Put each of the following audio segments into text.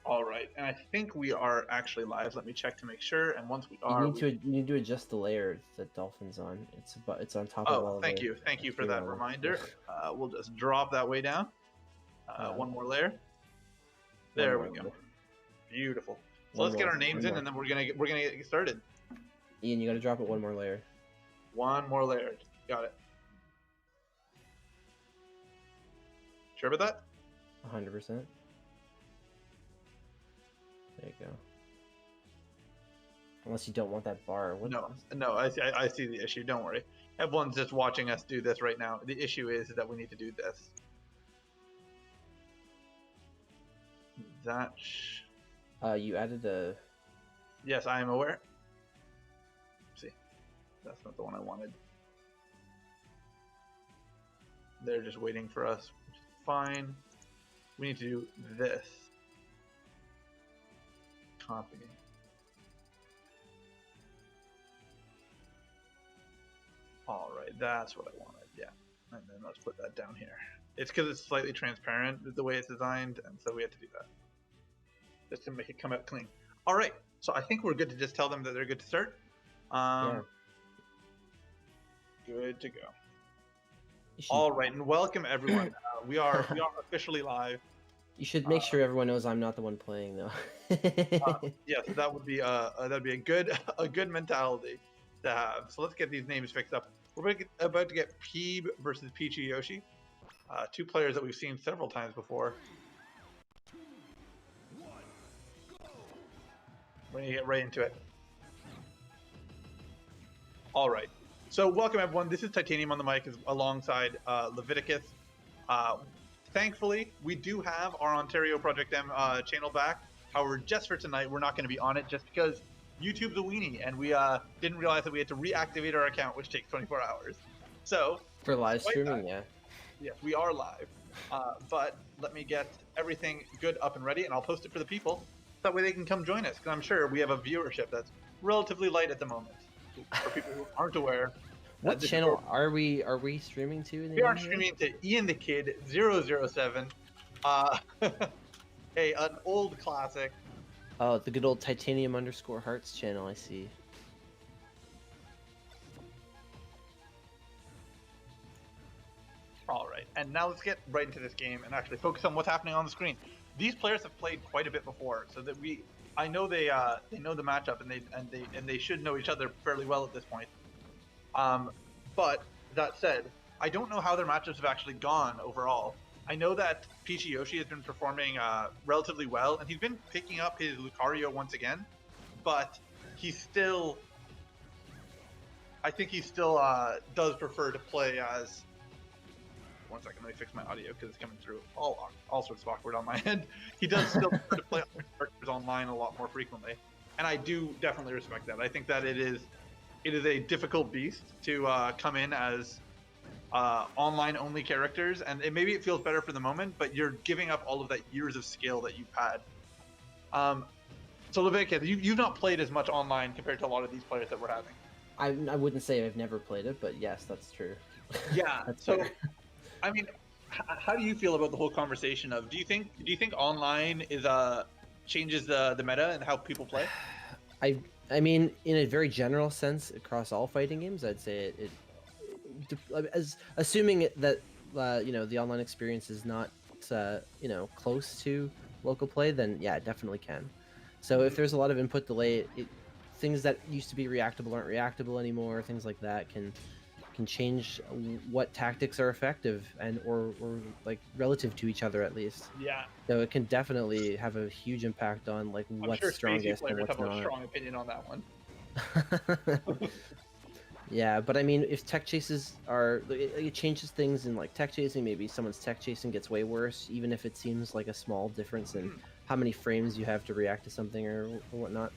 All right, and I think we are actually live. Let me check to make sure. And once we You are, need to adjust the layer that Dolphin's on. It's on top of oh, all thank the you for gear that on it. reminder. We'll just drop that way down. One more layer. There we go. Beautiful. So let's get our names in, and then we're gonna get started. Ian, you got to drop it one more layer. One more layer. Got it. Sure about that? 100%. There you go. Unless you don't want that bar. No, I see the issue. Don't worry. Everyone's just watching us do this right now. The issue is that we need to do this. You added a... Yes, I am aware. Let's see. That's not the one I wanted. They're just waiting for us, which is fine. We need to do this. Copy. All right, that's what I wanted. Yeah, and then let's put that down here. It's because it's slightly transparent the way it's designed, and so we have to do that just to make it come out clean. All right, so I think we're good to just tell them that they're good to start. Yeah. Good to go. All right, and welcome everyone. We are officially live. You should make sure everyone knows I'm not the one playing, though. Yes, that would be a good mentality to have. So let's get these names fixed up. We're about to get Peeb versus Peachy Yoshi, two players that we've seen several times before. We're gonna get right into it. All right. So welcome everyone. This is Titanium on the mic alongside Leviticus. Thankfully, we do have our Ontario Project M channel back. However, just for tonight, we're not going to be on it just because YouTube's a weenie, and we didn't realize that we had to reactivate our account, which takes 24 hours. So for live streaming, yeah. Yes, we are live. But let me get everything good up and ready, and I'll post it for the people. That way they can come join us, because I'm sure we have a viewership that's relatively light at the moment. For people who aren't aware. What channel are we streaming to? We are streaming to Ian the Kid 007. An old classic. Oh, the good old Titanium_Hearts channel, I see. All right, and now let's get right into this game and actually focus on what's happening on the screen. These players have played quite a bit before, so that I know they know the matchup, and they should know each other fairly well at this point. But that said, I don't know how their matchups have actually gone overall. I know that Peachy Yoshi has been performing relatively well, and he's been picking up his Lucario once again, but I think he still does prefer to play as... One second, let me fix my audio because it's coming through all sorts of awkward on my end. He does still prefer to play characters online a lot more frequently, and I do definitely respect that. I think that it is a difficult beast to come in as online-only characters, and maybe it feels better for the moment, but you're giving up all of that years of skill that you've had. So Leviticus, you've not played as much online compared to a lot of these players that we're having. I wouldn't say I've never played it, but yes, that's true. Yeah. That's so, fair. I mean, how do you feel about the whole conversation of? Do you think online is changes the meta and how people play? I mean, in a very general sense, across all fighting games, I'd say as assuming that the online experience is not close to local play, then yeah, it definitely can. So if there's a lot of input delay, things that used to be reactable aren't reactable anymore. Things like that can change what tactics are effective or like relative to each other at least. Yeah. So it can definitely have a huge impact on like what's strongest and what's not. Have a strong opinion on that one. Yeah, but I mean, if tech chases it changes things in like tech chasing. Maybe someone's tech chasing gets way worse, even if it seems like a small difference in how many frames you have to react to something or whatnot,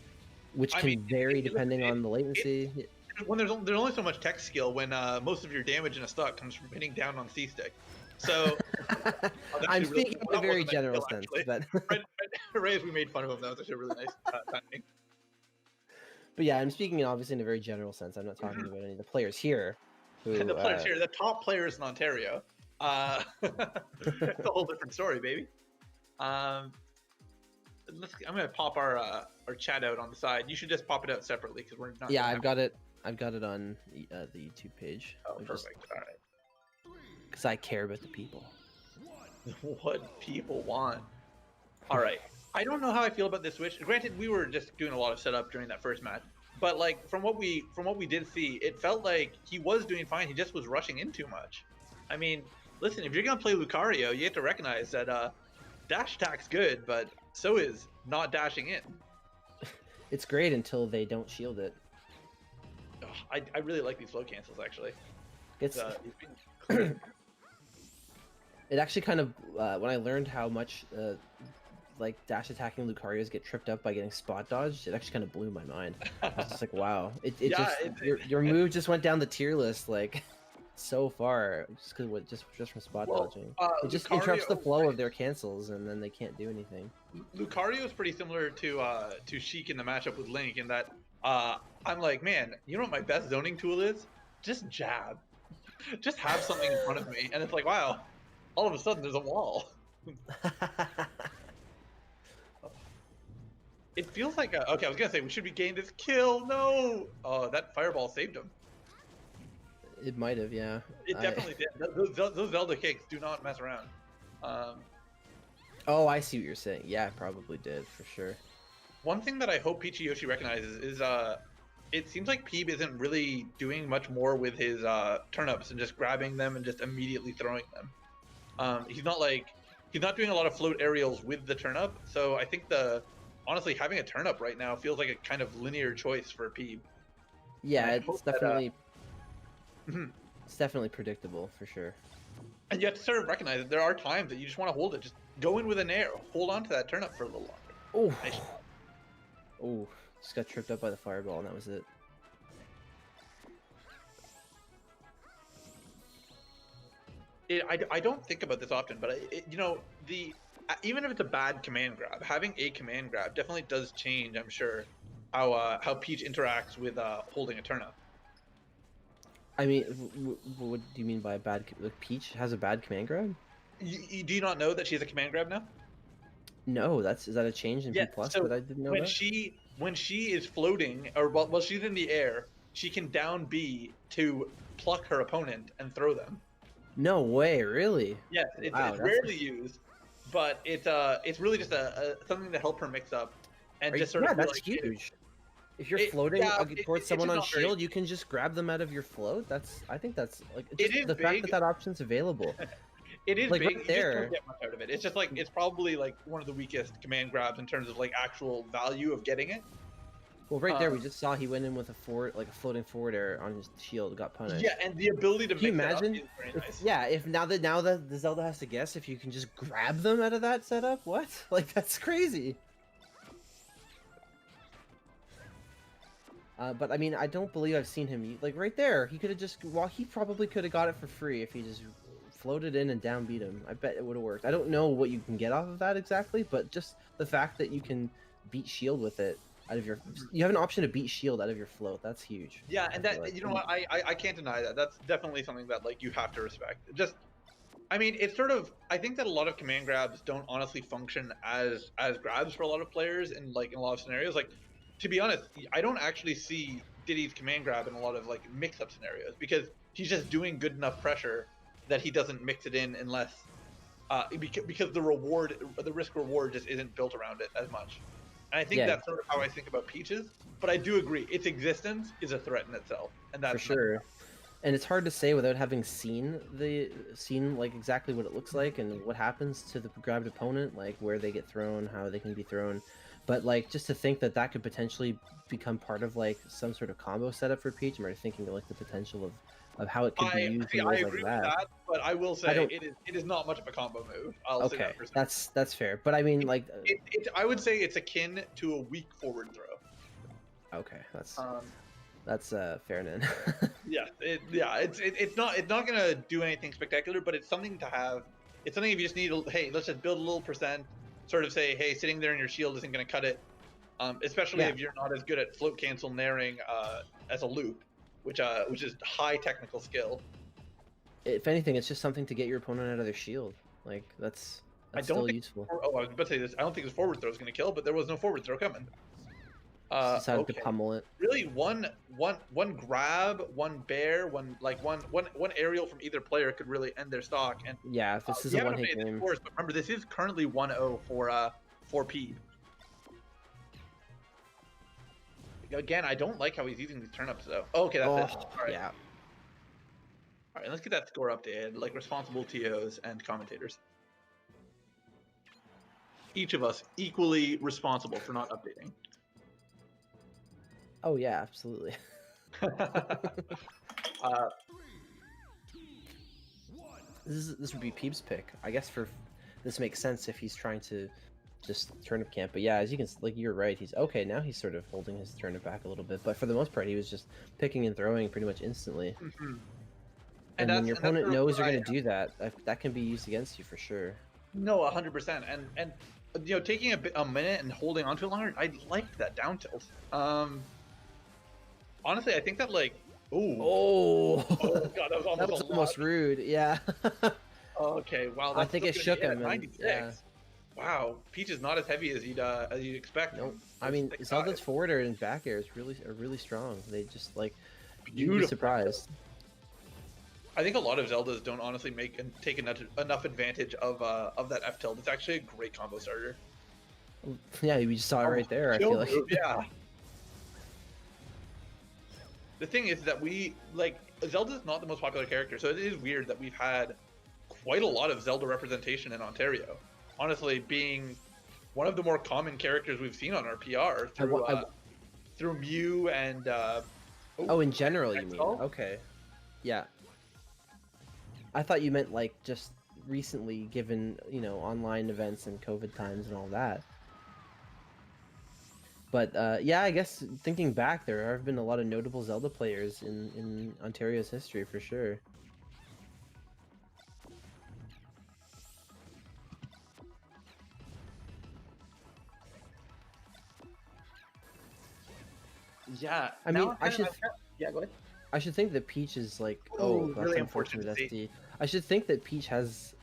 which can vary depending on the latency. When there's only so much tech skill when most of your damage in a stock comes from hitting down on C stick. So I'm speaking in a very general sense. But Ray, we made fun of him. That was actually a really nice timing. But yeah, I'm speaking obviously in a very general sense. I'm not talking about any of the players here. The top players in Ontario. It's a whole different story, baby. I'm gonna pop our chat out on the side. You should just pop it out separately because we're not. Yeah, gonna I've got it. I've got it on the YouTube page. Oh, perfect. All right. Because I care about the people. What people want. All right. I don't know how I feel about this switch. Granted, we were just doing a lot of setup during that first match, but like from what we did see, it felt like he was doing fine. He just was rushing in too much. I mean, listen, if you're gonna play Lucario, you have to recognize that dash attack's good, but so is not dashing in. It's great until they don't shield it. Oh, I really like these flow cancels actually. It's He's being clean. it actually kind of when I learned how much like dash attacking Lucarios get tripped up by getting spot dodged, it actually kind of blew my mind. I was just like, wow, your move just went down the tier list like so far just from spot dodging. It just interrupts the flow of their cancels, and then they can't do anything. Lucario is pretty similar to Sheik in the matchup with Link in that I'm like, man, you know what my best zoning tool is? Just jab. Just have something in front of me, and it's like, wow, all of a sudden there's a wall. It feels like okay, I was gonna say we should be gaining this kill. No, that fireball saved him. It might have, yeah. It definitely did. Those Zelda kicks do not mess around. Oh, I see what you're saying. Yeah, it probably did for sure. One thing that I hope Peachy Yoshi recognizes is it seems like Peeb isn't really doing much more with his turnips and just grabbing them and just immediately throwing them. He's not doing a lot of float aerials with the turnip. So I think honestly having a turnip right now feels like a kind of linear choice for Peeb. Yeah, it's definitely it's definitely predictable for sure. And you have to sort of recognize that there are times that you just want to hold it. Just go in with an air, hold on to that turnip for a little longer. Oh, oh, just got tripped up by the fireball, and that was it. I don't think about this often, but you know, even if it's a bad command grab, having a command grab definitely does change. I'm sure how Peach interacts with holding a turnip. I mean, what do you mean by a bad? Like Peach has a bad command grab? Do you not know that she has a command grab now? No, is that a change in P Plus that I didn't know when about? When she is floating, or while she's in the air, she can down B to pluck her opponent and throw them. No way, really? Yes, it's rarely used, but it's really just something to help her mix up and just sort of. Yeah, that's huge. If you're floating towards someone on shield, you can just grab them out of your float. I think that's like the fact that option's available. It is like big. Right there. You just don't get much out of it. It's just like it's probably like one of the weakest command grabs in terms of like actual value of getting it. Well, right there, we just saw he went in with a floating forward air on his shield, got punished. Yeah, and the ability to can you imagine? It up is very nice. Yeah, if now that the Zelda has to guess if you can just grab them out of that setup, what? Like that's crazy. But I mean, I don't believe I've seen him like right there. He could have just he probably could have got it for free if he just floated in and downbeat him. I bet it would have worked. I don't know what you can get off of that exactly, but just the fact that you can beat shield with it out of you have an option to beat shield out of your float. That's huge. Yeah, and that you know what, I can't deny that. That's definitely something that like you have to respect. Just I mean, it's sort of I think that a lot of command grabs don't honestly function as grabs for a lot of players in a lot of scenarios. Like to be honest, I don't actually see Diddy's command grab in a lot of like mix-up scenarios because he's just doing good enough pressure that he doesn't mix it in unless because the risk reward just isn't built around it as much. And I think that's sort of how I think about Peaches. But I do agree, its existence is a threat in itself, and that's for sure. And it's hard to say without having seen like exactly what it looks like and what happens to the grabbed opponent, like where they get thrown, how they can be thrown. But like just to think that could potentially become part of like some sort of combo setup for Peach, I'm already thinking of like the potential of how it could be used in ways like that. But I will say it is not much of a combo move. I'll say that for sure. That's fair. But I mean, like, I would say it's akin to a weak forward throw. Okay, that's fair then. It's not gonna do anything spectacular, but it's something to have. It's something if you just need. Hey, let's just build a little percent. Sort of say, hey, sitting there in your shield isn't gonna cut it. Especially if you're not as good at float cancel naring as a loop. Which is high technical skill. If anything, it's just something to get your opponent out of their shield. Like that's That's don't still think. useful. Oh, I was about to say this. I don't think his forward throw is going to kill, but there was no forward throw coming. Just decided to Okay. pummel it. Really, one grab, one bear, one aerial from either player could really end their stock. And Yeah, if this is we a haven't one-hit updated the game. scores, but remember this is currently 1-0 for Pete. Again, I don't like how he's using these turnips though. Oh, okay, that's it. All right. Yeah. All right, let's get that score updated, like responsible TOs and commentators. Each of us equally responsible for not updating. Oh yeah, absolutely. This would be Peep's pick, I guess. This makes sense if he's trying to just turnip camp. But yeah, as you can, like, you're right. He's okay now. He's sort of holding his turnip back a little bit, but for the most part, he was just picking and throwing pretty much instantly. Mm-hmm. And when your opponent knows you're going to do that, that can be used against you for sure. No, 100%. And you know, taking a minute and holding on to it longer, I liked that down tilt. Honestly, I think that like, oh god, that was almost rude. Yeah. Okay, wow. I think it shook him. 96. Yeah. Wow, Peach is not as heavy as you'd expect. Nope. I mean, Zelda's forward air and back air are really strong. They just like you'd be surprised. I think a lot of Zeldas don't honestly take enough advantage of that F tilt. It's actually a great combo starter. Yeah, we just saw it right there. I feel like. Yeah. The thing is that Zelda's not the most popular character, so it is weird that we've had quite a lot of Zelda representation in Ontario. Honestly, being one of the more common characters we've seen on our PR through Mew and. In general, you mean? Okay. Yeah. I thought you meant like just recently, given online events and COVID times and all that. But yeah, I guess thinking back, there have been a lot of notable Zelda players in Ontario's history for sure. Yeah, I mean, yeah, go ahead. I should think that Peach is like, that's really unfortunate SD. I should think that Peach has,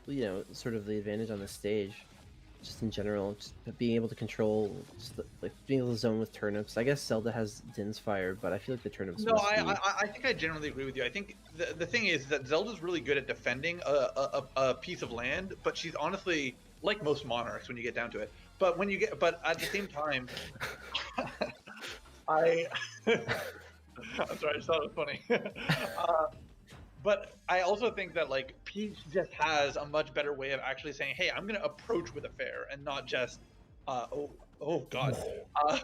sort of the advantage on the stage, just in general, just being able to control, like being able to zone with turnips. I guess Zelda has Din's Fire, but I feel like the turnips. No, I think I generally agree with you. I think the thing is that Zelda's really good at defending a piece of land, but she's honestly like most monarchs when you get down to it. But at the same time, I'm sorry, I just thought it was funny. But I also think that like Peach just has a much better way of actually saying, "Hey, I'm gonna approach with a fair," and not just, oh god,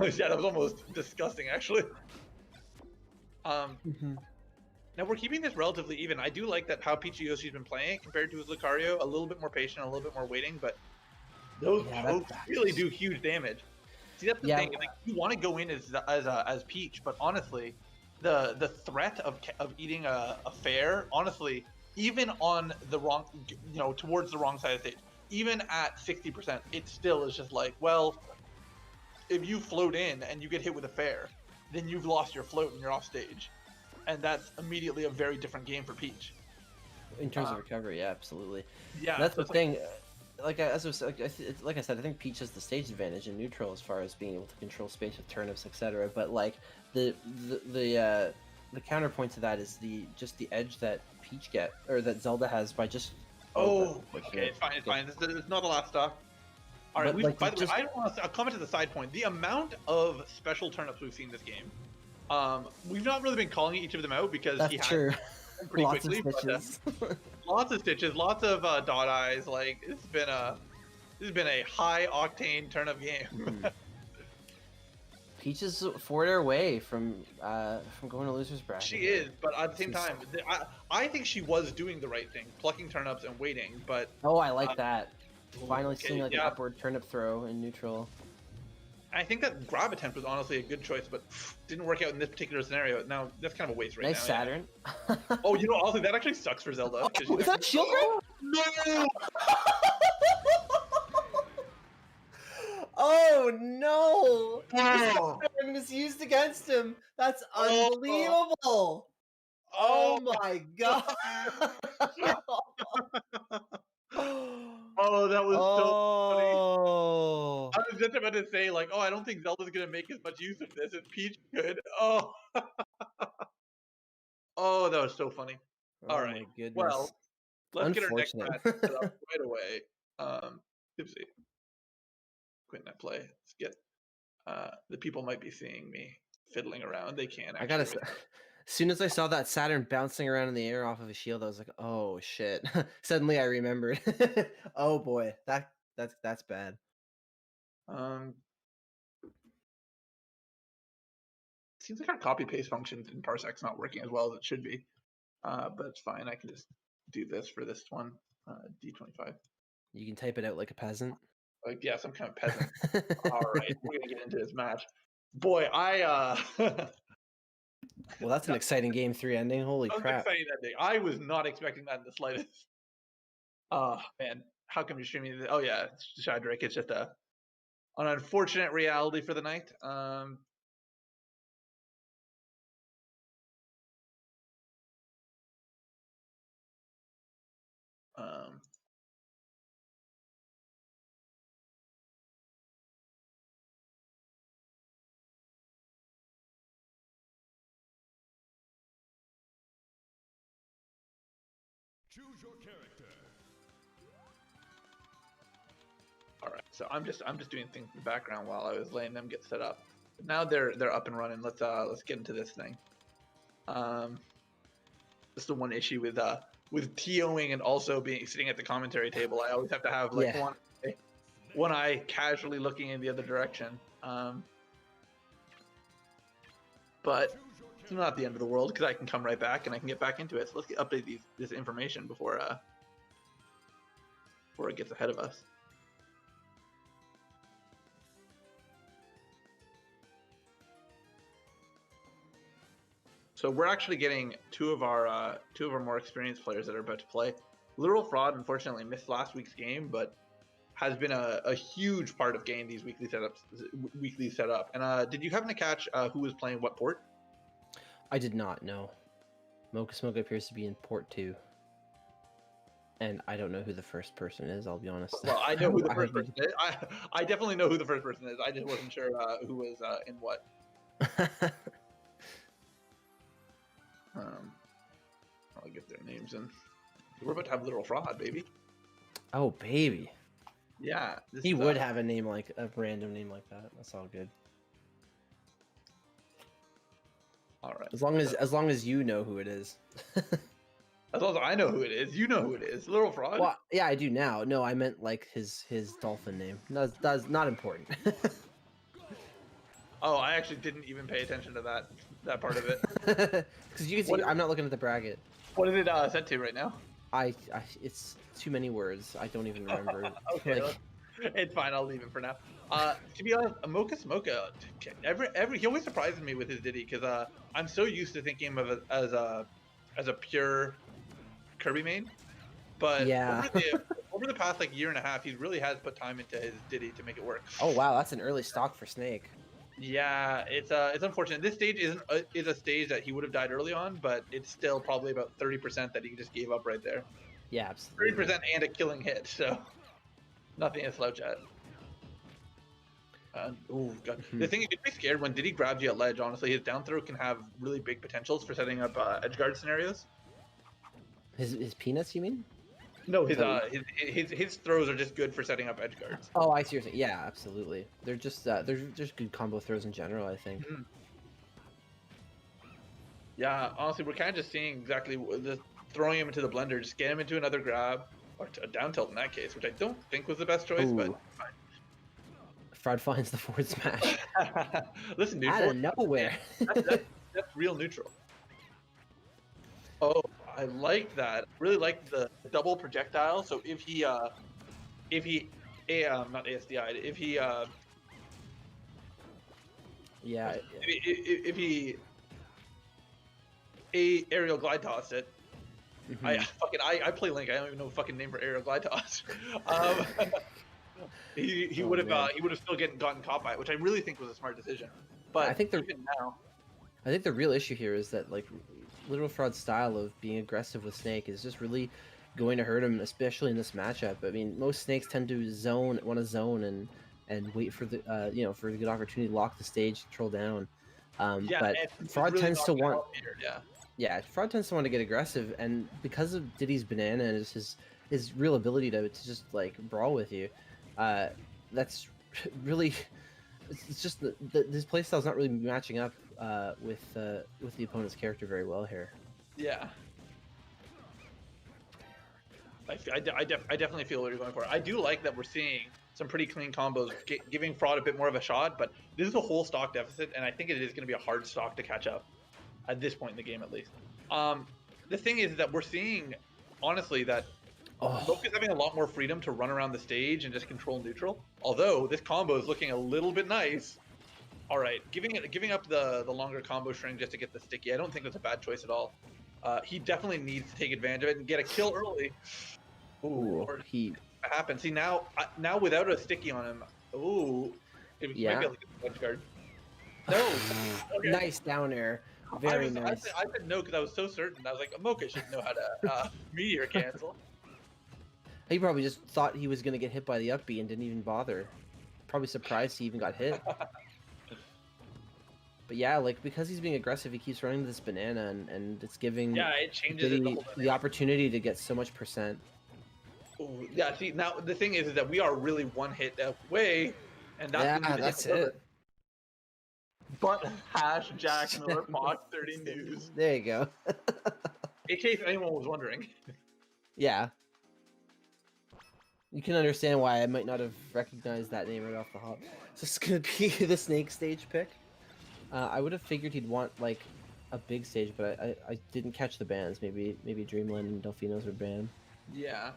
yeah, that was almost disgusting actually. Now we're keeping this relatively even. I do like that how Peach Yoshi's been playing compared to his Lucario, a little bit more patient, a little bit more waiting, but those pokes really do huge damage. See, that's the thing. Like, you want to go in as Peach, but honestly, the threat of eating a fair, honestly, even on the wrong, towards the wrong side of the stage, even at 60%, it still is just like, well, if you float in and you get hit with a fair, then you've lost your float and you're off stage, and that's immediately a very different game for Peach. In terms of recovery, yeah, absolutely. Yeah, that's the thing. Like I said, I think Peach has the stage advantage in neutral as far as being able to control space with turnips, etc. But like the counterpoint to that is the edge that Peach that Zelda has by just. Okay, fine. It's not a lot of stuff. All right. By the way, I want to comment to the side point. The amount of special turnips we've seen this game. We've not really been calling each of them out because he has. True. Pretty quickly, lots of stitches, lots of dot eyes. Like this has been a high octane turnip game. Peach is forward air away from going to losers bracket. She is, but at the same time, I think she was doing the right thing, plucking turnips and waiting. But I like that. Finally seeing like an upward turnip throw in neutral. I think that grab attempt was honestly a good choice, but didn't work out in this particular scenario. Now that's kind of a waste right now. Nice Saturn. Yeah. Also that actually sucks for Zelda. Is that shield grab? No! Oh no! Saturn was used against him. That's unbelievable. Oh my god! Oh, that was so funny. Oh. I was just about to say, like, oh, I don't think Zelda's gonna make as much use of this as Peach could. Oh, oh, that was so funny. All Oh right, my goodness. well, let's get our next Unfortunate. match set up right away. Oopsie, quit that play. Let's get. The people might be seeing me fiddling around. They can I gotta. actually. As soon as I saw that Saturn bouncing around in the air off of a shield, I was like, "Oh shit!" Suddenly, I remembered. Oh boy, that's bad. Seems like our copy paste function in Parsec's not working as well as it should be. But it's fine. I can just do this for this one. D25. You can type it out like a peasant. Like, yeah, some kind of peasant. All right, we're gonna get into this match. Boy, Well, that's an exciting game 3 ending. Holy that was crap! exciting that day. I was not expecting that in the slightest. Oh man, how come you're streaming this? Oh yeah, Shadrach. It's just an unfortunate reality for the night. Choose your character. All right, so I'm just doing things in the background while I was letting them get set up. But now they're up and running. Let's get into this thing. That's the one issue with TOing and also being sitting at the commentary table. I always have to have like one eye casually looking in the other direction. But it's not the end of the world because I can come right back and I can get back into it. So let's update this information before it gets ahead of us. So we're actually getting two of our more experienced players that are about to play. Literal Fraud unfortunately missed last week's game, but has been a huge part of getting these weekly set up. And did you happen to catch who was playing what port? I did not know. Mocha Smoke appears to be in port 2. And I don't know who the first person is, I'll be honest. Well, I know who the first person is. I definitely know who the first person is. I just wasn't sure who was in what. I'll get their names in. We're about to have Literal Fraud, baby. Oh, baby. Yeah. He would have a name like a random name like that. That's all good. All right. As long as you know who it is. As long as I know who it is, you know who it is. Literal Fraud. Well, yeah, I do now. No, I meant like his dolphin name. That's not important. Oh, I actually didn't even pay attention to that part of it. Because you can see, I'm not looking at the bracket. What is it set to right now? It's too many words. I don't even remember. Okay, it's fine. I'll leave it for now. To be honest, Mocha Smoka, he always surprises me with his Diddy because I'm so used to thinking of it as a pure Kirby main. But yeah, over the past like year and a half, he really has put time into his Diddy to make it work. Oh wow, that's an early stock for Snake. Yeah, it's unfortunate. This stage is a stage that he would have died early on, but it's still probably about 30% that he just gave up right there. Yeah, absolutely. 30% and a killing hit, so nothing to slouch at. Oh god, the thing is, you'd be scared when Diddy grabs you at ledge. Honestly, his down throw can have really big potentials for setting up edge guard scenarios. His peanuts, you mean? No, his throws are just good for setting up edge guards. Oh, I see what you're saying. Yeah, absolutely. They're just good combo throws in general, I think. Mm-hmm. Yeah, honestly, we're kind of just seeing exactly throwing him into the blender, just get him into another grab or a down tilt in that case, which I don't think was the best choice, but fine. Fraud finds the forward smash. Listen, dude, out of nowhere. that's real neutral. Oh, I like that. I really like the double projectile. So if he not ASDI'd, if he yeah, if he aerial glide tossed it. Mm-hmm. I play Link. I don't even know the fucking name for aerial glide toss. He would have still gotten caught by it, which I really think was a smart decision. But I think I think the real issue here is that like Literal Fraud's style of being aggressive with Snake is just really going to hurt him, especially in this matchup. I mean, most snakes tend to want to zone and wait for the for the good opportunity to lock the stage, control down. Yeah, But and it's Fraud really tends not to gonna want, help here. Yeah. yeah, Fraud tends to want to get aggressive, and because of Diddy's banana and his real ability to just like brawl with you, that's really it's just this playstyle's not really matching up with the opponent's character very well here. Yeah. I definitely feel what you're going for. I do like that we're seeing some pretty clean combos, giving Fraud a bit more of a shot, but this is a whole stock deficit, and I think it is going to be a hard stock to catch up at this point in the game, at least. The thing is that we're seeing, honestly, that Moke is having a lot more freedom to run around the stage and just control neutral. Although this combo is looking a little bit nice. All right, giving up the longer combo string just to get the sticky, I don't think that's a bad choice at all. He definitely needs to take advantage of it and get a kill early. Ooh, he happens. See now without a sticky on him. Ooh, he might be able to get the edge guard. No, okay. Nice down air. Very nice. I said no because I was so certain. I was like, Mocha should know how to meteor cancel. He probably just thought he was gonna get hit by the up B and didn't even bother. Probably surprised he even got hit. But yeah, like because he's being aggressive, he keeps running this banana, and it's giving it changes the opportunity to get so much percent. Ooh, yeah, see now the thing is that we are really one hit away, and that's it. But hash Jack Miller Fox 30 News. There you go. In case anyone was wondering. Yeah. You can understand why I might not have recognized that name right off the hop. So it's gonna be the snake stage pick. I would have figured he'd want like a big stage, but I didn't catch the bans. Maybe Dreamland and Delfino's were banned. Yeah.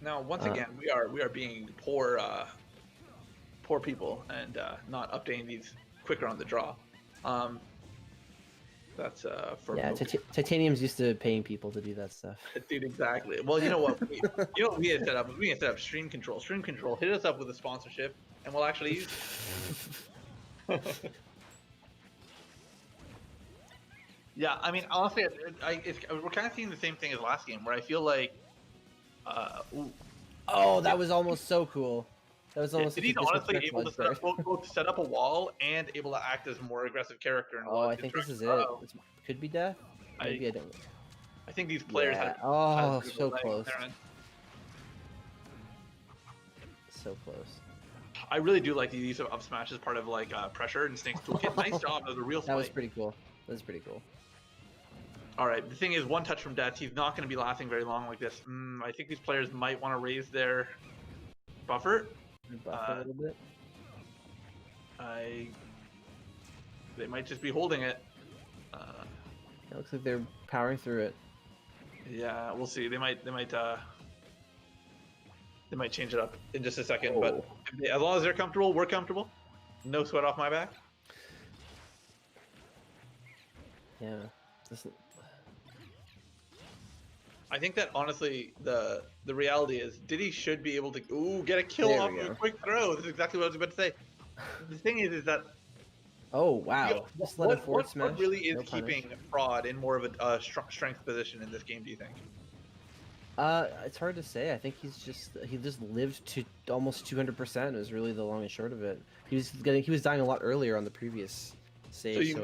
Now once again we are being poor people and not updating these quicker on the draw. That's for Titanium's used to paying people to do that stuff. Dude, exactly. Well, you know what? We had set up. We had set up stream control. Stream control hit us up with a sponsorship, and we'll actually use it. Yeah, I mean, honestly, we're kind of seeing the same thing as last game, where I feel like, oh, that was almost so cool. That was almost. He's honestly able to both set up a wall and able to act as a more aggressive character. Oh, I think this is it. It could be death. Maybe I don't. I think these players have. Oh, so close. So close. I really do like the use of up smash as part of like pressure and Snake's toolkit. Nice job. That was a real fight. That was pretty cool. That was pretty cool. All right, the thing is, one touch from death. He's not going to be lasting very long like this. I think these players might want to raise their buffer. Buff a little bit. They might just be holding it. It looks like they're powering through it. Yeah, we'll see. They might change it up in just a second. But as long as they're comfortable, we're comfortable. No sweat off my back. Yeah. I think that honestly, the reality is, Diddy should be able to get a kill off of a quick throw. This is exactly what I was about to say. The thing is that. Oh wow! Just let it forward smash. What really is keeping Fraud in more of a strength position in this game? Do you think? It's hard to say. I think he just lived to almost 200%. Was really the long and short of it. He was dying a lot earlier on the previous stage. So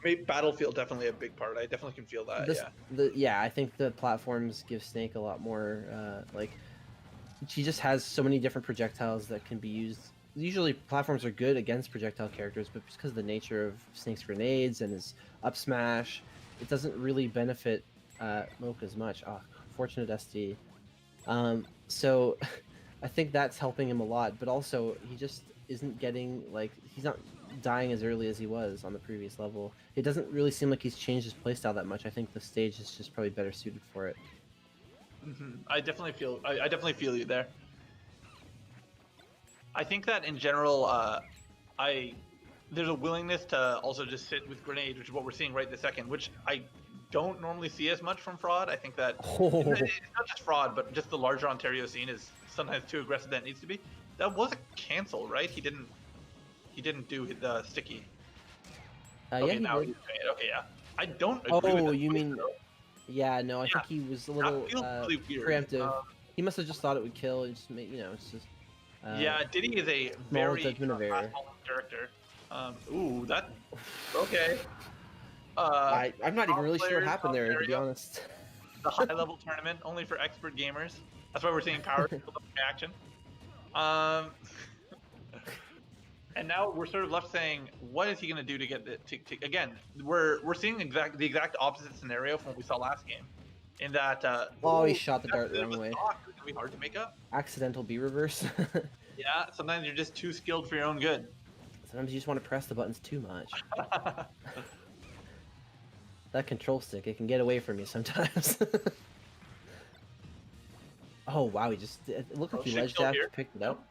made Battlefield definitely a big part. I definitely can feel that. I think the platforms give Snake a lot more. Like, she just has so many different projectiles that can be used. Usually, platforms are good against projectile characters, but because of the nature of Snake's grenades and his up smash, it doesn't really benefit Mocha as much. Oh, fortunate SD. So I think that's helping him a lot, but also he just isn't getting he's not dying as early as he was on the previous level. It doesn't really seem like he's changed his playstyle that much. I think the stage is just probably better suited for it. I definitely feel you there. I think that in general, there's a willingness to also just sit with grenades, which is what we're seeing right this second, which I don't normally see as much from Fraud. I think that it's not just Fraud, but just the larger Ontario scene is sometimes too aggressive than it needs to be. That was a cancel, right? He didn't do the sticky. Okay, now he did. okay, yeah. I don't agree with Oh, that you choice, mean? though. Yeah, no, I Yeah, think he was a that little feels really weird. preemptive. He must have just thought it would kill. And just made, it's just Yeah, Diddy is a small very judgment of error. fast-falling character. Ooh, that okay. I'm not even Top really sure what players, happened top there, to be area, honest. the high-level tournament only for expert gamers. That's why we're seeing power action. Um, and now we're sort of left saying, what is he going to do to get the again? We're seeing the exact opposite scenario from what we saw last game, in that Oh, he ooh, shot the that's a dart the bit of wrong a way. stock. It's gonna be hard to make up. Accidental B reverse. Yeah, sometimes you're just too skilled for your own good. Sometimes you just want to press the buttons too much. That control stick, it can get away from you sometimes. Oh wow, he just it looked like he ledge jacked, picked it up.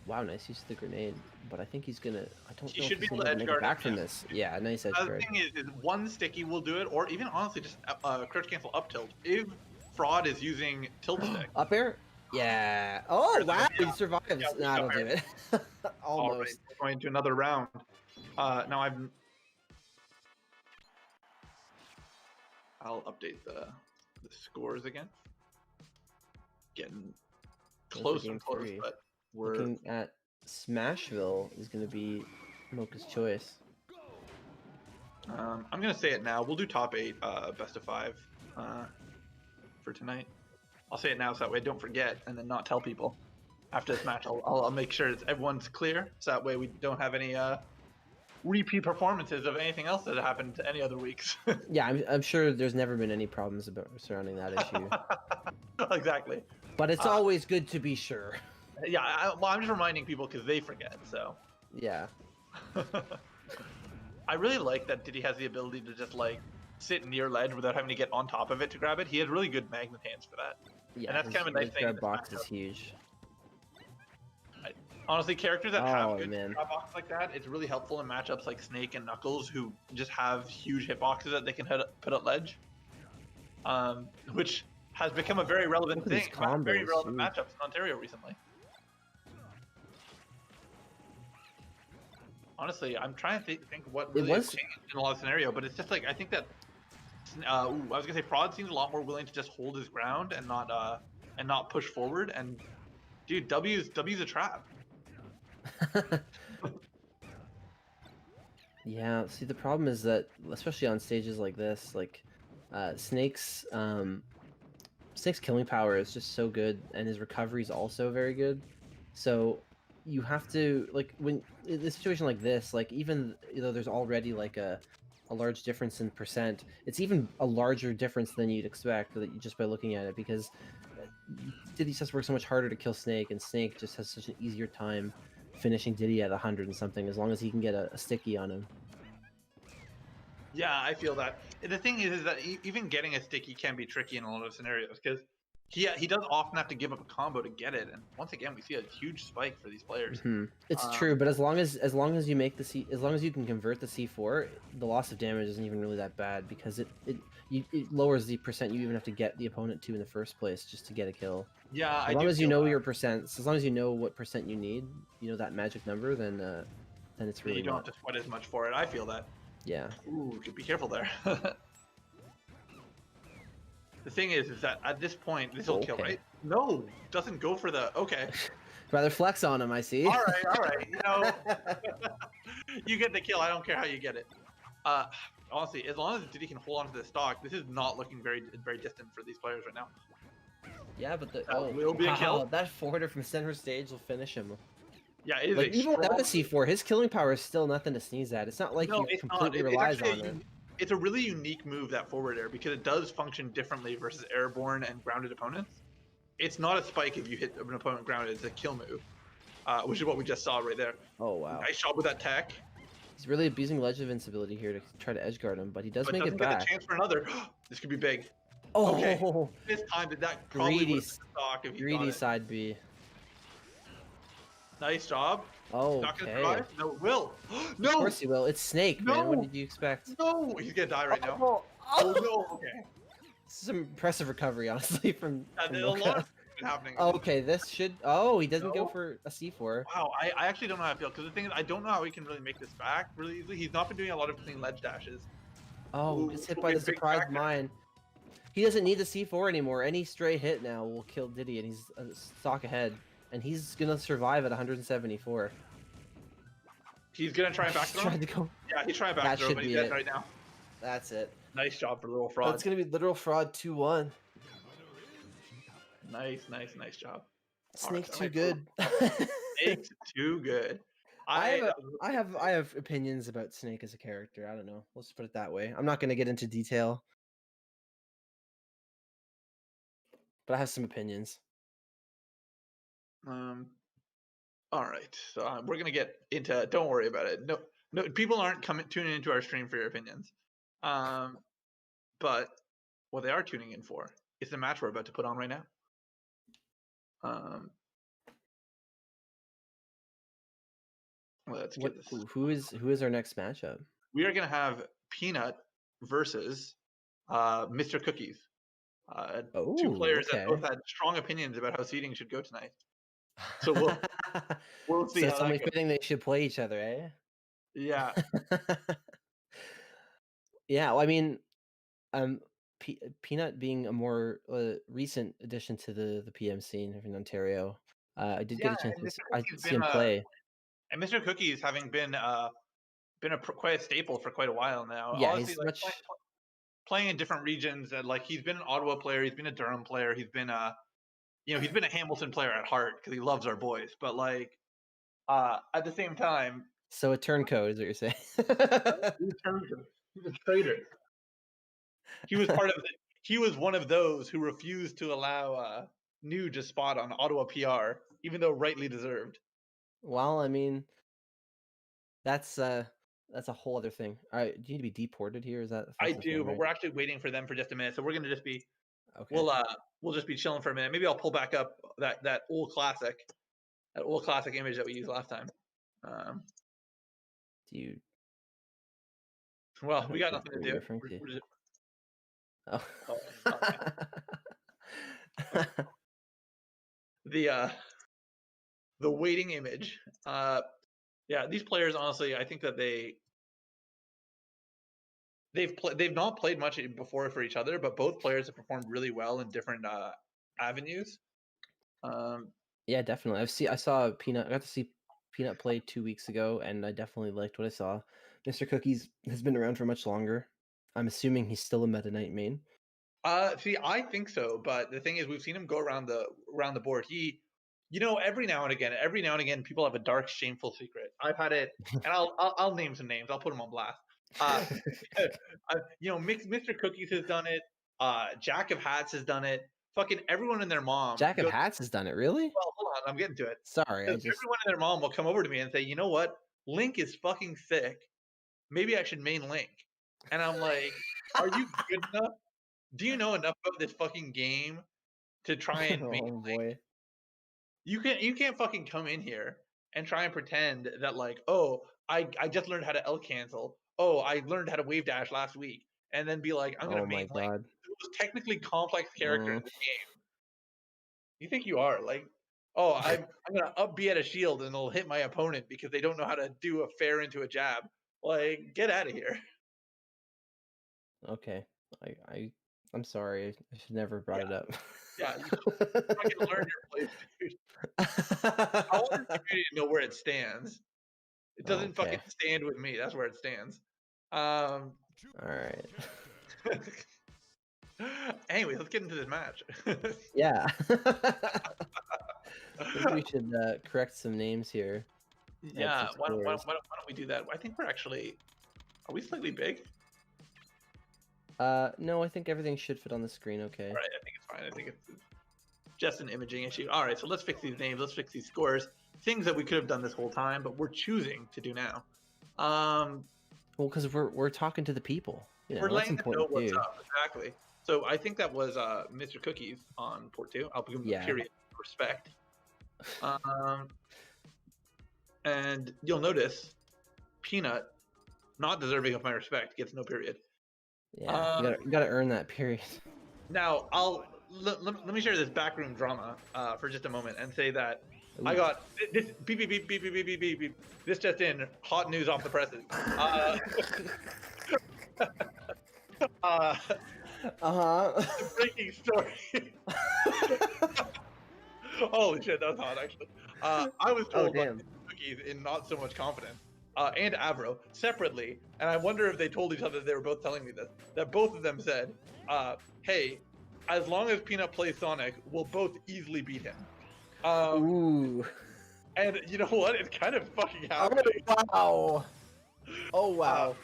Wow, nice use of the grenade, but I think he's gonna. I don't know if he's gonna make it back from this. Yeah, nice edge guard. The thing is one sticky will do it, or even honestly just crouch cancel up tilt. If Fraud is using tilt stick. Up air? Yeah. Oh wow, he survives. Yeah, Nah, don't do it. Almost. All right, going to another round. Now I'll update the scores again. Getting close and close, but we're looking at Smashville is going to be Mocha's choice. I'm gonna say it now. We'll do top 8, best of 5, for tonight. I'll say it now so that way I don't forget and then not tell people after this match. I'll make sure everyone's clear so that way we don't have any repeat performances of anything else that happened to any other weeks. Yeah, I'm sure there's never been any problems surrounding that issue. Exactly. But it's always good to be sure. Yeah, I'm just reminding people because they forget. So. Yeah. I really like that Diddy has the ability to just like sit near ledge without having to get on top of it to grab it. He has really good magnet hands for that. Yeah, and that's kind of a nice thing. Grab box is huge. Honestly, characters that have good grab boxes like that, it's really helpful in matchups like Snake and Knuckles, who just have huge hitboxes that they can put at ledge, which has become a very relevant thing, very relevant matchups in Ontario recently. Honestly, I'm trying to think what really has changed in a lot of scenario, but it's just like I think that I was gonna say Fraud seems a lot more willing to just hold his ground and not push forward. And dude, W's a trap. Yeah. See, the problem is that especially on stages like this, like Snake's killing power is just so good, and his recovery is also very good. So you have to, like, when in a situation like this, like, even though there's already like a large difference in percent, it's even a larger difference than you'd expect just by looking at it, because Diddy just works so much harder to kill Snake, and Snake just has such an easier time finishing Diddy at 100 and something, as long as he can get a sticky on him. Yeah, I feel that. The thing is that even getting a sticky can be tricky in a lot of scenarios, because he does often have to give up a combo to get it, and once again we see a huge spike for these players. It's true, but as long as you make the as long as you can convert the C4, the loss of damage isn't even really that bad, because it lowers the percent you even have to get the opponent to in the first place just to get a kill. Yeah, as long as you know your percents, as long as you know what percent you need, that magic number, then it's really you don't have to sweat as much for it. I feel that. Yeah. Ooh, be careful there. The thing is that at this point, this will kill, right? No, doesn't go for the Rather flex on him, I see. All right. You get the kill. I don't care how you get it. Honestly, as long as Diddy can hold on to the stock, this is not looking very distant for these players right now. Yeah, but will be a kill. That forwarder from center stage will finish him. Yeah, it is like, even without the C4, his killing power is still nothing to sneeze at. It's not like he completely relies on it. It's a really unique move, that forward air, because it does function differently versus airborne and grounded opponents. It's not a spike if you hit an opponent grounded, it's a kill move, which is what we just saw right there. Oh, wow. Nice shot with that tech. He's really abusing ledge of invincibility here to try to edgeguard him, but he does make it back. Get a chance for another. This could be big. Oh, okay. This time that probably was stock if he greedy side B. Nice job. Oh, not gonna survive? No, it will. No. Of course he will. It's Snake, man. What did you expect? No, he's gonna die right now. Oh no. Okay. This is some impressive recovery, honestly, from a lot of been happening. Okay, this should. Oh, he doesn't go No? for a C4. Wow, I actually don't know how I feel because the thing is, I don't know how he can really make this back really easily. He's not been doing a lot of clean ledge dashes. Oh, Ooh, gets hit ooh, by the big surprise cracker. mine. He doesn't need the C4 anymore. Any stray hit now will kill Diddy, and he's a stock ahead. And he's gonna survive at 174. He's gonna try and back He's throw. trying to go. Yeah, he's trying back That throw, should but he's be dead it. right now. That's it. Nice job for little fraud. That's gonna be literal fraud 2-1. Nice job. Snake's Alright, too good. Snake's too good. I have opinions about Snake as a character. I don't know. Let's put it that way. I'm not gonna get into detail, but I have some opinions. All right, so we're gonna get into. Don't worry about it. No, people aren't tuning into our stream for your opinions. But what they are tuning in for is the match we're about to put on right now. Let's get this. Who is our next matchup? We are gonna have Peanut versus Mr. Cookies. Two players that both had strong opinions about how seeding should go tonight. So we'll see. So it's only fitting they should play each other, eh? Yeah. Yeah. Well, I mean, Peanut being a more recent addition to the PM scene in Ontario, I did get a chance to see him play. And Mr. Cookies having been quite a staple for quite a while now. Yeah, honestly, he's much playing in different regions. And like he's been an Ottawa player, he's been a Durham player, he's been he's been a Hamilton player at heart because he loves our boys. But like at the same time, so a turncoat is what you're saying. He's a traitor. He was part of he was one of those who refused to allow Nuge a spot on Ottawa PR, even though rightly deserved. Well, I mean, that's a whole other thing. All right, do you need to be deported here? Is that I do, but we're actually waiting for them for just a minute, so we're gonna just be okay. We'll just be chilling for a minute. Maybe I'll pull back up that old classic image that we used last time. Do you? Well, we got nothing to do. Oh. Okay. The waiting image. Yeah, these players honestly, I think that they've not played much before for each other, but both players have performed really well in different avenues. Yeah, definitely. I saw Peanut. I got to see Peanut play 2 weeks ago, and I definitely liked what I saw. Mr. Cookies has been around for much longer. I'm assuming he's still a Meta Knight main. See, I think so, but the thing is, we've seen him go around the board. He, every now and again, people have a dark, shameful secret. I've had it, and I'll name some names. I'll put them on blast. Mr. Cookies has done it. Jack of Hats has done it. Fucking everyone and their mom. Jack of Hats has done it, really? Well, hold on, I'm getting to it. Sorry, everyone and their mom will come over to me and say, "You know what? Link is fucking sick. Maybe I should main Link." And I'm like, "Are you good enough? Do you know enough about this fucking game to try and main Link? You can't fucking come in here and try and pretend that like, oh, I just learned how to L cancel. Oh, I learned how to wave dash last week, and then be like, I'm gonna main Link. The most technically complex character in the game. You think you are like, oh, I'm gonna up B at a shield and it'll hit my opponent because they don't know how to do a fair into a jab. Like, get out of here. Okay, I'm sorry. I should never have brought it up. Yeah, I can learn your place, dude. I want the community to know where it stands. It doesn't fucking stand with me. That's where it stands. All right. Anyway, let's get into this match. Yeah. Maybe we should correct some names here. Yeah, why don't we do that? I think we're actually... Are we slightly big? No, I think everything should fit on the screen okay. Right, I think it's fine. I think it's just an imaging issue. All right, so let's fix these names. Let's fix these scores. Things that we could have done this whole time, but we're choosing to do now. Well, because we're talking to the people. We're letting them know what's up. Exactly. So I think that was Mr. Cookies on port 2. I'll give him a period of respect. And you'll notice Peanut, not deserving of my respect, gets no period. Yeah, you gotta earn that period. Now let me share this backroom drama for just a moment and say that I Ooh. got this beep beep beep beep beep beep beep beep beep. This just in, hot news off the presses. Uh, Uh-huh. breaking story. Holy shit, that was hot actually. I was Oh, told by damn. Cookies in not so much confidence, and Avro separately, and I wonder if they told each other, they were both telling me this, that both of them said, hey, as long as Peanut plays Sonic, we'll both easily beat him. Ooh. And you know what? It's kind of fucking Oh, happening. wow. Oh, wow.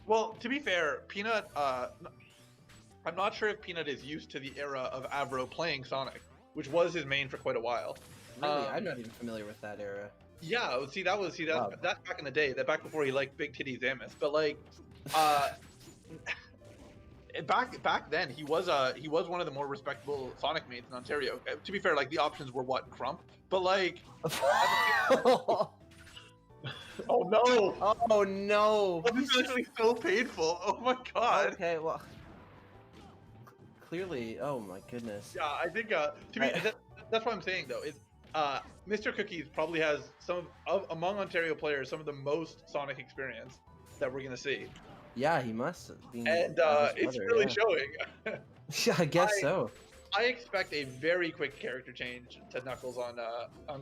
Well, to be fair, Peanut, I'm not sure if Peanut is used to the era of Avro playing Sonic, which was his main for quite a while. Really? I'm not even familiar with that era. Yeah, Wow. that's back in the day, that back before he liked Big Titty Zamus. But like, back then he was one of the more respectable Sonic mates in Ontario. To be fair, like the options were what, Crump, but like, oh no, Oh, no. this is actually so painful. Oh my god. Okay, well, clearly, oh my goodness. Yeah, I think that's what I'm saying though. Is Mr. Cookies probably has some of among Ontario players some of the most Sonic experience that we're gonna see, Yeah, he must have been. and it's brother, really yeah. showing. Yeah, I guess so. I expect a very quick character change to Knuckles on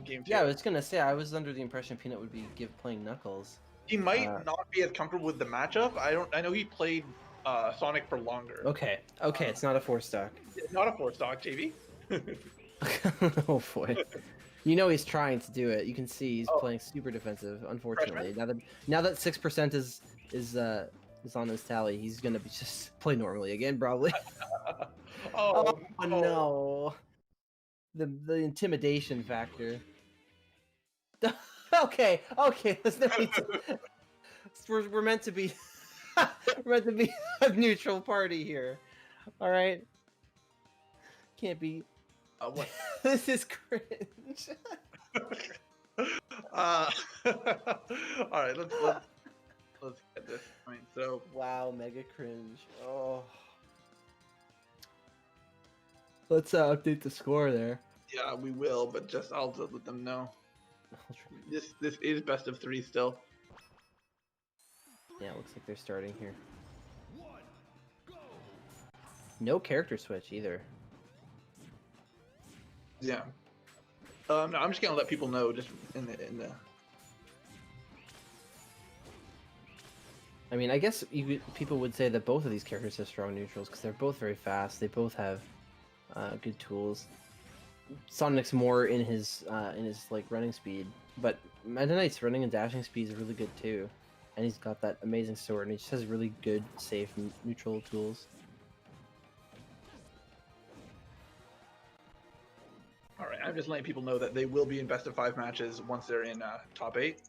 Game 2. Yeah, I was gonna say, I was under the impression Peanut would be playing Knuckles. He might not be as comfortable with the matchup. I know he played Sonic for longer. Okay, it's not a 4-stock. Not a 4-stock, JV. Oh boy. You know he's trying to do it. You can see he's Oh. playing super defensive. Unfortunately, now that 6% is on his tally, he's gonna be just play normally again, probably. Oh, no. The intimidation factor. Okay, there's no need to... we're meant to be we're meant to be a neutral party here. All right. Can't be. What? This is cringe. All right, let's get this point. So Wow, mega cringe. Oh. Let's update the score there. yeah, we will, but just I'll just let them know. This is best of 3 still. Yeah, it looks like they're starting here. No character switch either. Yeah. No, I'm just gonna let people know just in the. I mean, I guess people would say that both of these characters have strong neutrals because they're both very fast. They both have good tools. Sonic's more in his like running speed, but Meta Knight's running and dashing speed is really good too, and he's got that amazing sword, and he just has really good, safe, neutral tools. All right, I'm just letting people know that they will be in best of 5 matches once they're in top 8.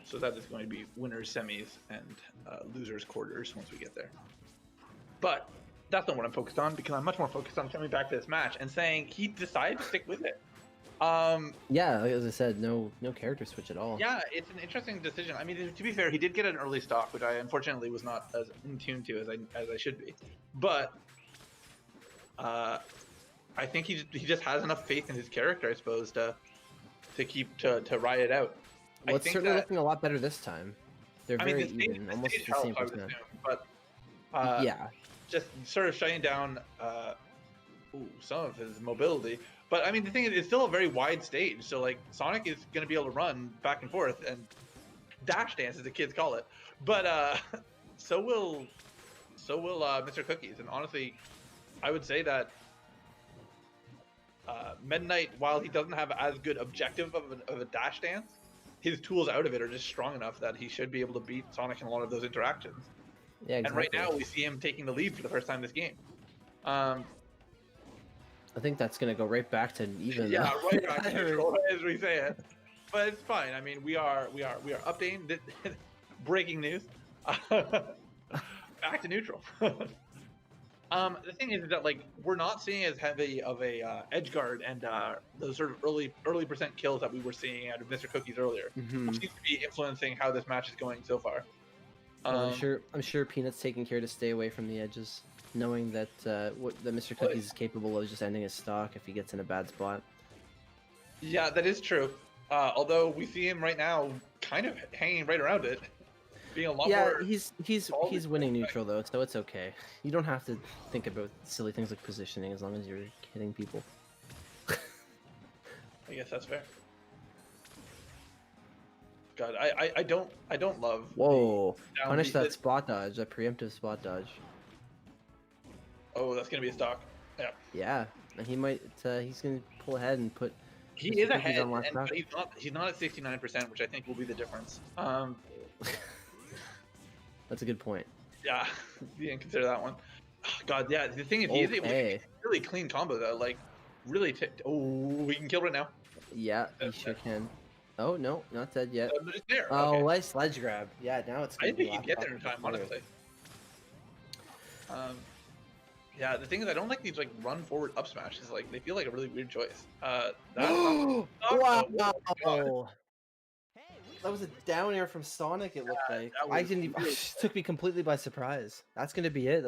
So that is going to be winners, semis, and losers, quarters once we get there. But that's not what I'm focused on, because I'm much more focused on coming back to this match and saying he decided to stick with it. Yeah, like as I said, no character switch at all. Yeah, it's an interesting decision. I mean, to be fair, he did get an early stock, which I unfortunately was not as in tune to as I should be. But I think he just has enough faith in his character, I suppose, to ride it out. Well, it's certainly looking a lot better this time. They're very even, almost the same percent. percent. But yeah, just sort of shutting down some of his mobility. But I mean, the thing is, it's still a very wide stage, so like Sonic is going to be able to run back and forth and dash dance, as the kids call it. But so will Mr. Cookies. And honestly, I would say that Meta Knight, while he doesn't have as good objective of a dash dance, his tools out of it are just strong enough that he should be able to beat Sonic in a lot of those interactions. yeah, exactly. And right now, we see him taking the lead for the first time this game. I think that's gonna go right back to even. Yeah, right back to neutral, as we say it. But it's fine. I mean, we are updating. Breaking news. Back to neutral. The thing is that like we're not seeing as heavy of a edge guard and those sort of early percent kills that we were seeing out of Mr. Cookies earlier, which seems to be influencing how this match is going so far. Well, I'm sure Peanut's taking care to stay away from the edges, knowing that that Mr. Cookies is capable of just ending his stock if he gets in a bad spot. Yeah, that is true. Although we see him right now kind of hanging right around it, being a lot more. He's winning neutral though, so it's okay. You don't have to think about silly things like positioning as long as you're hitting people. I guess that's fair. God, I don't love. Whoa! Punish that spot dodge, that preemptive spot dodge. Oh, that's gonna be a stock. Yeah. Yeah, and he might. He's gonna pull ahead and put. He is ahead, but he's not at 69%, which I think will be the difference. That's a good point. Yeah, you didn't consider that one. Oh, God, yeah. The thing is, he's able to make really clean combo though. Like, really. Oh, he can kill right now. Yeah, he sure can. Oh no, not dead yet. Just there. Oh, nice ledge grab. Yeah, now it's. I didn't think he'd get there in time, honestly. Yeah, the thing is, I don't like these like run forward up smashes. Like they feel like a really weird choice. Wow! That was a down air from Sonic. It looked like I didn't even. Took me completely by surprise. That's gonna be it.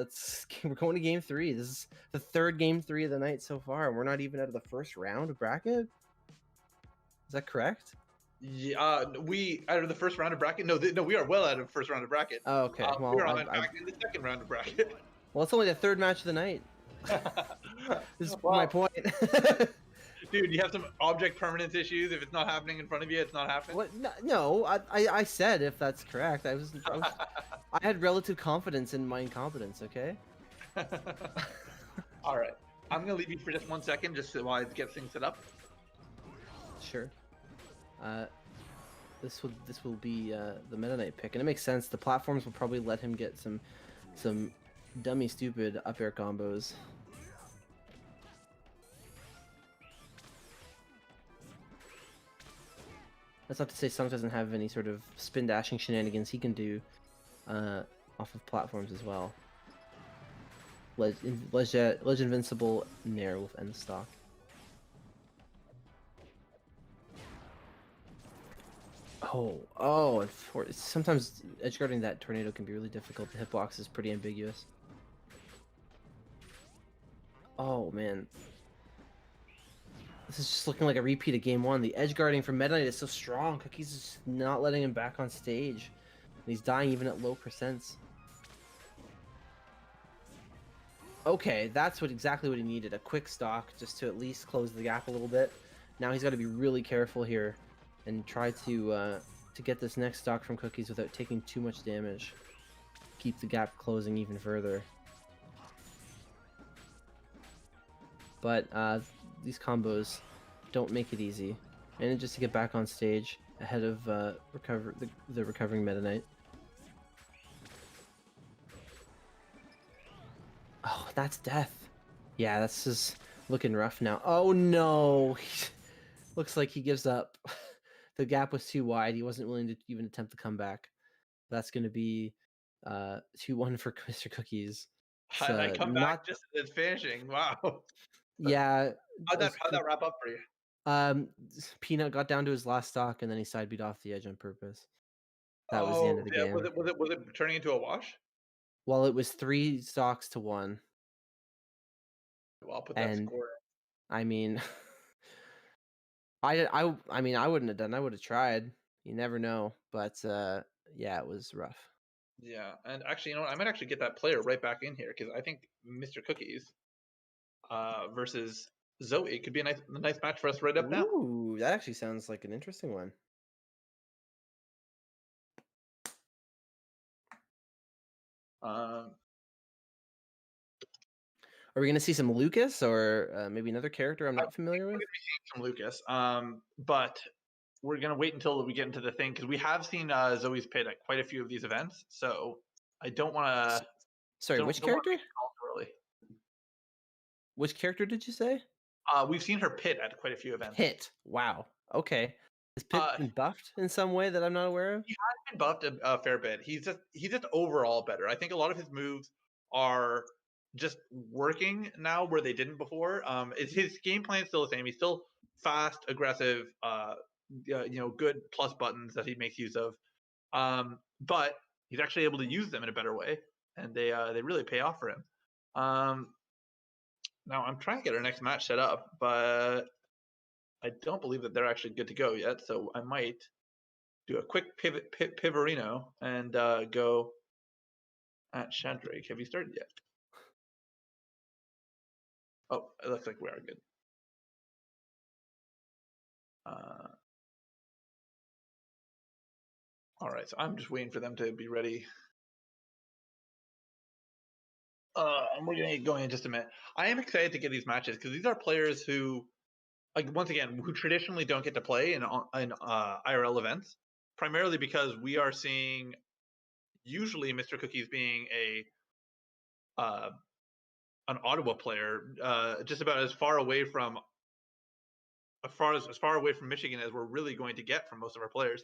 We're going to game 3. This is the third game 3 of the night so far, and we're not even out of the first round of bracket. Is that correct? Yeah, we out of the first round of bracket. No, we are well out of the first round of bracket. Oh, okay. Well, we're back in the second round of bracket. Well, it's only the third match of the night. This is my point. Dude, you have some object permanence issues. If it's not happening in front of you, it's not happening. What? No, I said if that's correct. I had relative confidence in my incompetence. Okay. All right. I'm gonna leave you for just 1 second, just while I get things set up. Sure. This will be the Meta Knight pick, and it makes sense. The platforms will probably let him get some dummy stupid up air combos. That's not to say Sonic doesn't have any sort of spin dashing shenanigans he can do off of platforms as well. Ledge Invincible Nair with end stock. Oh, sometimes edge guarding that tornado can be really difficult. The hitbox is pretty ambiguous. Oh man. This is just looking like a repeat of game 1. The edge guarding from Meta Knight is so strong. Cookies is just not letting him back on stage. And he's dying even at low percents. Okay, that's exactly what he needed. A quick stock just to at least close the gap a little bit. Now he's got to be really careful here and try to get this next stock from Cookies without taking too much damage. Keep the gap closing even further. But these combos don't make it easy. And just to get back on stage ahead of the recovering Meta Knight. Oh, that's death. Yeah, that's just looking rough now. Oh no! Looks like he gives up. The gap was too wide. He wasn't willing to even attempt to come back. That's going to be 2-1 for Mr. Cookies. So and I come back just as it's finishing. Wow. Yeah. How'd that wrap up for you? Peanut got down to his last stock and then he side beat off the edge on purpose. That was the end of the game. Was it turning into a wash? Well, it was 3 stocks to 1. Well, I'll put that score in. I mean, I mean, I wouldn't have done. I would have tried. You never know. But yeah, it was rough. Yeah, and actually, you know what? I might actually get that player right back in here because I think Mr. Cookies versus Zoe could be a nice match for us right up now. Ooh, that actually sounds like an interesting one. Are we going to see some Lucas or maybe another character I'm not familiar with? We're going to be seeing some Lucas, but we're going to wait until we get into the thing because we have seen Zoe's pit at quite a few of these events, so I don't want to... Sorry, which character? Which character did you say? We've seen her pit at quite a few events. Pit? Wow. Okay. Has Pit been buffed in some way that I'm not aware of? He has been buffed a fair bit. He's just overall better. I think a lot of his moves are just working now where they didn't before. His game plan is still the same. He's still fast, aggressive, good plus buttons that he makes use of. But he's actually able to use them in a better way, and they really pay off for him. Now I'm trying to get our next match set up, but I don't believe that they're actually good to go yet. So I might do a quick pivorino and go at Shadrake. Have you started yet? Oh, it looks like we are good. All right, so I'm just waiting for them to be ready. And we're gonna get going in just a minute. I am excited to get these matches because these are players who, like, once again, who traditionally don't get to play in IRL events, primarily because we are seeing usually Mr. Cookies being an Ottawa player, just about as far away from Michigan as we're really going to get from most of our players.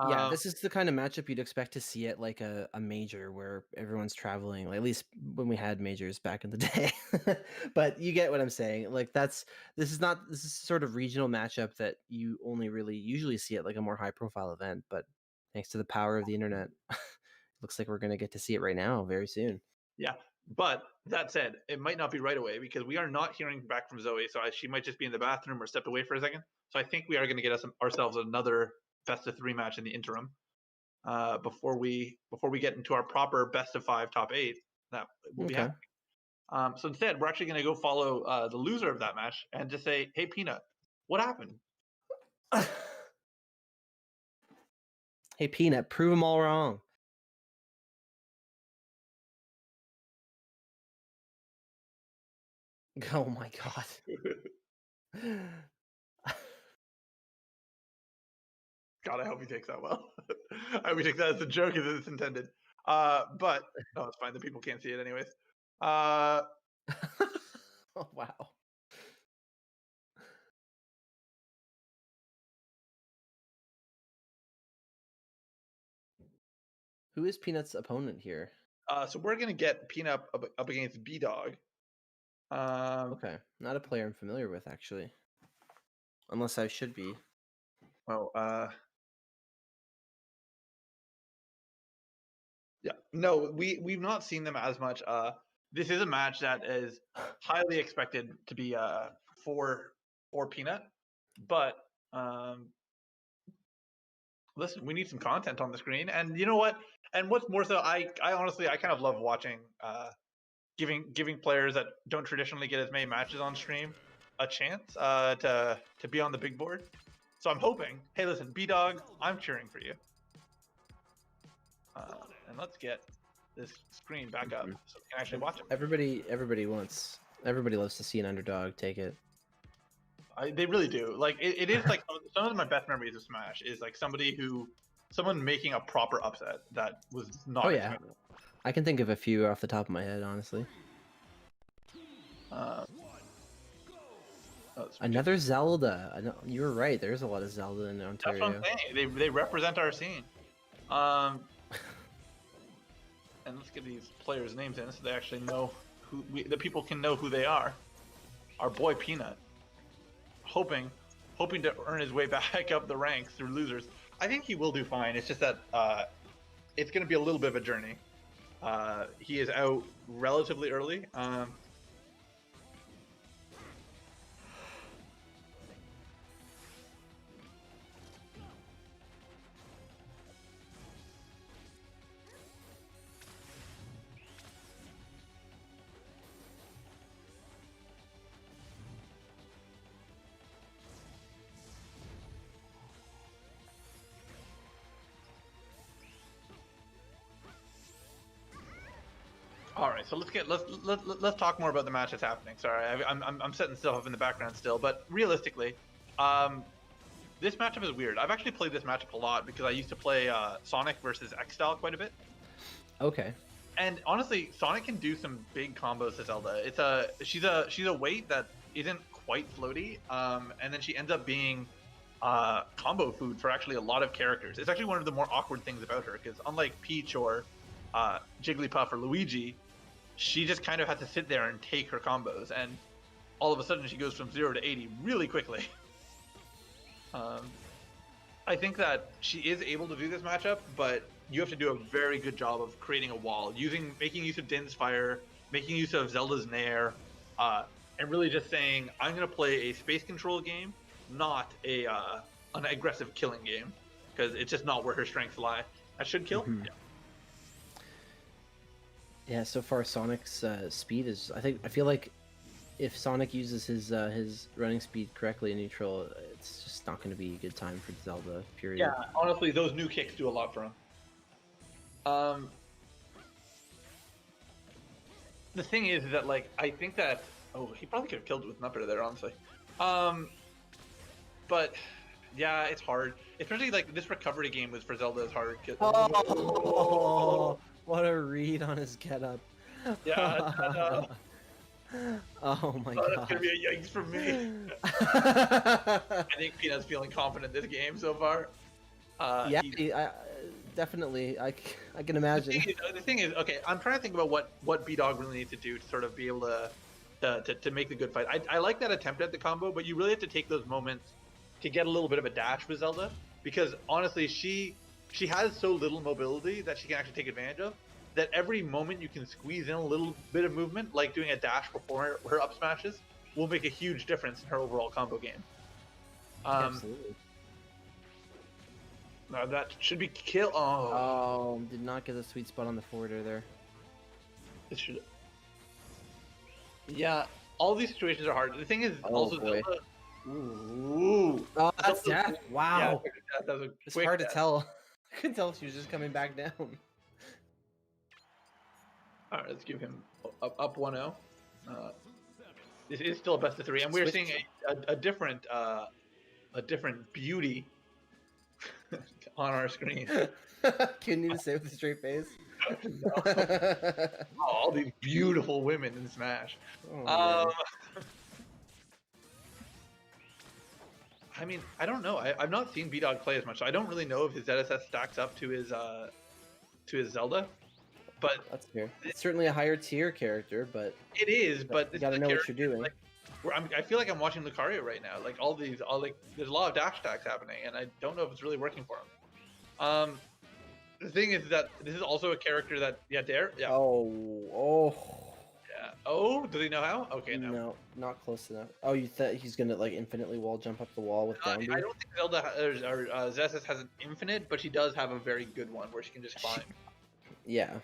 Yeah, this is the kind of matchup you'd expect to see at like a major where everyone's traveling, like, at least when we had majors back in the day. But you get what I'm saying. Like this is sort of regional matchup that you only really usually see at like a more high profile event, but thanks to the power of the internet, looks like we're going to get to see it right now very soon. Yeah, but that said, it might not be right away because we are not hearing back from Zoe, so she might just be in the bathroom or stepped away for a second. So I think we are going to get ourselves another best of 3 match in the interim before we get into our proper best of 5 top 8 that will be happening. So instead, we're actually going to go follow the loser of that match and just say, "Hey, Peanut, what happened?" Hey, Peanut, prove them all wrong. Oh my god. God, I hope he takes that well. I hope he takes that as a joke as it's intended. But it's fine. The people can't see it anyways. Oh, wow. Who is Peanut's opponent here? So we're gonna get Peanut up against B-Dog. Okay, not a player I'm familiar with actually, unless I should be. Well, yeah, no, we've not seen them as much. This is a match that is highly expected to be for Peanut, but listen, we need some content on the screen, and you know what? And what's more so, I honestly I kind of love watching giving players that don't traditionally get as many matches on stream a chance to be on the big board. So I'm hoping, hey, listen, B-Dog, I'm cheering for you. And let's get this screen back up so we can actually watch it. Everybody loves to see an underdog take it. They really do. Like it is like some of my best memories of Smash is like someone making a proper upset that was not. Oh yeah, I can think of a few off the top of my head, honestly. Another Zelda. I know you were right. There's a lot of Zelda in Ontario. That's what I'm saying. They represent our scene. And let's get these players' names in so they actually know the people can know who they are. Our boy Peanut, hoping to earn his way back up the ranks through losers. I think he will do fine. It's just that it's going to be a little bit of a journey. He is out relatively early. All right, so let's talk more about the match that's happening. Sorry, I'm setting stuff up in the background still, but realistically, this matchup is weird. I've actually played this matchup a lot because I used to play Sonic versus X-Style quite a bit. Okay. And honestly, Sonic can do some big combos to Zelda. She's a weight that isn't quite floaty, and then she ends up being combo food for actually a lot of characters. It's actually one of the more awkward things about her because unlike Peach or Jigglypuff or Luigi, she just kind of has to sit there and take her combos, and all of a sudden she goes from 0 to 80 really quickly. I think that she is able to do this matchup, but you have to do a very good job of creating a wall, making use of Din's Fire, making use of Zelda's Nair, and really just saying, I'm going to play a space control game, not an aggressive killing game, because it's just not where her strengths lie. That should kill. Mhm. Yeah, so far Sonic's speed is. I feel like if Sonic uses his running speed correctly in neutral, it's just not going to be a good time for Zelda. Period. Yeah, honestly, those new kicks do a lot for him. The thing is that, like, I think that he probably could have killed it with an upper there, honestly. But yeah, it's hard, especially like this recovery game was for Zelda is hard. Oh, what a read on his getup. Yeah. Oh my That's god. gonna be a yikes for me. I think Peanut's feeling confident in this game so far. Yeah, definitely. I can imagine. The thing is, okay, I'm trying to think about what B-Dog really needs to do to sort of be able to make the good fight. I like that attempt at the combo, but you really have to take those moments to get a little bit of a dash with Zelda, because honestly, she has so little mobility that she can actually take advantage of, that every moment you can squeeze in a little bit of movement, like doing a dash before her up smashes, will make a huge difference in her overall combo game. Absolutely. No, that should be kill. Oh, did not get the sweet spot on the forwarder there. it should. Yeah, all these situations are hard. The thing is, also boy. Zelda. Ooh. Oh, that's death. Wow. Yeah, that was a It's quick hard death. to tell. I couldn't tell if she was just coming back down. All right, let's give him up 1-0. This is still a best of 3, and we're Switch. seeing a different beauty on our screen. Couldn't even say with a straight face. Oh, all these beautiful women in Smash. Oh, I mean, I don't know. I've not seen B-Dog play as much, so I don't really know if his ZSS stacks up to his Zelda. But that's fair. It's certainly a higher tier character, but it is. But you gotta know what you're doing. Like, I feel like I'm watching Lucario right now. Like there's a lot of dash attacks happening, and I don't know if it's really working for him. The thing is that this is also a character that Dare. Yeah. Oh. Yeah. Oh, does he know how? Okay, No, not close enough. Oh, you thought he's gonna like infinitely wall jump up the wall with down B? I don't think Zelda or ZSS has an infinite, but she does have a very good one where she can just climb. Yeah.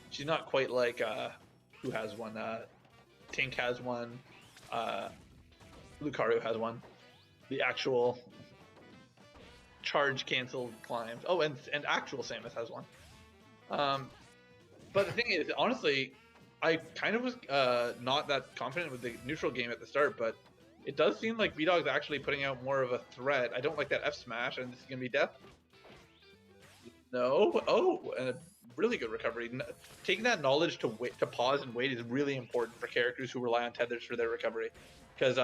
She's not quite like who has one? Tink has one. Lucario has one. The actual charge canceled climbs. Oh, and actual Samus has one. But the thing is, honestly, I kind of was not that confident with the neutral game at the start, but it does seem like B-Dog's actually putting out more of a threat. I don't like that F smash, and this is gonna be death. No. Oh, and a really good recovery. Taking that knowledge to pause and wait is really important for characters who rely on tethers for their recovery, because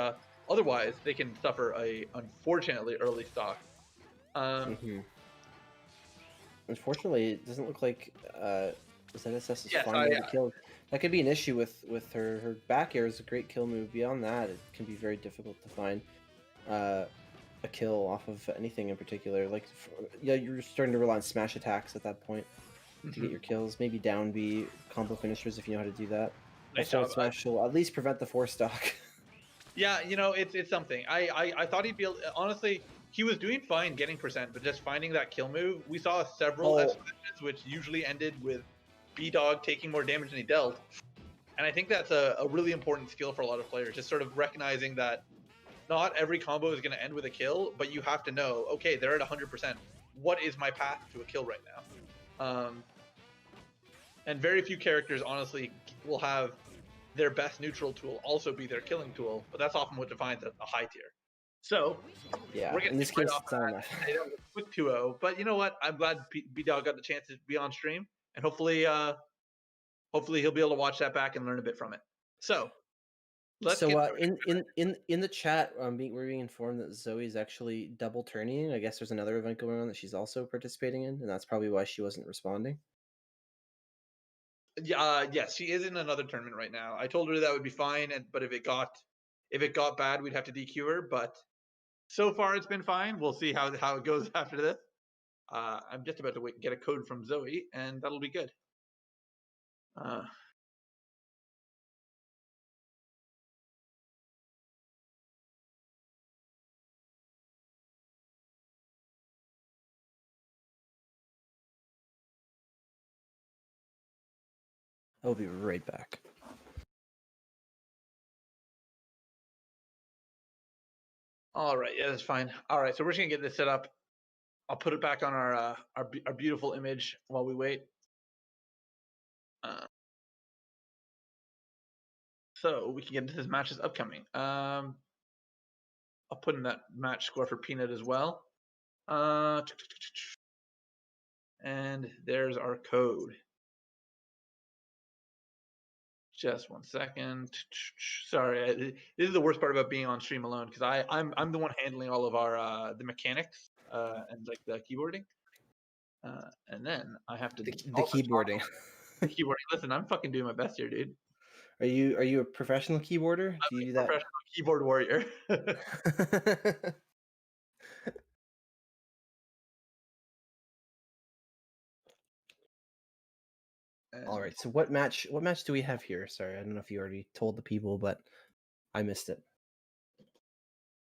otherwise they can suffer a unfortunately early stock. Unfortunately, it doesn't look like ZSS is Yes, finding the kill. That could be an issue with her. Her back air is a great kill move. Beyond that, it can be very difficult to find a kill off of anything in particular. Like, you're starting to rely on smash attacks at that point to get your kills. Maybe down B combo finishers if you know how to do that. Nice Forward job. smash will at least prevent the 4-stock. Yeah, it's something. I thought he'd be able, honestly. He was doing fine getting percent, but just finding that kill move, we saw several F smashes, which usually ended with B-Dog taking more damage than he dealt. And I think that's a really important skill for a lot of players, just sort of recognizing that not every combo is going to end with a kill, but you have to know, okay, they're at 100%. What is my path to a kill right now? And very few characters, honestly, will have their best neutral tool also be their killing tool, but that's often what defines a high tier. So, yeah, we're getting in this case, it's not enough. With 2-0, but you know what? I'm glad B-Dog got the chance to be on stream, and hopefully he'll be able to watch that back and learn a bit from it. So, in the chat, we're being informed that Zoe's actually double turning. I guess there's another event going on that she's also participating in, and that's probably why she wasn't responding. Yes, she is in another tournament right now. I told her that would be fine, but if it got bad, we'd have to DQ her. But so far, it's been fine. We'll see how it goes after this. I'm just about to get a code from Zoe, and that'll be good. I'll be right back. All right, yeah, that's fine. All right, so we're just gonna get this set up. I'll put it back on our beautiful image while we wait. So we can get into this match that's upcoming. I'll put in that match score for Peanut as well. And there's our code. Just one second. Sorry, this is the worst part about being on stream alone because I'm the one handling all of our the mechanics and like the keyboarding, and then I have to The keyboarding. keyboarding. Listen, I'm fucking doing my best here, dude. Are you a professional keyboarder? Do you do that? Professional keyboard warrior. All right. So what match do we have here? Sorry, I don't know if you already told the people, but I missed it.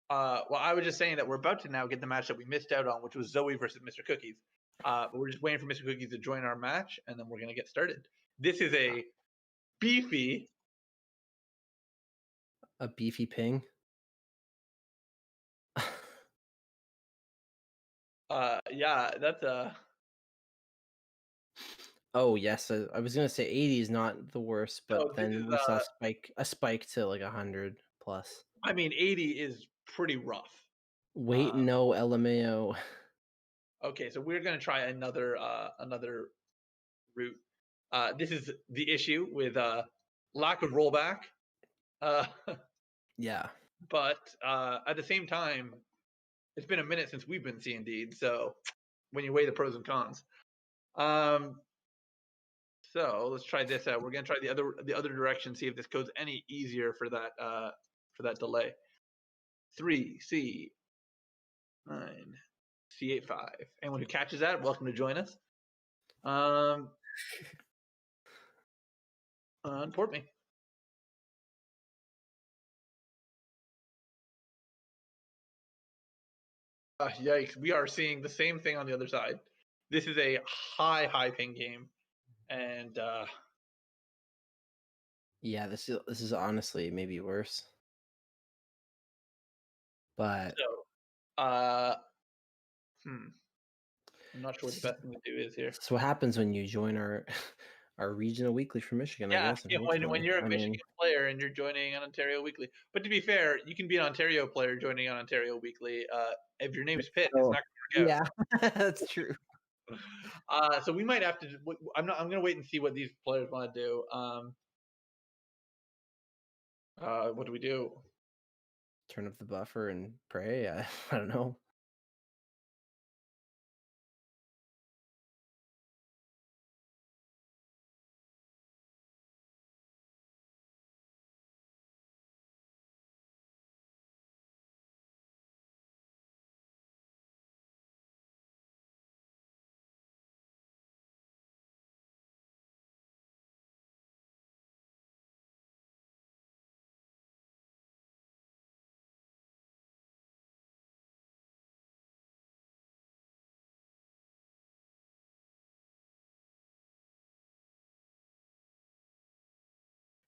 Well, I was just saying that we're about to now get the match that we missed out on, which was Zoe versus Mr. Cookies. But we're just waiting for Mr. Cookies to join our match, and then we're gonna get started. This is a beefy ping. Yeah, that's a. Oh yes, I was gonna say 80 is not the worst, but No, then we saw a spike to like 100 plus. I mean, 80 is pretty rough. Wait, no, LMAO. Okay, so we're gonna try another route. This is the issue with lack of rollback. Yeah. But at the same time, it's been a minute since we've been C&D, so when you weigh the pros and cons. So let's try this out. We're gonna try the other direction, see if this code's any easier for that delay. 3C9 C85. Anyone who catches that, welcome to join us. Port me. Yikes! We are seeing the same thing on the other side. This is a high ping game, and yeah, this is honestly maybe worse. But so, I'm not sure what the best thing to do is here. So what happens when you join our regional weekly for Michigan? Yeah, I guess. when you're a Michigan player and you're joining an Ontario Weekly. But to be fair, you can be an Ontario player joining an Ontario Weekly. If your name is Pitt, it's not going to work out. Yeah, that's true. So we might have to. I'm going to wait and see what these players want to do. What do we do? Turn up the buffer and pray. I don't know.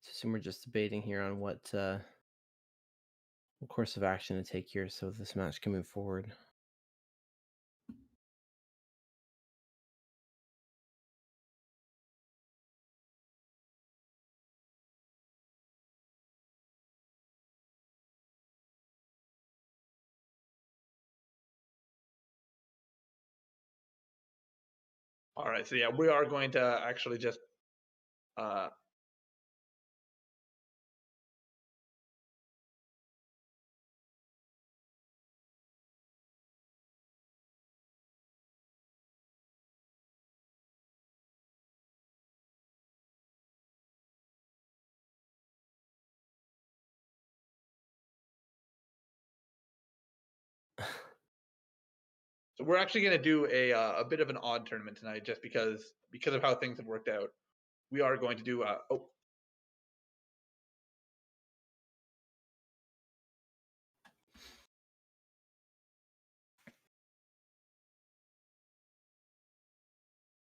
So we're just debating here on what course of action to take here, so this match can move forward. All right, so yeah, we are going to actually just So we're actually going to do a bit of an odd tournament tonight, just because of how things have worked out. We are going to do oh.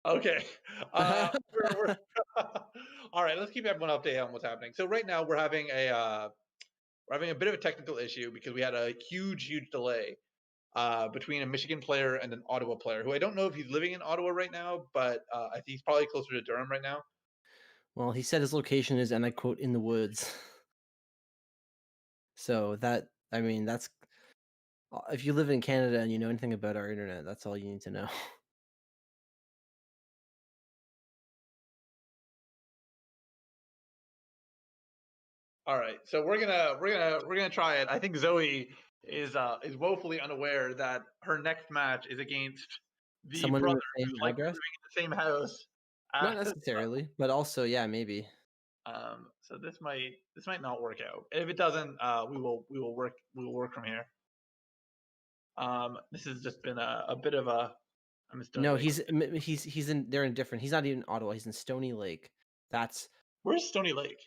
Okay. We're all right. Let's keep everyone updated on what's happening. So right now we're having a bit of a technical issue because we had a huge delay between a Michigan player and an Ottawa player, who I don't know if he's living in Ottawa right now, but I think he's probably closer to Durham right now. Well, he said his location is, and I quote, "in the woods." So that, I mean, that's if you live in Canada and you know anything about our internet, that's all you need to know. All right, so we're gonna try it. I think Zoe is woefully unaware that her next match is against the Someone in brother the who's same like address? living in the same house. Not As, necessarily, but also, yeah, maybe. so this might not work out. If it doesn't, we will work from here. This has just been a bit of a. I'm just doing No, like, he's in. They're in different. He's not even in Ottawa. He's in Stony Lake. That's. where's Stony Lake?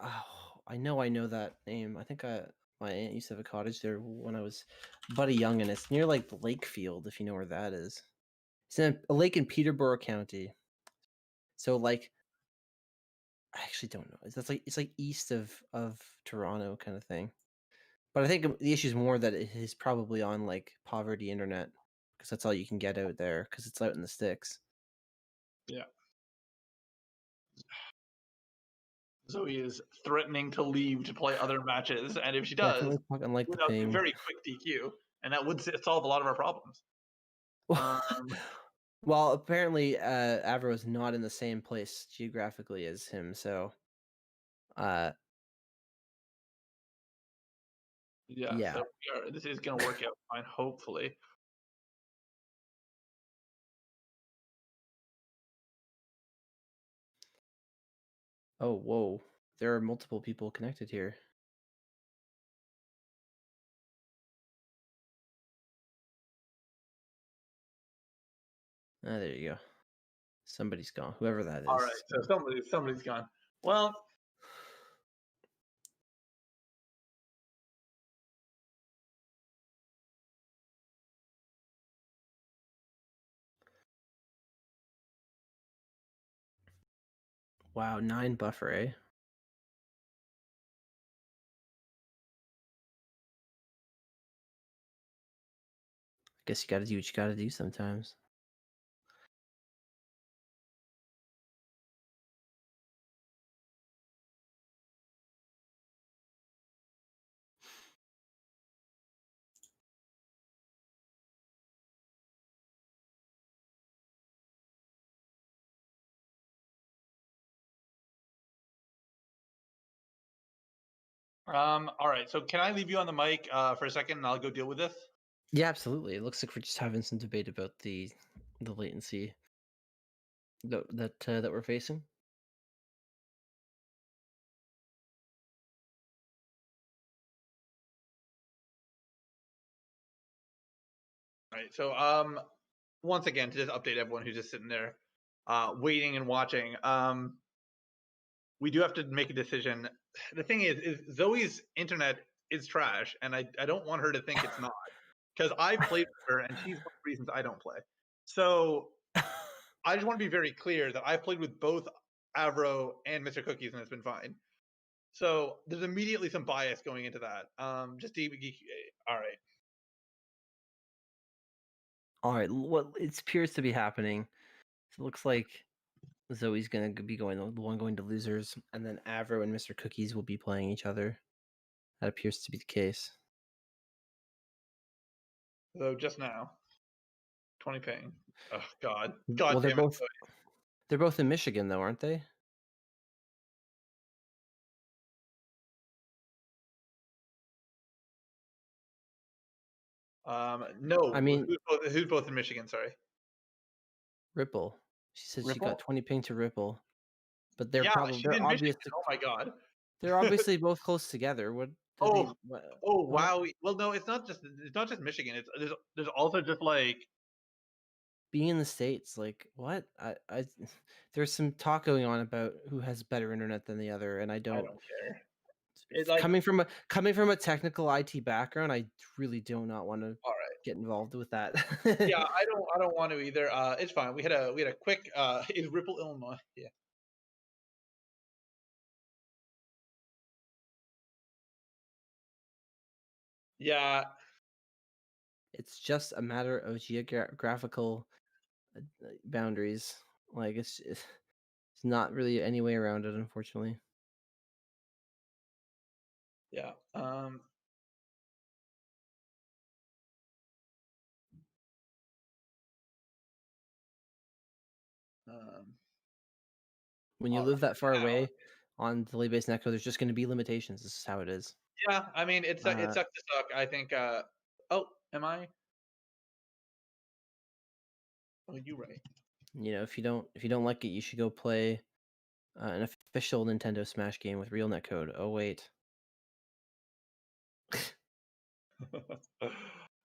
Oh, I know that name. I think my aunt used to have a cottage there when I was buddy young, and it's near like Lakefield, if you know where that is. It's in a lake in Peterborough County. So like, I actually don't know. It's like east of Toronto kind of thing. But I think the issue is more that it is probably on like poverty internet, because that's all you can get out there, because it's out in the sticks. Yeah. Zoe is threatening to leave to play other matches, and if she does, Definitely fucking like the a ping. very quick DQ, and that would solve a lot of our problems. Well, apparently, Avro is not in the same place geographically as him, so yeah. So this is gonna work out fine, hopefully. Oh, whoa. There are multiple people connected here. Ah, there you go. Somebody's gone. Whoever that is. All right, so somebody's gone. Well, wow, 9 buffer, eh? Guess you gotta do what you gotta do sometimes. all right. So can I leave you on the mic for a second, and I'll go deal with this? Yeah, absolutely. It looks like we're just having some debate about the latency that we're facing. All right. So once again, to just update everyone who's just sitting there, waiting and watching. We do have to make a decision. The thing is Zoe's internet is trash, and I don't want her to think it's not, because I've played with her, and she's one of the reasons I don't play. So I just want to be very clear that I've played with both Avro and Mr. Cookies, and it's been fine. So there's immediately some bias going into that. Just all right. All right, what it appears to be happening. It looks like Zoe's gonna be going the one going to losers, and then Avro and Mr. Cookies will be playing each other. That appears to be the case. So just now, 20 ping. Oh God, Well, damn it. They're both in Michigan, though, aren't they? No. I mean, who's both in Michigan? Sorry. Ripple. She said she Ripple? got 20 ping to Ripple, but they're Yeah, probably she's in Michigan. obvious. Oh my God. They're obviously both close together. What Do they, Oh, what, oh what? wow. Well, no, it's not just Michigan. It's there's also just like Being in the States, like what? There's some talk going on about who has better internet than the other, and I I don't. don't care. It's like Coming from a technical IT background, I really do not want to all right. get involved with that. Yeah, I don't want to either. It's fine. We had a quick is Ripple, Illinois. Yeah. Yeah, It's just a matter of geographical boundaries. Like it's not really any way around it, unfortunately. yeah. Um When you all live that far right. Now, away on delay-based netcode, there's just going to be limitations. This is how it is. yeah, I mean it Uh, sucks to suck. I think oh, am I? Oh, you right. if you don't like it, you should go play an official Nintendo Smash game with real netcode. Oh wait.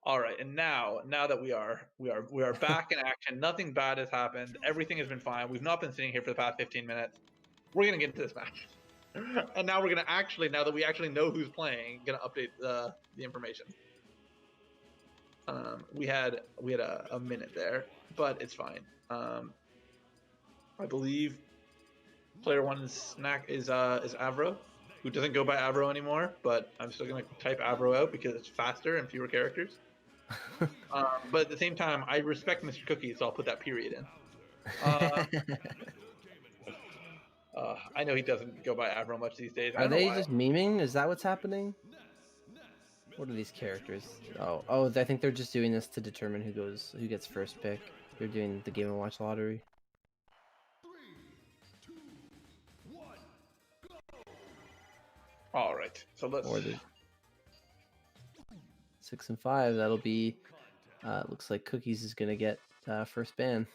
All right, and now that we are back in action, nothing bad has happened. Everything has been fine. We've not been sitting here for the past 15 minutes. We're gonna get into this match, and now we're gonna actually, now that we actually know who's playing, gonna update the information. We had a minute there, but it's fine. I believe player one's snack is Avro, who doesn't go by Avro anymore, but I'm still gonna type Avro out because it's faster and fewer characters. But at the same time, I respect Mr. Cookie, so I'll put that period in. I know he doesn't go by Avro much these days. I Are don't know they why. just memeing? Is that what's happening? What are these characters? Oh, I think they're just doing this to determine who gets first pick. They're doing the Game & Watch lottery. All right, so let's. Or the 6 and 5. That'll be. Looks like Cookies is gonna get first ban.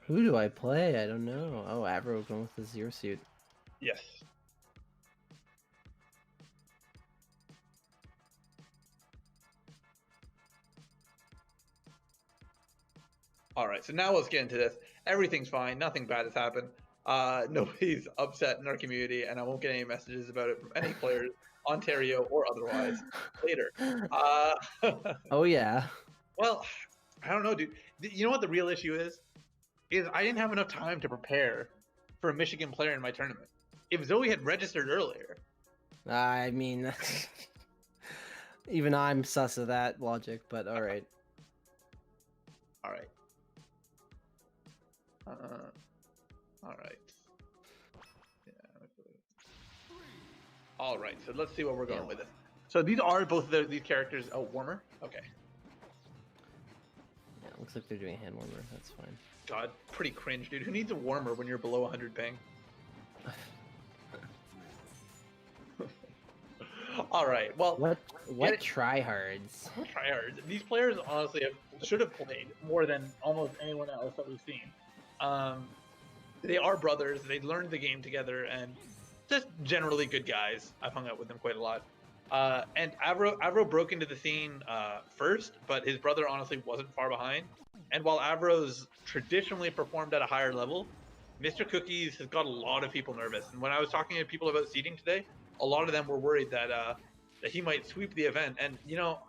Who do I play? I don't know. Oh, Avro going with the Zero Suit. Yes. All right, so now let's get into this. Everything's fine. Nothing bad has happened. Nobody's upset in our community, and I won't get any messages about it from any players, Ontario or otherwise, later. Oh yeah. Well, I don't know, dude. You know what the real issue is? Is I didn't have enough time to prepare for a Michigan player in my tournament. If Zoe had registered earlier, I mean, even I'm sus of that logic, but all right. all right. All right. Yeah. All right. So let's see where we're going with this. So these are both these characters. Oh, warmer. Okay. Yeah, looks like they're doing a hand warmer. That's fine. God, pretty cringe, dude. Who needs a warmer when you're below 100 ping? All right. Well, what tryhards? tryhards. These players honestly should have played more than almost anyone else that we've seen. They are brothers. They learned the game together, and just generally good guys. I've hung out with them quite a lot. And Avro broke into the scene first, but his brother honestly wasn't far behind. And while Avro's traditionally performed at a higher level, Mr. Cookies has got a lot of people nervous. And when I was talking to people about seeding today, a lot of them were worried that that he might sweep the event. And you know,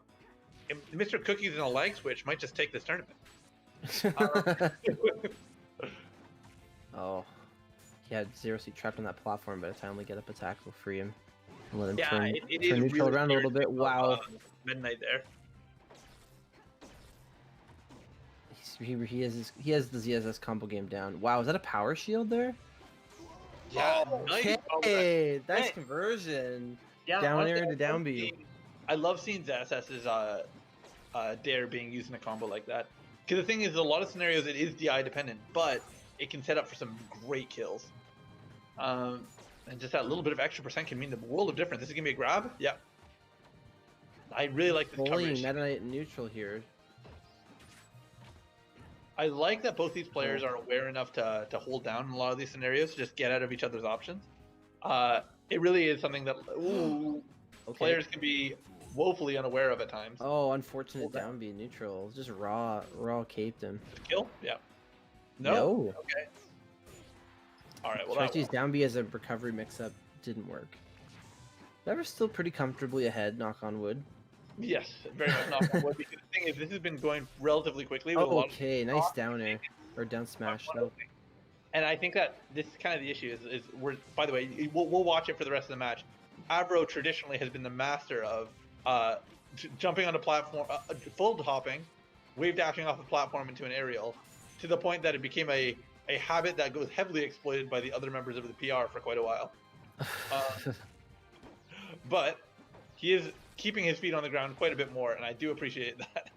Mr. Cookies in a lag switch might just take this tournament. Oh, he had Zero Suit trapped on that platform. By the time we get up attack, we'll free him and let him Yeah, turn it is neutral really around a little bit. Wow. Midnight there. He has the ZSS combo game down. Wow, is that a power shield there? Yeah, Okay, nice. nice conversion. Yeah, Down honestly, air to down B. I love seeing ZSS's dare being used in a combo like that. Because the thing is, a lot of scenarios it is DI dependent, but it can set up for some great kills. And just that little bit of extra percent can mean the world of difference. This is gonna be a grab. Yeah. I really like this Bullying coverage. Meta Knight neutral here. I like that both these players are aware enough to hold down in a lot of these scenarios, to just get out of each other's options. It really is something that Okay. players can be woefully unaware of at times. Oh, unfortunate down B neutral. Just raw caped him. Kill? Yeah. No. No. Okay. All right. Well, Tried to use down B as a recovery mix-up. Didn't work. Never still pretty comfortably ahead. Knock on wood. Yes, very much knock on wood. Because the thing is, this has been going relatively quickly. With Okay, nice down air or down smash. No. And I think that this is kind of the issue. Is we're, by the way, we'll watch it for the rest of the match. Avro traditionally has been the master of jumping on a platform, full hopping, wave dashing off a platform into an aerial, to the point that it became a habit that goes heavily exploited by the other members of the PR for quite a while. But he is keeping his feet on the ground quite a bit more, and I do appreciate that.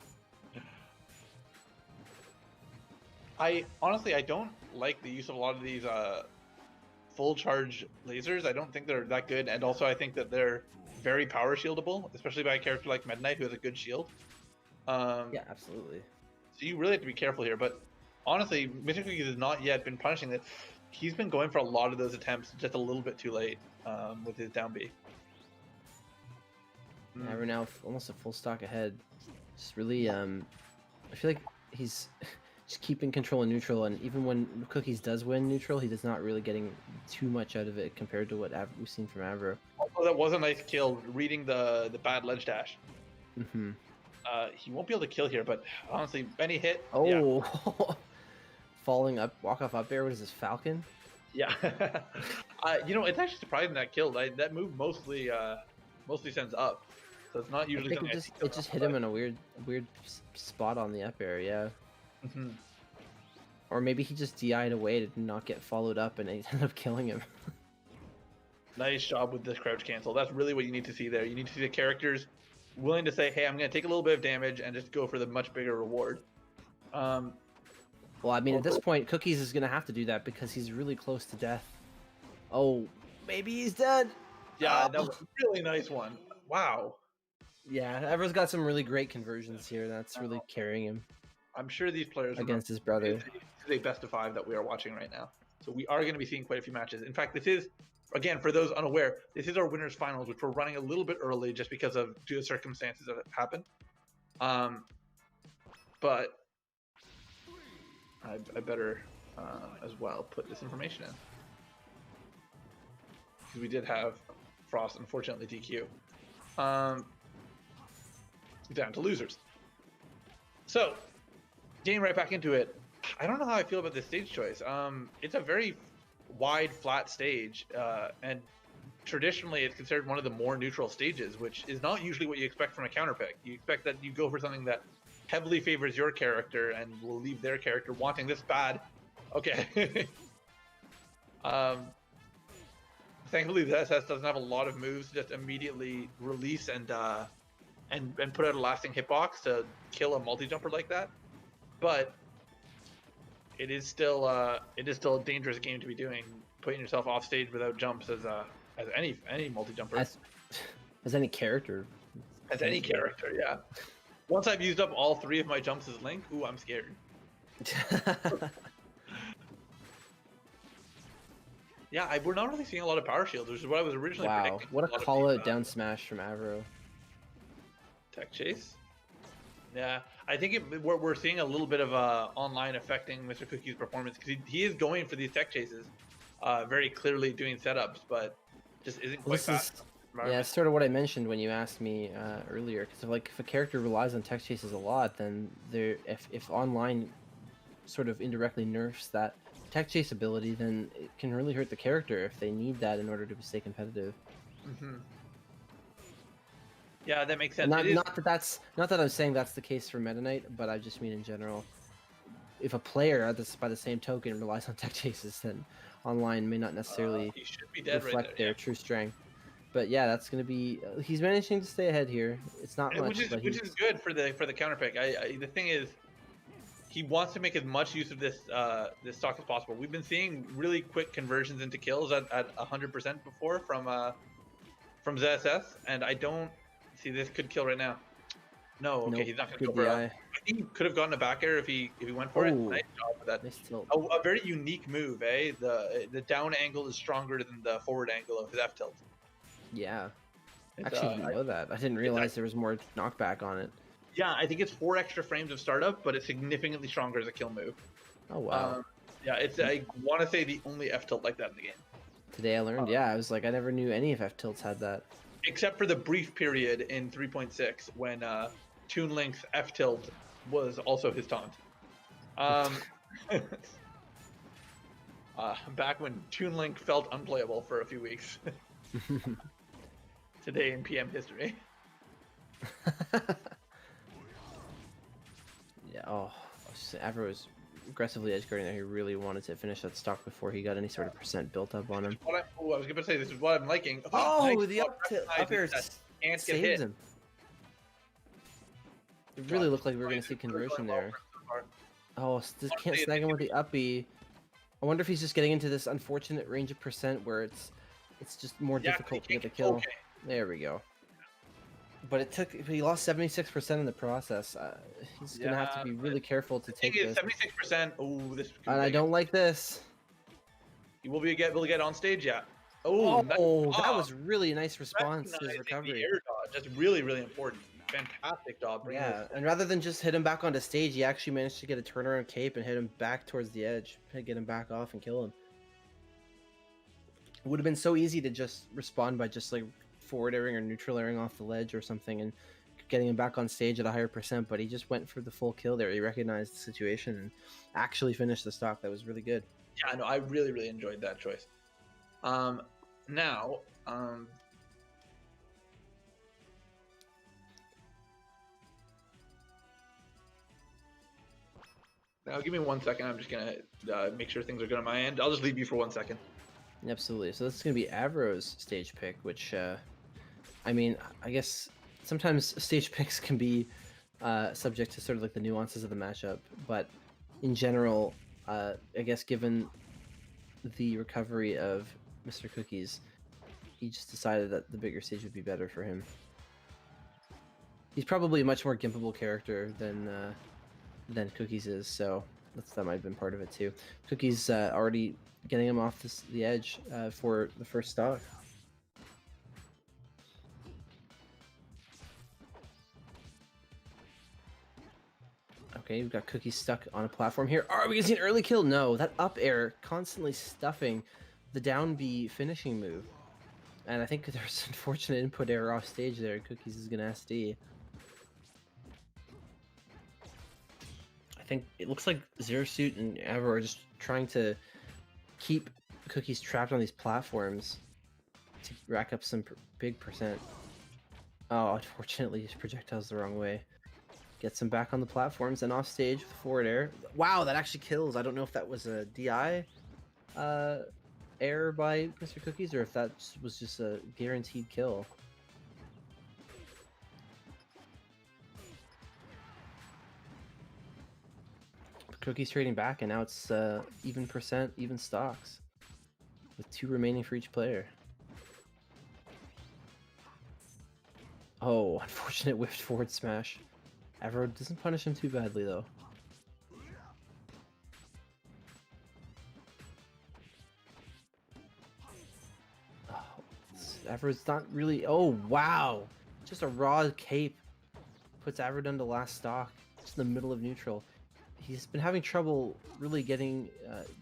I don't like the use of a lot of these full charge lasers. I don't think they're that good, and also I think that they're very power shieldable, especially by a character like Meta Knight who has a good shield. Yeah, absolutely. So you really have to be careful here. But honestly, Mr. Cookies has not yet been punishing that. He's been going for a lot of those attempts just a little bit too late with his down B. Yeah, we're now almost a full stock ahead. Just really, I feel like he's just keeping control in neutral, and even when Cookies does win neutral, he does not really getting too much out of it compared to what we've seen from Avro. Also, that was a nice kill, reading the bad ledge dash. Mm-hmm. He won't be able to kill here, but honestly, any hit. Oh, yeah. Falling up, walk off up air. What is this, Falcon? Yeah. You know, it's actually surprising that killed. That move mostly sends up, so it's not usually. I think it just hit him in a weird spot on the up air. Yeah. Mm-hmm. Or maybe he just DI'd away to not get followed up and it ended up killing him. Nice job with this crouch cancel. That's really what you need to see there. You need to see the characters willing to say, hey, I'm going to take a little bit of damage and just go for the much bigger reward. Well, I mean, at this point, Cookies is going to have to do that because he's really close to death. Oh, maybe he's dead. Yeah, that was a really nice one. Wow. Yeah, Ever's got some really great conversions here. That's really carrying him. I'm sure these players against his brother. This is a best of 5 that we are watching right now. So we are going to be seeing quite a few matches. In fact, this is, again, for those unaware, this is our winners finals, which we're running a little bit early just because of due to circumstances that have happened. But I better as well put this information in, because we did have Frost unfortunately DQ. Down to losers. So getting right back into it, I don't know how I feel about this stage choice. It's a very wide, flat stage, and traditionally it's considered one of the more neutral stages, which is not usually what you expect from a counter pick. You expect that you go for something that heavily favors your character and will leave their character wanting this bad. Okay. Thankfully, the SS doesn't have a lot of moves to just immediately release and put out a lasting hitbox to kill a multi-jumper like that. But it is still a dangerous game to be doing, putting yourself off stage without jumps as any multi-jumper. As any character. As any character, yeah. Once I've used up all 3 of my jumps as Link, ooh, I'm scared. Yeah, we're not really seeing a lot of power shields, which is what I was originally predicting. What a call-out down smash from Avro. Tech chase. Yeah, I think we're seeing a little bit of online affecting Mr. Cookie's performance, because he is going for these tech chases, very clearly doing setups, but just isn't quite fast. Yeah, it's sort of what I mentioned when you asked me earlier, because if a character relies on tech chases a lot, then if online sort of indirectly nerfs that tech chase ability, then it can really hurt the character if they need that in order to stay competitive. Mm-hmm. Yeah, that makes sense. Not that I'm saying that's the case for Meta Knight, but I just mean in general. If a player, by the same token, relies on tech chases, then online may not necessarily reflect their true strength. But yeah, that's going to be. He's managing to stay ahead here. It's not much, which is good for the counter pick. The thing is, he wants to make as much use of this stock as possible. We've been seeing really quick conversions into kills at 100% before from ZSS, and I don't see this could kill right now. No, okay, he's not going to go for a he could have gotten a back air if he went for it. Oh, Nice job with that. nice tilt. A very unique move, eh? The down angle is stronger than the forward angle of his F tilt. Yeah. It's, Actually, didn't know that. I didn't realize there was more knockback on it. Yeah, I think it's 4 extra frames of startup, but it's significantly stronger as a kill move. Oh wow. Yeah, it's I want to say the only F tilt like that in the game. Today I learned. Yeah, I was like, I never knew any of F tilts had that. Except for the brief period in 3.6 when Toon Link's F tilt was also his taunt. Back when Toon Link felt unplayable for a few weeks. Today in PM history. Yeah. Oh, Avro was aggressively edge guarding there. He really wanted to finish that stock before he got any sort of percent built up on him. I was going to say this is what I'm liking. Oh, nice the up air can't get saves hit. him. It really looked like we were going to see conversion there. Oh, just can't snag him with the uppy. I wonder if he's just getting into this unfortunate range of percent where it's just more difficult to get the kill. Okay. There we go. But he lost 76% in the process. He's gonna have to be really careful to take this. 76%. Oh, this. And I don't like this. He will be able to get on stage, yeah. Oh, nice. That was really a nice response to his recovery. Air dodge. That's really, really important. Fantastic job. Yeah, and rather than just hit him back onto stage, he actually managed to get a turnaround cape and hit him back towards the edge, get him back off and kill him. It would have been so easy to just respond by just like forward airing or neutral airing off the ledge or something and getting him back on stage at a higher percent, but he just went for the full kill there. He recognized the situation and actually finished the stock. That was really good. Yeah, no, I really, really enjoyed that choice. Now, give me 1 second. I'm just gonna make sure things are good on my end. I'll just leave you for 1 second. Absolutely. So this is gonna be Avro's stage pick, which I mean, I guess sometimes stage picks can be subject to sort of like the nuances of the matchup, but in general, I guess given the recovery of Mr. Cookies, he just decided that the bigger stage would be better for him. He's probably a much more gimpable character than Cookies is, so that might have been part of it too. Cookies already getting him off the edge for the first stock. Okay, we've got Cookies stuck on a platform here. Are we gonna see an early kill? No, that up air constantly stuffing the down B finishing move. And I think there's unfortunate input error off stage there. Cookies is gonna SD. I think it looks like Zero Suit and Avro are just trying to keep Cookies trapped on these platforms to rack up some big percent. Oh, unfortunately, his projectile's the wrong way. Gets him back on the platforms and off stage with forward air. Wow, that actually kills. I don't know if that was a DI error by Mr. Cookies or if that was just a guaranteed kill. Cookies trading back, and now it's even percent, even stocks, with 2 remaining for each player. Oh, unfortunate whiffed forward smash. Avro doesn't punish him too badly though. Oh, Avro's not really. Oh wow, just a raw cape puts Avro down to last stock, just in the middle of neutral. He's been having trouble really getting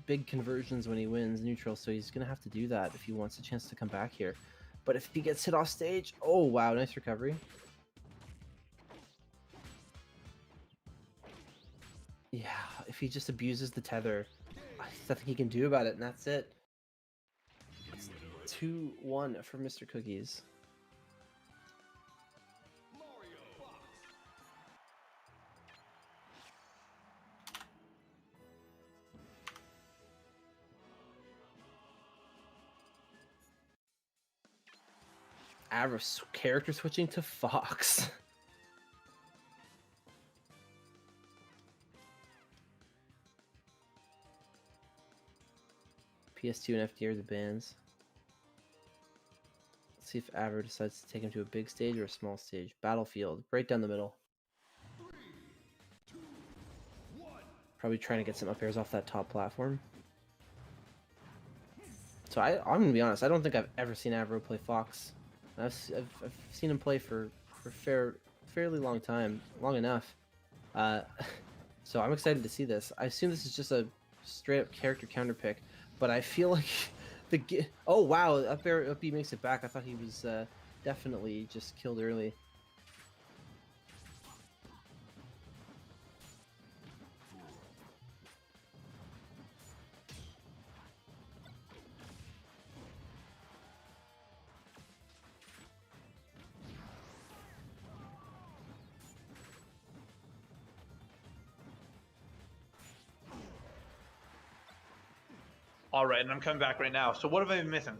big conversions when he wins neutral, so he's gonna have to do that if he wants a chance to come back here. But if he gets hit off stage, oh wow, nice recovery. Yeah, if he just abuses the tether, there's nothing he can do about it, and that's it. It's 2-1 for Mr. Cookies. Avro character switching to Fox. PS2 and FD are the bans. Let's see if Avro decides to take him to a big stage or a small stage. Battlefield, right down the middle. 3, 2, probably trying to get some up airs off that top platform. So I'm gonna be honest. I don't think I've ever seen Avro play Fox. I've seen him play for fairly long time, long enough. Uh, so I'm excited to see this. I assume this is just a straight up character counter pick, but I feel like oh wow, up air up B makes it back. I thought he was definitely just killed early. All right, and I'm coming back right now. So what have I been missing?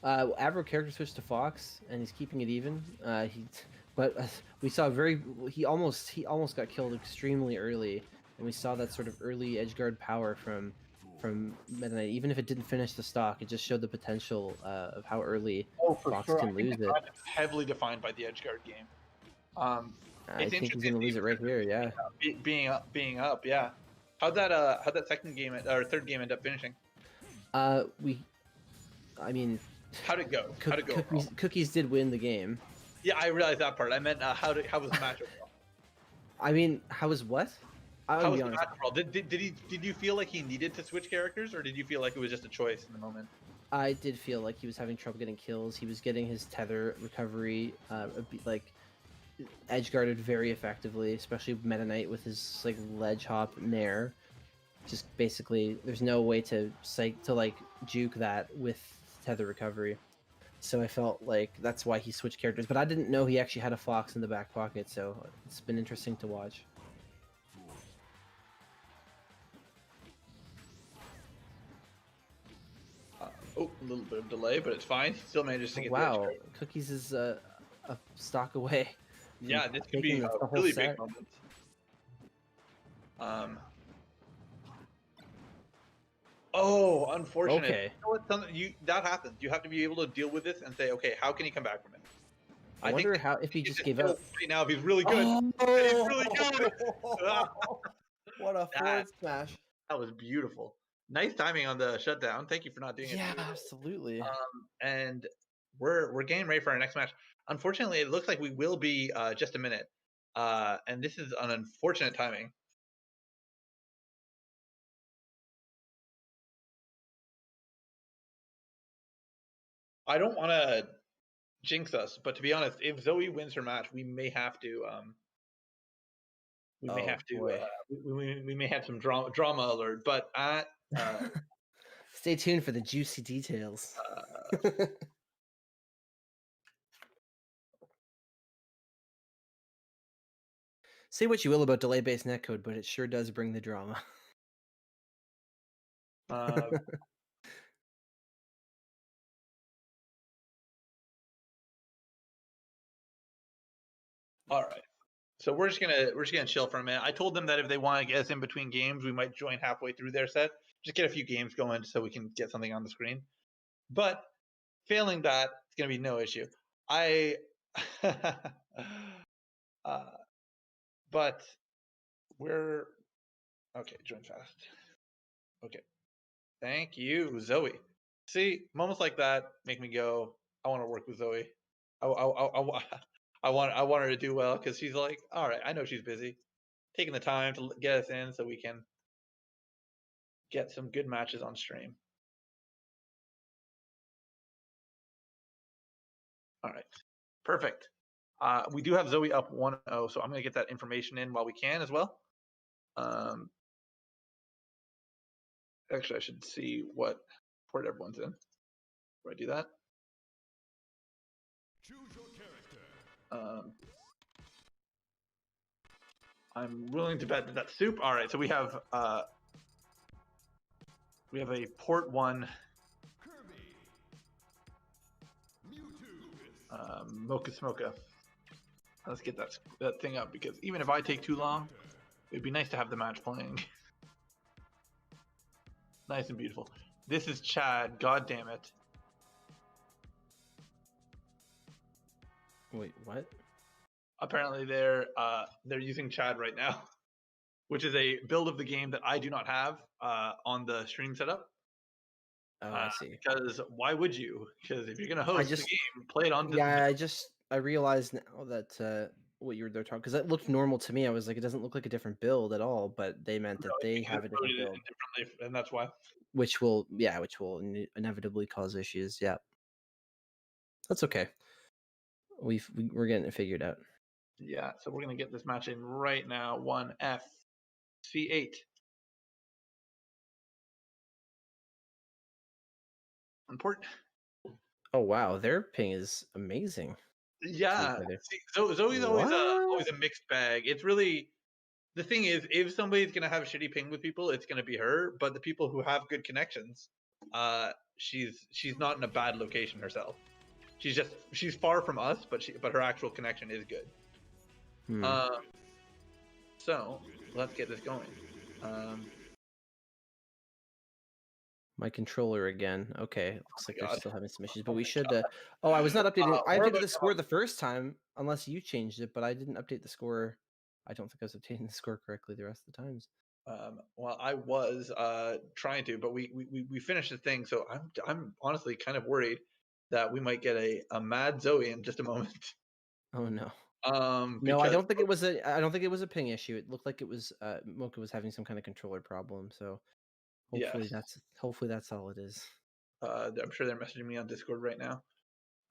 Avro character switched to Fox, and he's keeping it even. But we saw he almost got killed extremely early, and we saw that sort of early edgeguard power from Meta Knight. Even if it didn't finish the stock, it just showed the potential of how early Fox can lose it. Heavily defined by the edgeguard game. I think he's gonna lose it right here. Yeah. Being up. Yeah. How'd that second game or third game end up finishing? I mean, how'd it go? Cookies did win the game. Yeah, I realized that part. I meant how was the match overall? I mean, how was what? How was the match overall? Did you feel like he needed to switch characters, or did you feel like it was just a choice in the moment? I did feel like he was having trouble getting kills. He was getting his tether recovery, like edge guarded very effectively, especially Meta Knight with his like ledge hop nair. Just basically, there's no way to like juke that with tether recovery. So I felt like that's why he switched characters. But I didn't know he actually had a Fox in the back pocket, so it's been interesting to watch. Oh, a little bit of delay, but it's fine. Still manages to get. Wow, Cookies is a stock away. Yeah, this could be a really big moment. Oh, unfortunate. Okay. You know what? That happens. You have to be able to deal with this and say, okay, how can he come back from it? I wonder how if he just gave up. Right now, if he's really good. Oh! He's really good. What a forward smash! That was beautiful. Nice timing on the shutdown. Thank you for not doing it. Yeah, absolutely. And we're getting ready for our next match. Unfortunately, it looks like we will be just a minute. And this is an unfortunate timing. I don't want to jinx us, but to be honest, if Zoe wins her match, we may have to. We may have some drama alert. But stay tuned for the juicy details. Say what you will about delay-based netcode, but it sure does bring the drama. All right, so we're just gonna chill for a minute. I told them that if they want to get us in between games, we might join halfway through their set, just get a few games going so we can get something on the screen. But failing that, it's gonna be no issue. But we're okay. Join fast. Okay, thank you, Zoe. See, moments like that make me go, I want to work with Zoe. I want her to do well because she's like, all right, I know she's busy, taking the time to get us in so we can get some good matches on stream. All right, perfect. We do have Zoe up 1-0, so I'm gonna get that information in while we can as well. Actually, I should see what port everyone's in. Do I do that? Choose your character. I'm willing to bet that that's soup. All right, so we have a port 1 Mocha Smoka. Let's get that thing up because even if I take too long, it'd be nice to have the match playing. Nice and beautiful. This is Chad. God damn it. Wait, what? Apparently they're using Chad right now. which is a build of the game that I do not have on the stream setup. Oh, I see. Because why would you? Because if you're gonna I host the just game, play it on. yeah, I realized now that what you were there talking, because it looked normal to me. I was like, it doesn't look like a different build at all, but they meant that they have a different build, differently, and that's why. which will inevitably cause issues. Yeah, that's okay. We're getting it figured out. Yeah, so we're gonna get this match in right now. 1F C8. Important. Oh wow, their ping is amazing. Yeah. See, Zoe's always a mixed bag. It's really the thing is, if somebody's gonna have a shitty ping with people, it's gonna be her. But the people who have good connections, she's not in a bad location herself. She's far from us, but her actual connection is good. So let's get this going. My controller again. Okay, looks like they're God. still having some issues, but we should. Oh, I was not updating. I updated the score the first time, unless you changed it, but I didn't update the score. I don't think I was updating the score correctly the rest of the times. Well, I was trying to, but we finished the thing, so I'm honestly kind of worried that we might get a mad Zoe in just a moment. Oh no. No, I don't think it was a. I don't think it was a ping issue. It looked like it was. Mocha was having some kind of controller problem. So hopefully that's all it is. I'm sure they're messaging me on Discord right now.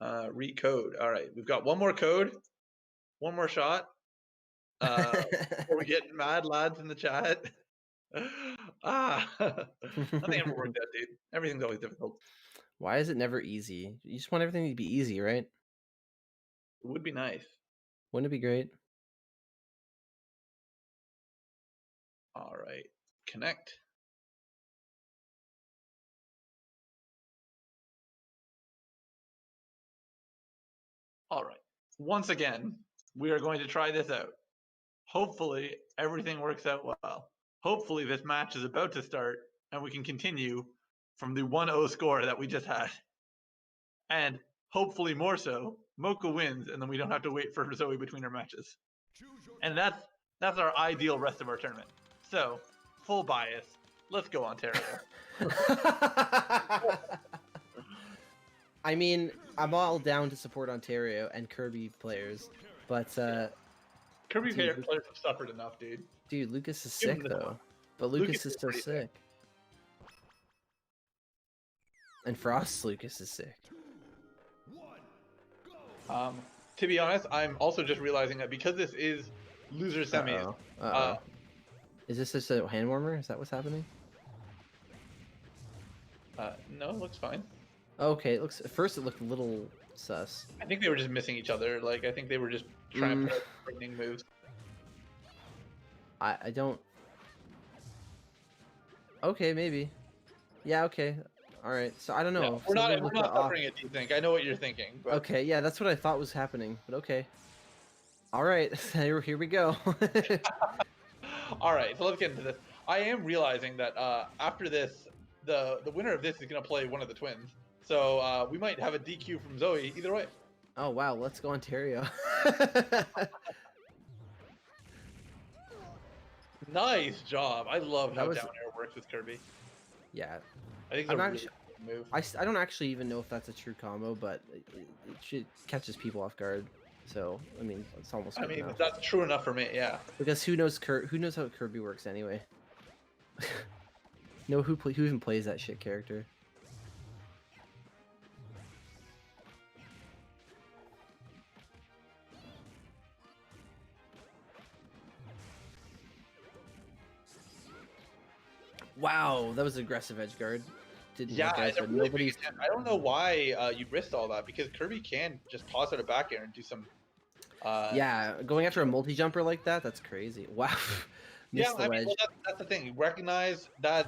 Recode. All right, we've got one more code, one more shot. Before we get mad lads in the chat. Nothing ever worked out, dude. Everything's always difficult. Why is it never easy? You just want everything to be easy, right? It would be nice. Wouldn't it be great? All right, connect. All right. Once again, we are going to try this out. Hopefully, everything works out well. Hopefully, this match is about to start and we can continue from the 1-0 score that we just had. And hopefully more so, Mocha wins and then we don't have to wait for Zoe between our matches. And that's our ideal rest of our tournament. So, full bias. Let's go, Ontario. I mean, I'm all down to support Ontario and Kirby players, but Kirby players have suffered enough, dude. Dude, Lucas is sick though. But Lucas is still sick. And Frost's Lucas is sick. To be honest, I'm also just realizing that because this is loser semis. Is this just a hand warmer? Is that what's happening? No, it looks fine. Okay, it looks. At first, it looked a little sus. I think they were just missing each other. Like, I think they were just trying to play frightening moves. I don't. Okay, maybe. Yeah. Okay. All right. So I don't know. Yeah, we're not suffering it. Do you think? I know what you're thinking. But... Okay. Yeah, that's what I thought was happening. But okay. All right. Here we go. All right. So let's get into this. I am realizing that after this, the winner of this is gonna play one of the twins. So we might have a DQ from Zoe either way. Oh wow, let's go Ontario. Nice job. I love how down air works with Kirby. Yeah. I think it's a really good move. I don't actually even know if that's a true combo, but it catches people off guard. So I mean, it's almost. I mean, that's true enough for me. Yeah. Because who knows how Kirby works anyway? No, who even plays that shit character? Wow, that was aggressive edge guard. I don't know why you risked all that, because Kirby can just toss out a back air and do some. Yeah, going after a multi jumper like that, that's crazy. Wow. Yeah, I mean, well, that's the thing. Recognize that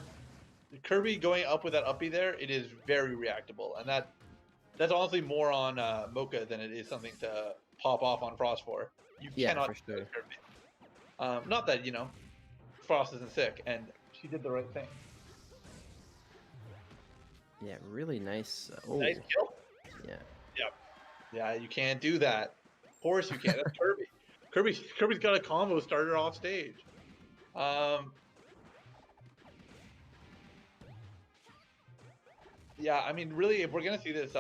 Kirby going up with that uppy there, it is very reactable, and that's honestly more on Mocha than it is something to pop off on Frost for. You cannot for sure. Kirby. Not that Frost isn't sick, and she did the right thing. Yeah, really nice. Nice kill. Yeah. Yep. Yeah, you can't do that. Of course you can't. That's Kirby. Kirby's got a combo starter off stage. Yeah, I mean, really, if we're gonna see this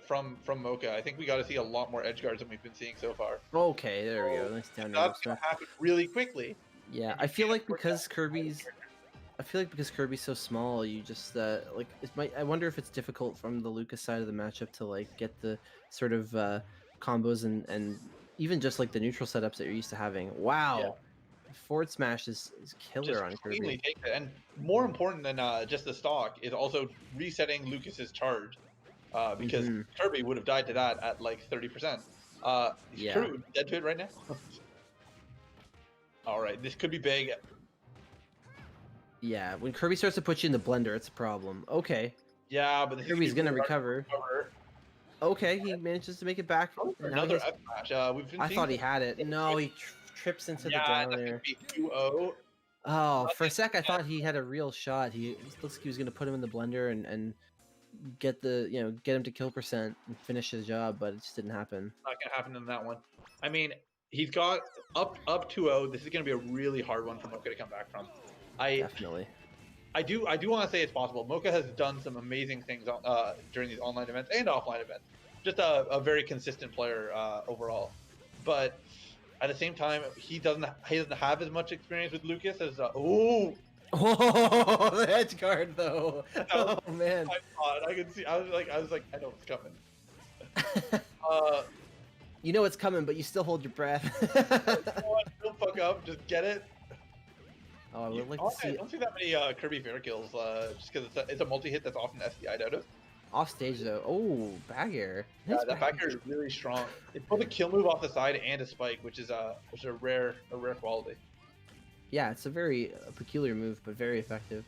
from Mocha, I think we got to see a lot more edge guards than we've been seeing so far. Okay, there we go. Nice So down air. that's gonna happen really quickly. Yeah, and I you feel can't like afford that because with Kirby's, I feel like because Kirby's so small, you just like it might. I wonder if it's difficult from the Lucas side of the matchup to like get the sort of combos and even just like the neutral setups that you're used to having. Yeah, Wow, forward smash is just killer on cleanly Kirby. take it. And more important than just the stock is also resetting Lucas's charge, because Hmm. Kirby would have died to that at like 30%. Yeah, Kirby would be dead to it right now. All right, this could be big. yeah. When Kirby starts to put you in the blender, it's a problem. Okay, Yeah, but this Kirby's is gonna gonna be really hard recover. to recover. Okay, he manages to make it back. Oh, And now he another has. F smash. We've been I seeing thought he some. had it. No, he trips into the Yeah, down that's gonna air. be 2-0. Oh, for a sec I thought he had a real shot. He looks like he was gonna put him in the blender and get the get him to kill percent and finish his job, but it just didn't happen. Not gonna happen in that one. I mean, he's got up 2-0. This is gonna be a really hard one for Mocha to come back from. I Definitely. I do want to say it's possible. Mocha has done some amazing things during these online events and offline events. Just a very consistent player overall. But at the same time, he doesn't have as much experience with Lucas as Oh, the edge guard though. Oh man. I could see. I was like, I know it's coming. You know it's coming, but you still hold your breath. Don't fuck up. Just get it. Oh, I would like to see I don't see that many Kirby fair kills, just because it's a multi-hit that's often SDI'd out of. off stage though. Oh, back air. Yeah, Nice that back air is really strong. It's both a kill move off the side and a spike, which is a rare quality. Yeah, it's a very peculiar move, but very effective.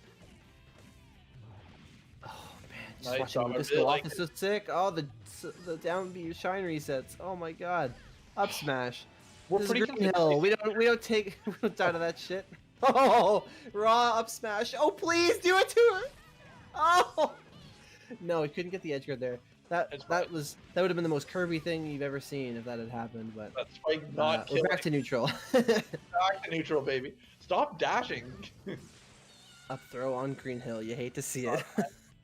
Oh man, just Nice watching job, I Lucas really go like off is so sick. Oh, the down B shine resets. Oh my god, up smash. We're This is pretty Green Hill. We don't we don't die to that shit. Oh, raw up smash. Oh please do it to her. Oh no, he couldn't get the edge guard there. That would have been the most Kirby thing you've ever seen if that had happened. But That spike not we're killing. back to neutral. Back to neutral, baby. Stop dashing. Up throw on Green Hill. You hate to see it.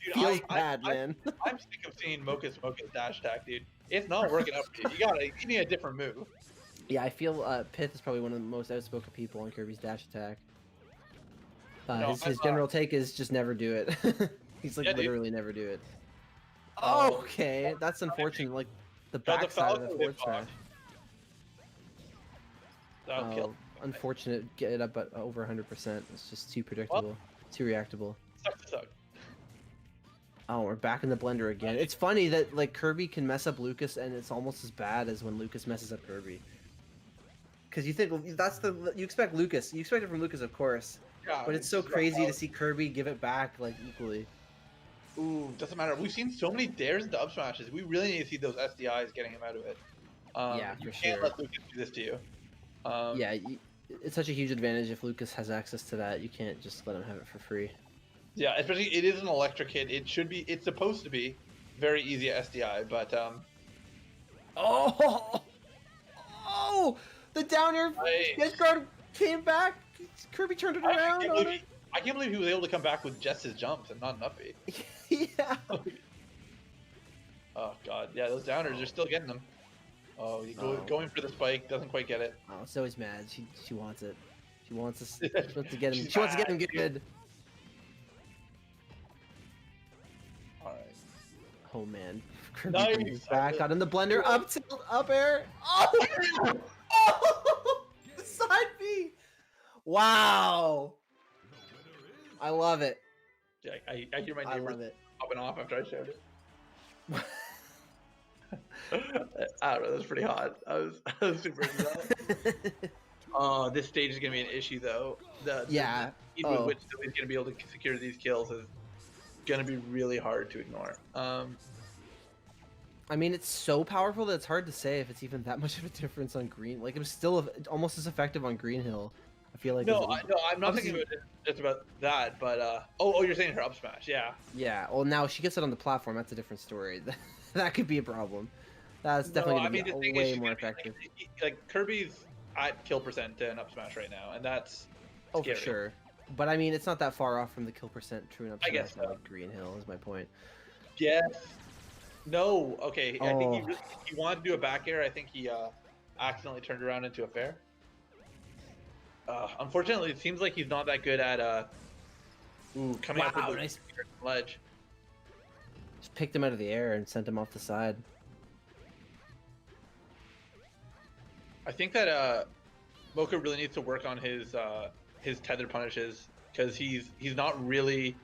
Dude, Feels bad, man. I'm sick of seeing Mocha's dash attack, dude. It's not working out for you. You need a different move. Yeah, I feel Pith is probably one of the most outspoken people on Kirby's dash attack. No, His general take is just never do it. He's like Yeah, dude. literally never do it. Oh, Okay, that's unfortunate. Like the Got the backside of the Falco forward hitbox. smash. That'll kill. Unfortunate. Get it up at over 100%. It's just too predictable, too reactable. Sucks to suck. Oh, we're back in the blender again. It's funny that like Kirby can mess up Lucas, and it's almost as bad as when Lucas messes up Kirby. Because you think you expect Lucas, you expect it from Lucas, of course. Yeah, But it's so crazy to see Kirby give it back like equally. Ooh, doesn't matter. We've seen so many dares into up smashes. We really need to see those SDIs getting him out of it. Yeah, you for can't sure. let Lucas do this to you. Yeah, it's such a huge advantage if Lucas has access to that. You can't just let him have it for free. Yeah, especially it is an electric hit. It's supposed to be very easy at SDI, but Oh, the down air edge guard came back. Kirby turned it around. I can't believe he was able to come back with just his jumps and not an up B. Yeah. Oh god, yeah, those downers are still getting them. Oh, going for the spike, doesn't quite get it. Oh, so he's mad. She wants it. She wants us. She wants to get him. She wants to get him good. Alright. Oh man, Kirby Nice. is back. Got in the blender. Up tilt, up air. Oh, oh! The side B. Wow. I love it. Yeah, I hear my I neighbors love it. popping off after I showed it. I don't know, that's pretty hot. I was super into that. Oh, this stage is gonna be an issue though. The speed with which he's gonna be able to secure these kills is gonna be really hard to ignore. I mean, it's so powerful that it's hard to say if it's even that much of a difference on green. Like, it was still almost as effective on Green Hill. I feel like. No, I'm not thinking about just about that, but you're saying her up smash, yeah. Yeah. Well, now she gets it on the platform. That's a different story. That could be a problem. That's definitely gonna be way more effective. Like Kirby's at kill percent in up smash right now, and that's Oh, scary. for sure. But I mean, it's not that far off from the kill percent true and up I smash guess on so. like Green Hill is my point. Yes. No. Okay. I think Oh, he wanted to do a back air. I think he accidentally turned around into a fair. Unfortunately, it seems like he's not that good at coming up with wow, the nice. ledge. Just picked him out of the air and sent him off the side. I think that Mocha really needs to work on his tether punishes because he's not really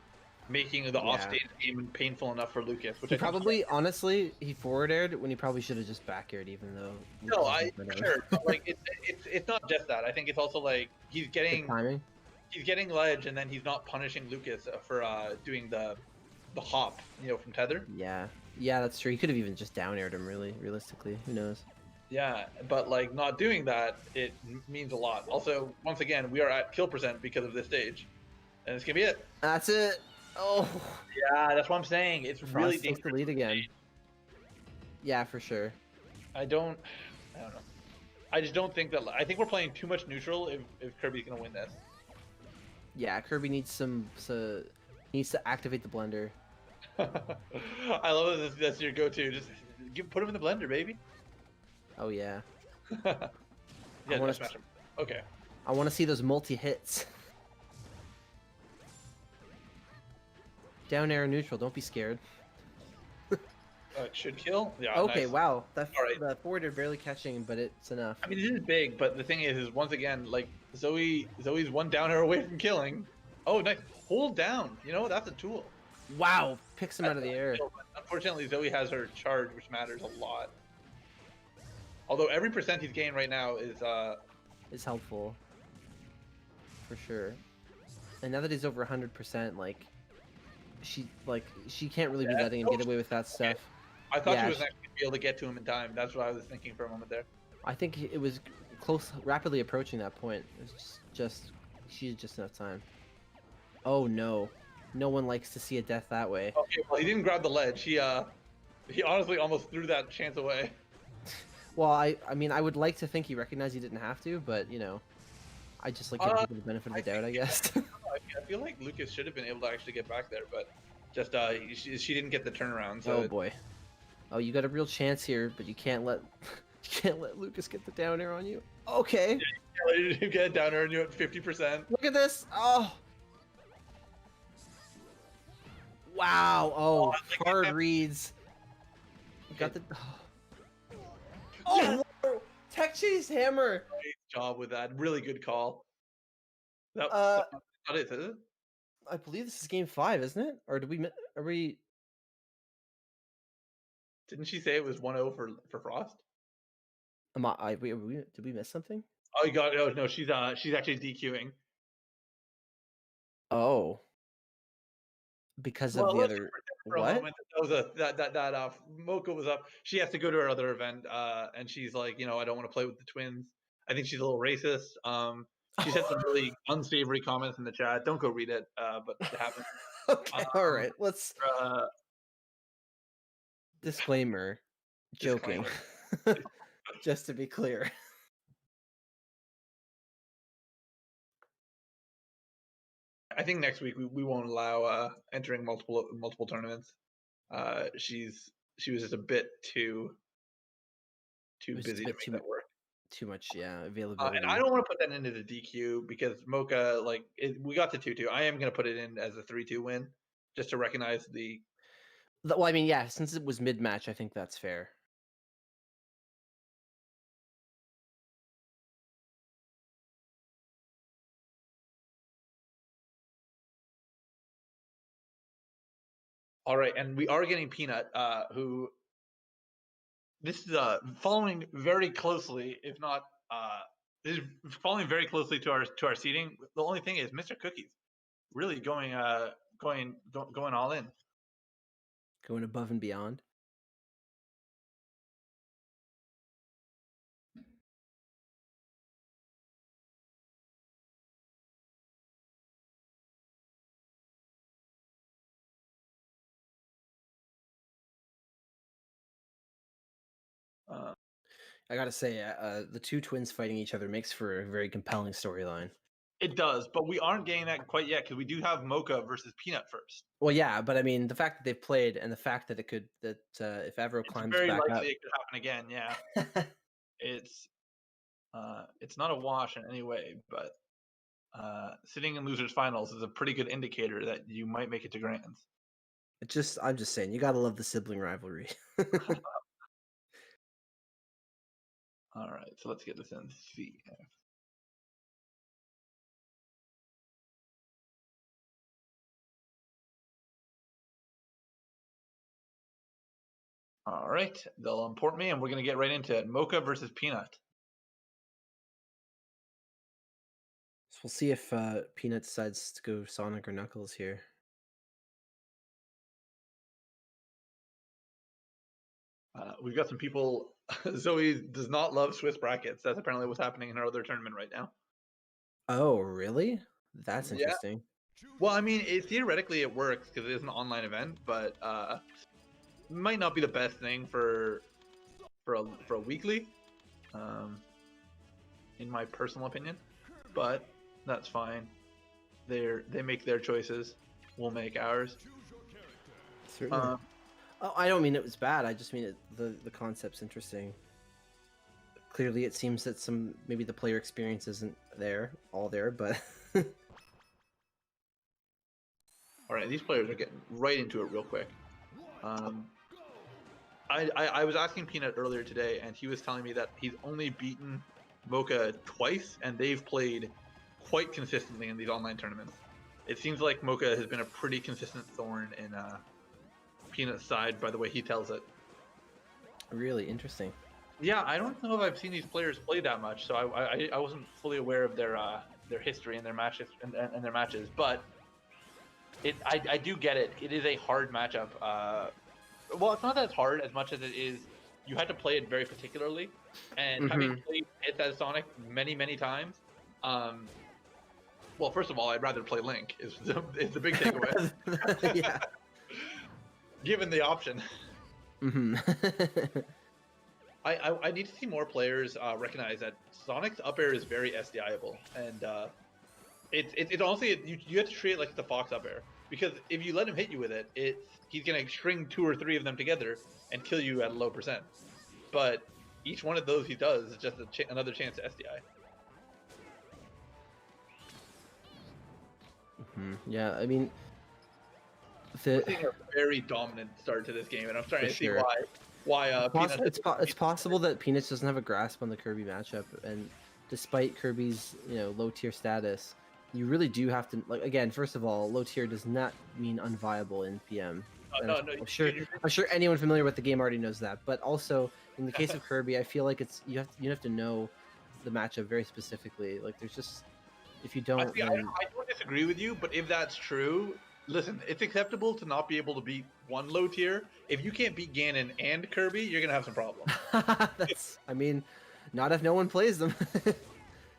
making the Yeah. offstage game painful enough for Lucas. Which He I think probably, honestly, he forward aired when he probably should have just back aired, even though. no, Lucas is I in front of him. sure, but like it's not just that. I think it's also like he's Good getting timing. ledge and then he's not punishing Lucas for doing the hop, from tether. Yeah, yeah, that's true. He could have even just down aired him. Really, realistically, who knows? Yeah, but like not doing that, it means a lot. Also, once again, we are at kill percent because of this stage, and it's gonna be it. That's it. Oh, Yeah, that's what I'm saying. It's really Frost takes the dangerous. lead again. Yeah, for sure. I don't know. I just don't think that. I think we're playing too much neutral if Kirby's gonna win this. Yeah, Kirby needs needs to activate the blender. I love that that's your go-to. Just put him in the blender, baby. Oh yeah. Yeah, I wanna smash him. Okay. I want to see those multi hits. Down air neutral. Don't be scared. It should kill. Yeah. Okay, Nice. wow. That All right. the forward are barely catching, but it's enough. I mean, it is big, but the thing is once again, like Zoe's one down air away from killing. Oh, nice. Hold down. That's a tool. Wow, picks him out of the air. Unfortunately, Zoe has her charge, which matters a lot. Although every percent he's gained right now Is helpful. For sure. And now that he's over 100%, like she can't really be letting him get away with that stuff. I thought Yeah, she was actually gonna be able to get to him in time. That's what I was thinking for a moment there. I think it was rapidly approaching that point. It was just she had just enough time. Oh no. No one likes to see a death that way. Okay, well he didn't grab the ledge. He honestly almost threw that chance away. Well, I mean, I would like to think he recognized he didn't have to, but I just like giving people the benefit of the doubt, I guess. I feel like Lucas should have been able to actually get back there, but just she didn't get the turnaround. So Oh boy. Oh, you got a real chance here, but you can't let Lucas get the down air on you. Okay. you get down there and you're at 50%. Look at this. Oh. Wow. Oh, hard reads. Got the. Oh, whoa. Tech chase hammer. Great job with that. Really good call. That, not it, is it? I believe this is game 5, isn't it? Or are we? Didn't she say it was 1-0 for Frost? Did we miss something? Oh, you got it. Oh no, she's actually DQing. Oh. Because of the other For a what? moment, that Mocha was up. She has to go to her other event, and she's like, I don't want to play with the twins. I think she's a little racist. She said some really unsavory comments in the chat. Don't go read it, but it happened. Okay, all right. Let's disclaimer. Joking. Just to be clear. I think next week we won't allow entering multiple tournaments. She was just a bit too busy to make that work. Too much, yeah, availability. And I don't want to put that into the DQ because Mocha, we got to 2-2. I am going to put it in as a 3-2 win, just to recognize the. Well, I mean, yeah, since it was mid-match, I think that's fair. All right, and we are getting Peanut, who. This is following very closely, if not this is following very closely to our seating. The only thing is, Mr. Cookies really going all in, going above and beyond. I gotta say, the two twins fighting each other makes for a very compelling storyline. It does, but we aren't getting that quite yet because we do have Mocha versus Peanut first. Well, yeah, but I mean, the fact that they've played and the fact that if Avro It's climbs very back likely up, it could happen again. Yeah, it's not a wash in any way, but sitting in losers finals is a pretty good indicator that you might make it to grands. I'm just saying, you gotta love the sibling rivalry. All right, so let's get this in. See. All right, they'll import me, and we're gonna get right into it. Mocha versus Peanut. So we'll see if Peanut decides to go Sonic or Knuckles here. We've got some people. Zoe does not love Swiss brackets. That's apparently what's happening in her other tournament right now. Oh, really? That's Yeah. interesting. Well, I mean, theoretically it works because it is an online event, but might not be the best thing for a weekly, in my personal opinion. But that's fine. They make their choices. We'll make ours. Certainly. Oh, I don't mean it was bad. I just mean the concept's interesting. Clearly, it seems that maybe the player experience isn't all there, but. All right, these players are getting right into it real quick. I was asking Peanut earlier today, and he was telling me that he's only beaten Mocha twice, and they've played quite consistently in these online tournaments. It seems like Mocha has been a pretty consistent thorn in Peanut's side, by the way he tells it. Really interesting. Yeah, I don't know if I've seen these players play that much, so I wasn't fully aware of their history and their matches and their matches, but I do get it. It is a hard matchup. Well, it's not as hard as much as it is. You had to play it very particularly, and having played it as Sonic many times, well, first of all, I'd rather play Link. Is the big takeaway. Yeah. Given the option. Mm-hmm. I need to see more players recognize that Sonic's up air is very SDIable, and it's honestly you have to treat it like the Fox up air, because if you let him hit you with it, he's gonna string 2 or 3 of them together and kill you at a low percent. But each one of those he does is just another chance to SDI. Yeah, I mean, We're seeing a very dominant start to this game, and I'm starting to see why it's possible that Peanuts doesn't have a grasp on the Kirby matchup, and despite Kirby's low tier status, you really do have to, like, again, first of all, low tier does not mean unviable in PM. No, I'm sure anyone familiar with the game already knows that, but also in the case of Kirby, I feel like you have to know the matchup very specifically. Like, there's just, if you don't, I don't disagree with you, but if that's true, listen, it's acceptable to not be able to beat one low tier. If you can't beat Ganon and Kirby, you're gonna have some problems. I mean, not if no one plays them.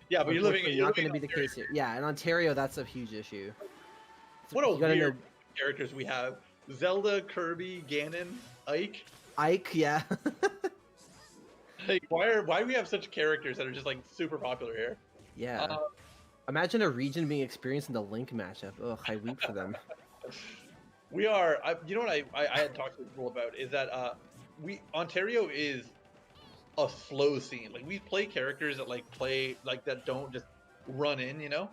Yeah, but you're not going to be the case here. Yeah, in Ontario, that's a huge issue. What a weird characters we have: Zelda, Kirby, Ganon, Ike. Yeah. Like, why do we have such characters that are just like super popular here? Yeah. Imagine a region being experienced in the Link matchup. Ugh, I weep for them. We are. You know what I had talked to people about is that Ontario is a slow scene. Like, we play characters that that don't just run in, and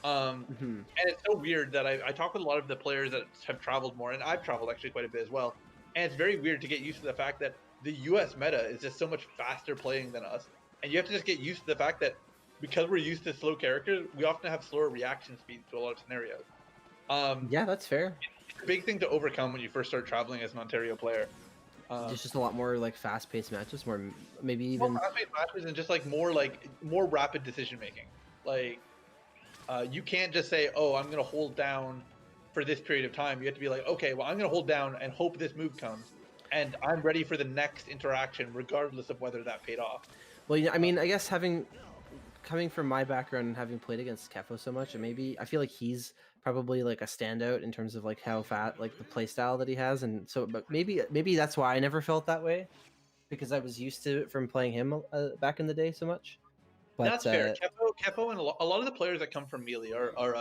it's so weird that I talk with a lot of the players that have traveled more, and I've traveled actually quite a bit as well, and it's very weird to get used to the fact that the US meta is just so much faster playing than us, and you have to just get used to the fact that because we're used to slow characters, we often have slower reaction speeds to a lot of scenarios. Yeah, that's fair. It's a big thing to overcome when you first start traveling as an Ontario player. It's just a lot more like fast-paced matches, more maybe even fast-paced matches, and just more rapid decision making. Like, you can't just say, "Oh, I'm gonna hold down for this period of time." You have to be like, "Okay, well, I'm gonna hold down and hope this move comes, and I'm ready for the next interaction, regardless of whether that paid off." Well, yeah, I mean, I guess coming from my background and having played against Kefo so much, and maybe I feel like he's probably like a standout in terms of like how fat, like the play style that he has, and so, but maybe that's why I never felt that way, because I was used to it from playing him back in the day so much. But That's fair. Kepo, and a lot of the players that come from Melee are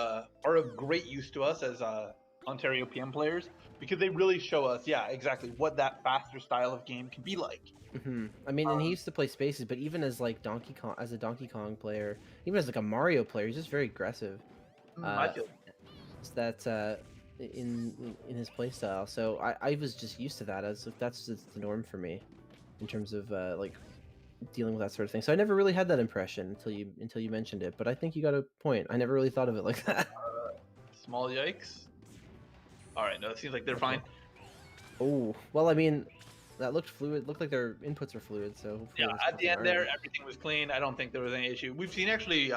of great use to us as Ontario PM players because they really show us, yeah, exactly what that faster style of game can be like. I mean, and he used to play Spaces, but even as like Donkey Kong, as a Donkey Kong player, even as like a Mario player, he's just very aggressive. I feel That in his playstyle. So I was just used to that as if that's just the norm for me in terms of like dealing with that sort of thing. So I never really had that impression until you mentioned it. But I think you got a point. I never really thought of it like that. small yikes. All right, no, it seems like they're fine. Oh well, I mean, that looked fluid. Looked like their inputs were fluid. So hopefully Yeah, there's at the nothing end there, wrong. everything was clean. I don't think there was any issue. We've seen actually,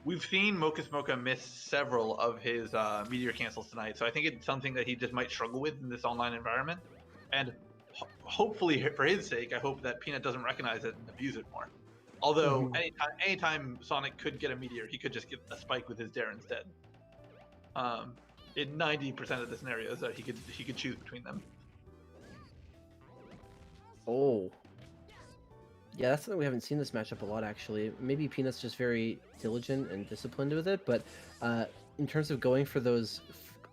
we've seen Mocha Smoka miss several of his meteor cancels tonight. So I think it's something that he just might struggle with in this online environment. And hopefully, for his sake, I hope that Peanut doesn't recognize it and abuse it more. Although anytime Sonic could get a meteor, he could just get a spike with his dare instead. In 90% of the scenarios, he could choose between them. Oh. Yeah, that's something we haven't seen this matchup a lot, actually. Maybe Peanut's just very diligent and disciplined with it, but in terms of going for those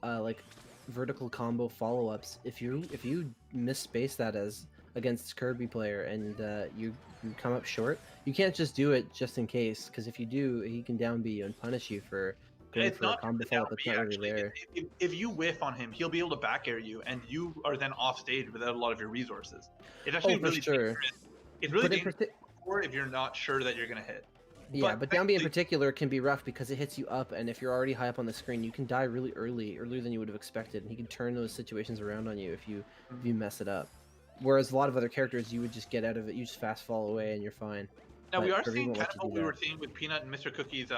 like vertical combo follow-ups, if you misspace that as against Kirby player and you come up short, you can't just do it just in case, because if you do, he can down B you and punish you for going It's for a not combo follow-up that's not really there. If you whiff on him, he'll be able to back air you, and you are then off stage without a lot of your resources. It's actually For really sure. dangerous. It's really But in dangerous if you're not sure that you're gonna hit. Yeah, but down B in particular can be rough because it hits you up, and if you're already high up on the screen, you can die really earlier than you would have expected, and he can turn those situations around on you if you mess it up. Whereas a lot of other characters, you would just get out of it, you just fast fall away, and you're fine. Now But we are Kirby seeing won't kind let of you what do we were that. seeing with Peanut and Mr. Cookies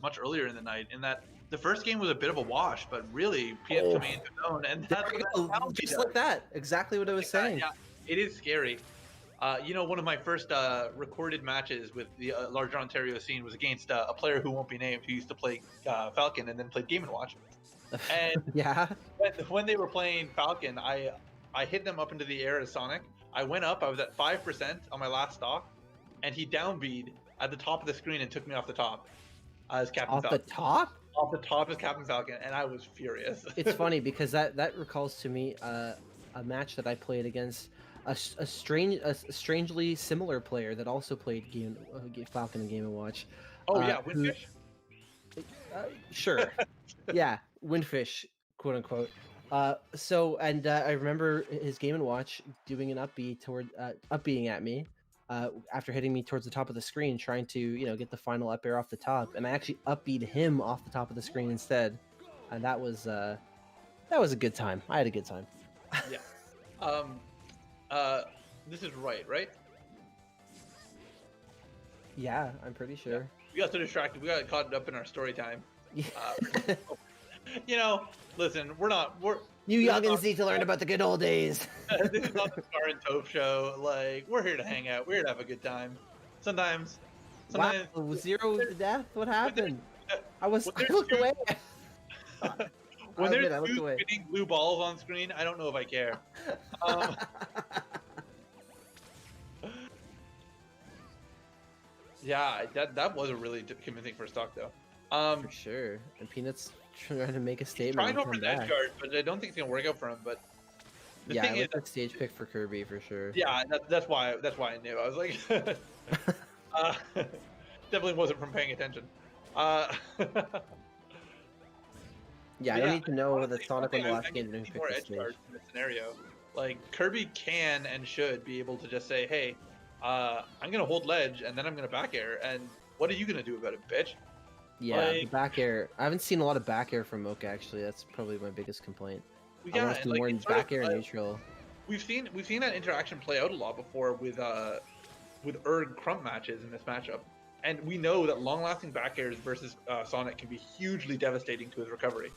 much earlier in the night, in that the first game was a bit of a wash, but really Peanut coming into his own, and that's what Just like that, exactly what I was saying. Yeah, it is scary. You know, one of my first recorded matches with the larger Ontario scene was against a player who won't be named, who used to play Falcon and then played Game & Watch. And Yeah. when they were playing Falcon, I hit them up into the air as Sonic. I went up, I was at 5% on my last stock, and he downbeat at the top of the screen and took me off the top as Captain Off Falcon. the top? Off the top as Captain Falcon, and I was furious. It's funny because that recalls to me a match that I played against a strangely similar player that also played Falcon and Game & Watch. Oh yeah, Windfish? Sure. Yeah, Windfish, quote unquote. So I remember his Game & Watch doing an upbeating at me after hitting me towards the top of the screen, trying to get the final up air off the top, and I actually upbeat him off the top of the screen instead, and that was a good time. I had a good time. Yeah. This is right? Yeah, I'm pretty sure. Yeah. We got so distracted. We got caught up in our story time. Yeah. Listen, you youngins need to learn about the good old days. This is not the Star and Toph show. Like, we're here to hang out. We're here to have a good time. Sometimes. Wow, 0 to death? What happened? I looked away. When there's two spinning blue balls on screen, I don't know if I care. Yeah, that was a really convincing first stock, though. For sure. And Peanut's trying to make a statement. Trying to go for that card, but I don't think it's gonna work out for him. But the thing is, that stage pick for Kirby for sure. Yeah, that's why I knew. I was like, definitely wasn't from paying attention. Yeah, I don't need to know that Sonic won the last game didn't pick more the edge stage. cards in this scenario. Like, Kirby can and should be able to just say, hey, I'm gonna hold ledge and then I'm gonna back air, and what are you gonna do about it, bitch? Yeah, the back air. I haven't seen a lot of back air from Mocha, actually. That's probably my biggest complaint. I want to see more back air and neutral. We've seen that interaction play out a lot before with Erg Crump matches in this matchup, and we know that long-lasting back airs versus Sonic can be hugely devastating to his recovery.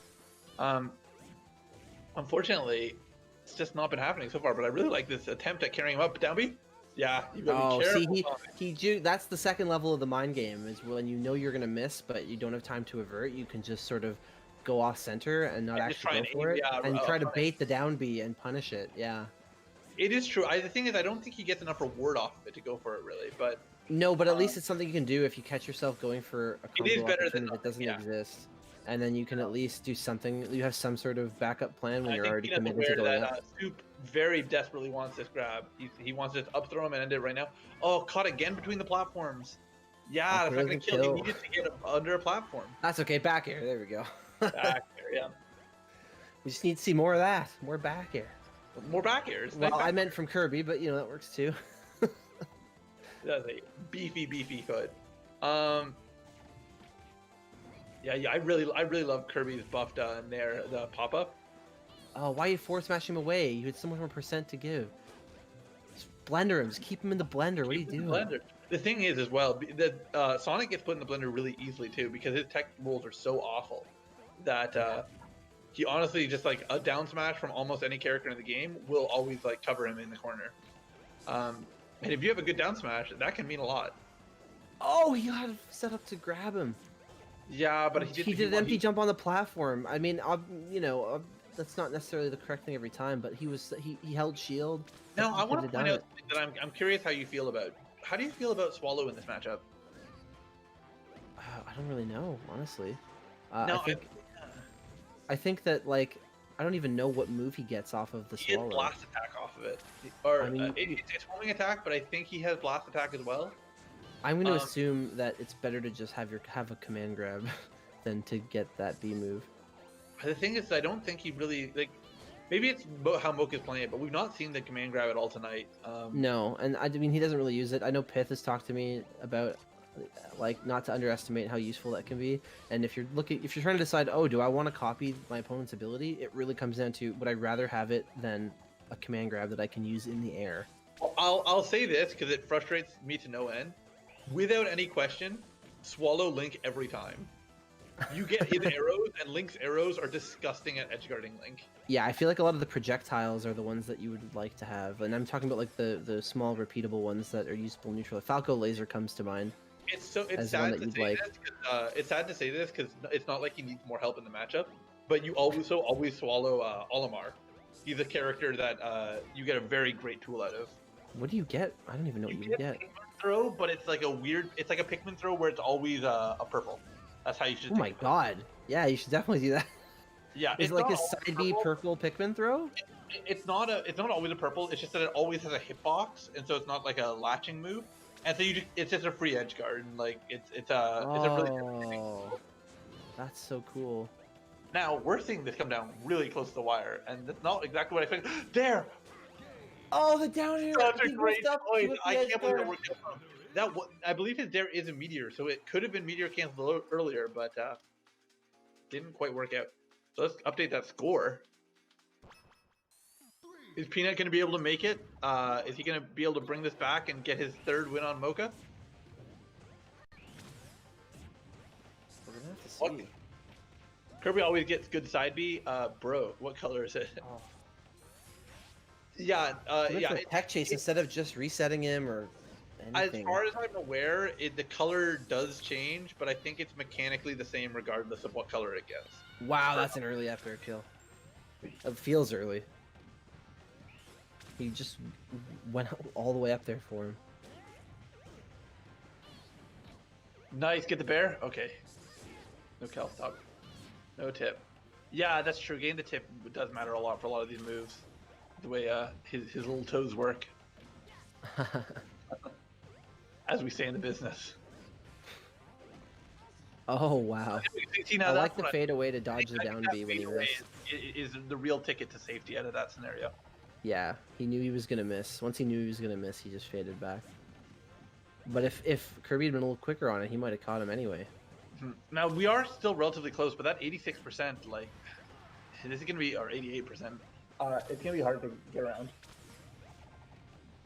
Unfortunately, it's just not been happening so far. But I really like this attempt at carrying him up. Down B? Yeah. That's the second level of the mind game, is when you know you're gonna miss, but you don't have time to avert. You can just sort of go off center and not actually go for it, and try to bait the down B and punish it. Yeah. It is true. The thing is, I don't think he gets enough reward off of it to go for it, really. But No, but at least it's something you can do if you catch yourself going for a it is combo better than opportunity that doesn't yeah. exist. And then you can at least do something. You have some sort of backup plan when I you're think already Peanut's committed to aware going that up. Soup very desperately wants this grab. He wants to just up throw him and end it right now. Oh, caught again between the platforms. Yeah, Awkward that's not gonna doesn't kill. He kill. needed to get under a platform. That's okay. Back air. There we go. Back there, yeah. We just need to see more of that. More back air. More back airs. Well, Nice back I meant from Kirby, but you know that works too. That's a beefy foot. Yeah, I really love Kirby's buffed in there, the pop up. Oh, why you force smash him away? You had so much more percent to give. Just blender him. Just keep him in the blender. What are you doing? Blender. The thing is, as well, that Sonic gets put in the blender really easily too, because his tech rolls are so awful that he honestly just like a down smash from almost any character in the game will always like cover him in the corner. And if you have a good down smash, that can mean a lot. Oh, he had it set up to grab him. Yeah, but he did an empty jump on the platform. I mean, you know, that's not necessarily the correct thing every time, but he held shield. Now, I want to point out that I'm curious how you feel about. How do you feel about Swallow in this matchup? I don't really know, honestly. No, I think that like I don't even know what move he gets off of the Swallow. He has blast attack off of it, or I mean, it's homing attack, but I think he has blast attack as well. I'm going to assume that it's better to just have a command grab than to get that B move. The thing is, I don't think he really like. Maybe it's how Mocha's playing it, but we've not seen the command grab at all tonight. No, and I mean he doesn't really use it. I know Pith has talked to me about like not to underestimate how useful that can be. And if you're trying to decide, oh, do I want to copy my opponent's ability? It really comes down to would I rather have it than a command grab that I can use in the air. I'll say this because it frustrates me to no end. Without any question, Swallow Link every time. You get his arrows, and Link's arrows are disgusting at edgeguarding Link. Yeah, I feel like a lot of the projectiles are the ones that you would like to have, and I'm talking about like the small repeatable ones that are useful neutral. Falco Laser comes to mind. It's sad to say this. It's sad to say this because it's not like he needs more help in the matchup, but you always swallow Olimar. He's a character that you get a very great tool out of. What do you get? I don't even know what you get. Pikmin throw, but it's like it's like a Pikmin throw where it's always a purple. That's how you should. Oh my god! Yeah, you should definitely do that. Yeah, it's like a side B purple Pikmin throw. It's not always a purple. It's just that it always has a hitbox, and so it's not like a latching move. And so it's just a free edge guard, and like it's a really. Oh, that's so cool. Now we're seeing this come down really close to the wire, and that's not exactly what I expected. There. Oh, the down air! Such a great choice. I can't believe that worked out. I believe his dare is a meteor, so it could have been meteor canceled earlier, but didn't quite work out. So let's update that score. Is Peanut going to be able to make it? Is he going to be able to bring this back and get his third win on Mocha? We're gonna have to see. What? Kirby always gets good side B. Bro, what color is it? Oh. Yeah, yeah. Tech chase instead of just resetting him or anything. As far as I'm aware, the color does change, but I think it's mechanically the same regardless of what color it gets. Wow, that's an early up air kill. It feels early. He just went all the way up there for him. Nice, get the bear? Okay. No Cal stop. No tip. Yeah, that's true. Getting the tip does matter a lot for a lot of these moves. The way his little toes work. As we say in the business. Oh, wow. See, now I like the fade away to dodge the down B when he missed. Is the real ticket to safety out of that scenario. Yeah, he knew he was going to miss. Once he knew he was going to miss, he just faded back. But if Kirby had been a little quicker on it, he might have caught him anyway. Now, we are still relatively close, but that 86%, like, this is going to be, or 88%, it's going to be hard to get around.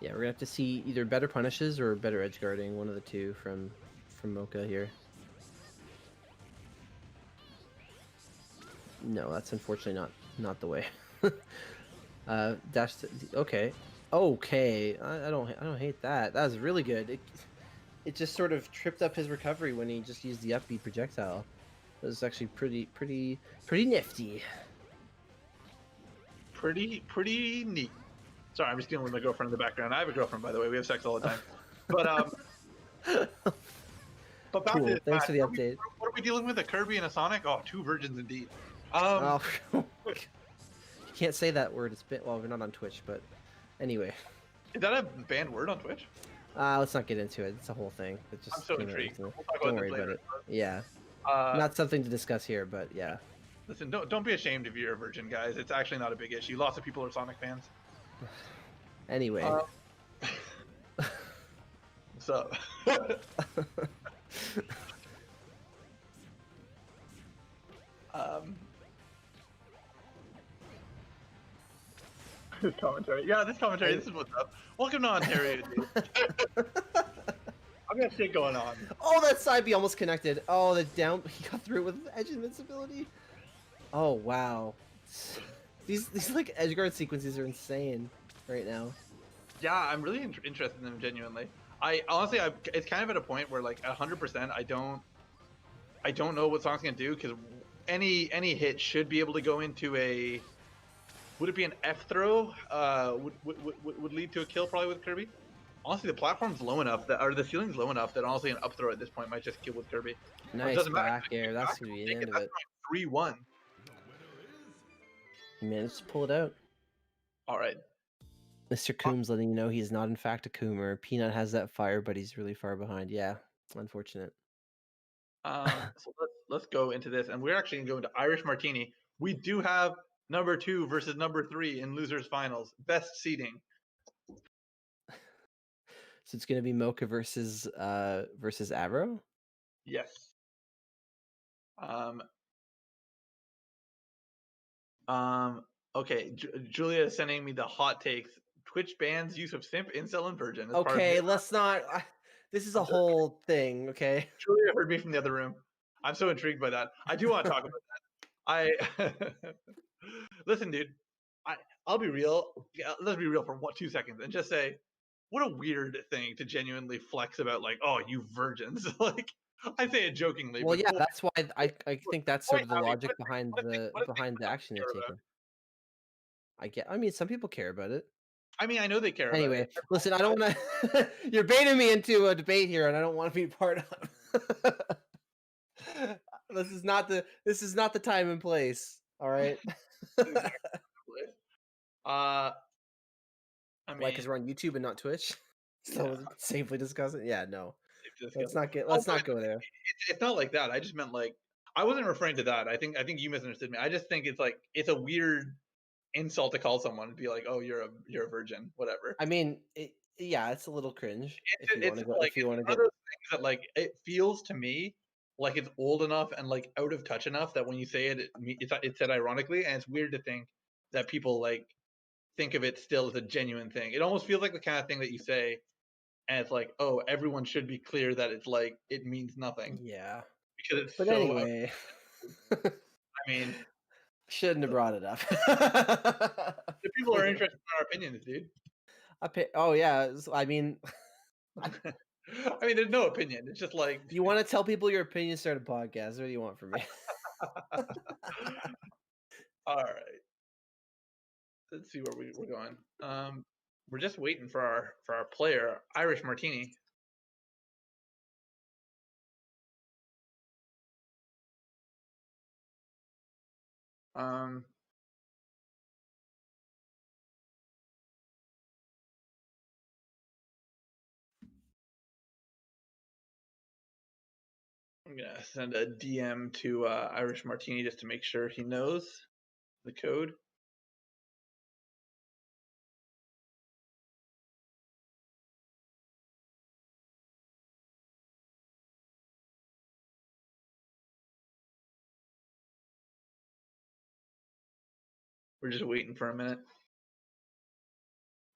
Yeah, we're going to have to see either better punishes or better edge guarding, one of the two from Mocha here. No, that's unfortunately not the way. Dash to, okay. I don't hate that. That was really good. It just sort of tripped up his recovery when he just used the up B projectile. It was actually pretty nifty. Pretty neat. Sorry, I'm just dealing with my girlfriend in the background. I have a girlfriend, by the way. We have sex all the time. But but back to Cool. this Thanks match. for the update. What are we dealing with? A Kirby and a Sonic? Oh, two virgins indeed. Oh, you can't say that word. It's bit. Well, we're not on Twitch, but anyway. Is that a banned word on Twitch? Let's not get into it. It's a whole thing. It just I'm so came out intrigued. recently. We'll talk Don't about worry this about later. it. Yeah. Uh, Not something to discuss here, but yeah. Listen, don't be ashamed if you're a virgin, guys. It's actually not a big issue. Lots of people are Sonic fans. Anyway. So. This commentary. Yeah, this commentary. This is what's up. Welcome to Ontario, dude. I've got shit going on. Oh, that side B almost connected. Oh, the down. He got through it with edge invincibility. Oh wow. These like edge guard sequences are insane right now. Yeah, I'm really interested in them genuinely. I honestly, it's kind of at a point where like 100%, I don't know what Sonic's gonna do because any hit should be able to go into a. Would it be an F throw? Would lead to a kill probably with Kirby. Honestly, the platform's low enough that, or the ceiling's low enough that honestly an up throw at this point might just kill with Kirby. Nice back air. That's gonna be the end of it. 3-1. He managed to pull it out. All right. Mr. Coombs letting you know he's not in fact a Coomer. Peanut has that fire, but he's really far behind. Yeah, unfortunate. So let's go into this, and we're actually gonna go into Irish Martini. We do have number 2 versus number 3 in losers finals, best seeding. So it's gonna be Mocha versus Avro. Yes. Okay. Julia is sending me the hot takes. Twitch bans use of simp, incel, and virgin. Okay, let's not. This is a whole thing. Okay. Julia heard me from the other room. I'm so intrigued by that. I do want to talk about that. Listen, dude. I'll be real. Let's be real for 2 seconds and just say, what a weird thing to genuinely flex about. Like, oh, you virgins. Like, I say it jokingly. Well, but yeah, that's why I think that's sort of the logic behind the action they're taking. I mean, some people care about it. I mean, I know they care. Anyway, about it. listen, I don't want to. You're baiting me into a debate here, and I don't want to be part of. This is not the time and place. All right. I mean, why? Because we're on YouTube and not Twitch. So yeah. safely discuss it. Yeah, no. Let's not go there. It's not like that. I just meant like I wasn't referring to that. I think you misunderstood me. I just think it's like it's a weird insult to call someone and be like, "Oh, you're a virgin," whatever. I mean, yeah, it's a little cringe. If you want to go, those things that like it feels to me like it's old enough and like out of touch enough that when you say it, it's said ironically, and it's weird to think that people like think of it still as a genuine thing. It almost feels like the kind of thing that you say, and it's like, oh, everyone should be clear that it's like it means nothing. Yeah, because it's. But so anyway, I mean, shouldn't have brought it up. The people are interested in our opinions, dude. Oh yeah, I mean. I mean, there's no opinion. It's just like you want to tell people your opinion, start a podcast. What do you want from me? All right. Let's see where we're going. We're just waiting for our player, Irish Martini. I'm gonna send a DM to Irish Martini just to make sure he knows the code. We're just waiting for a minute.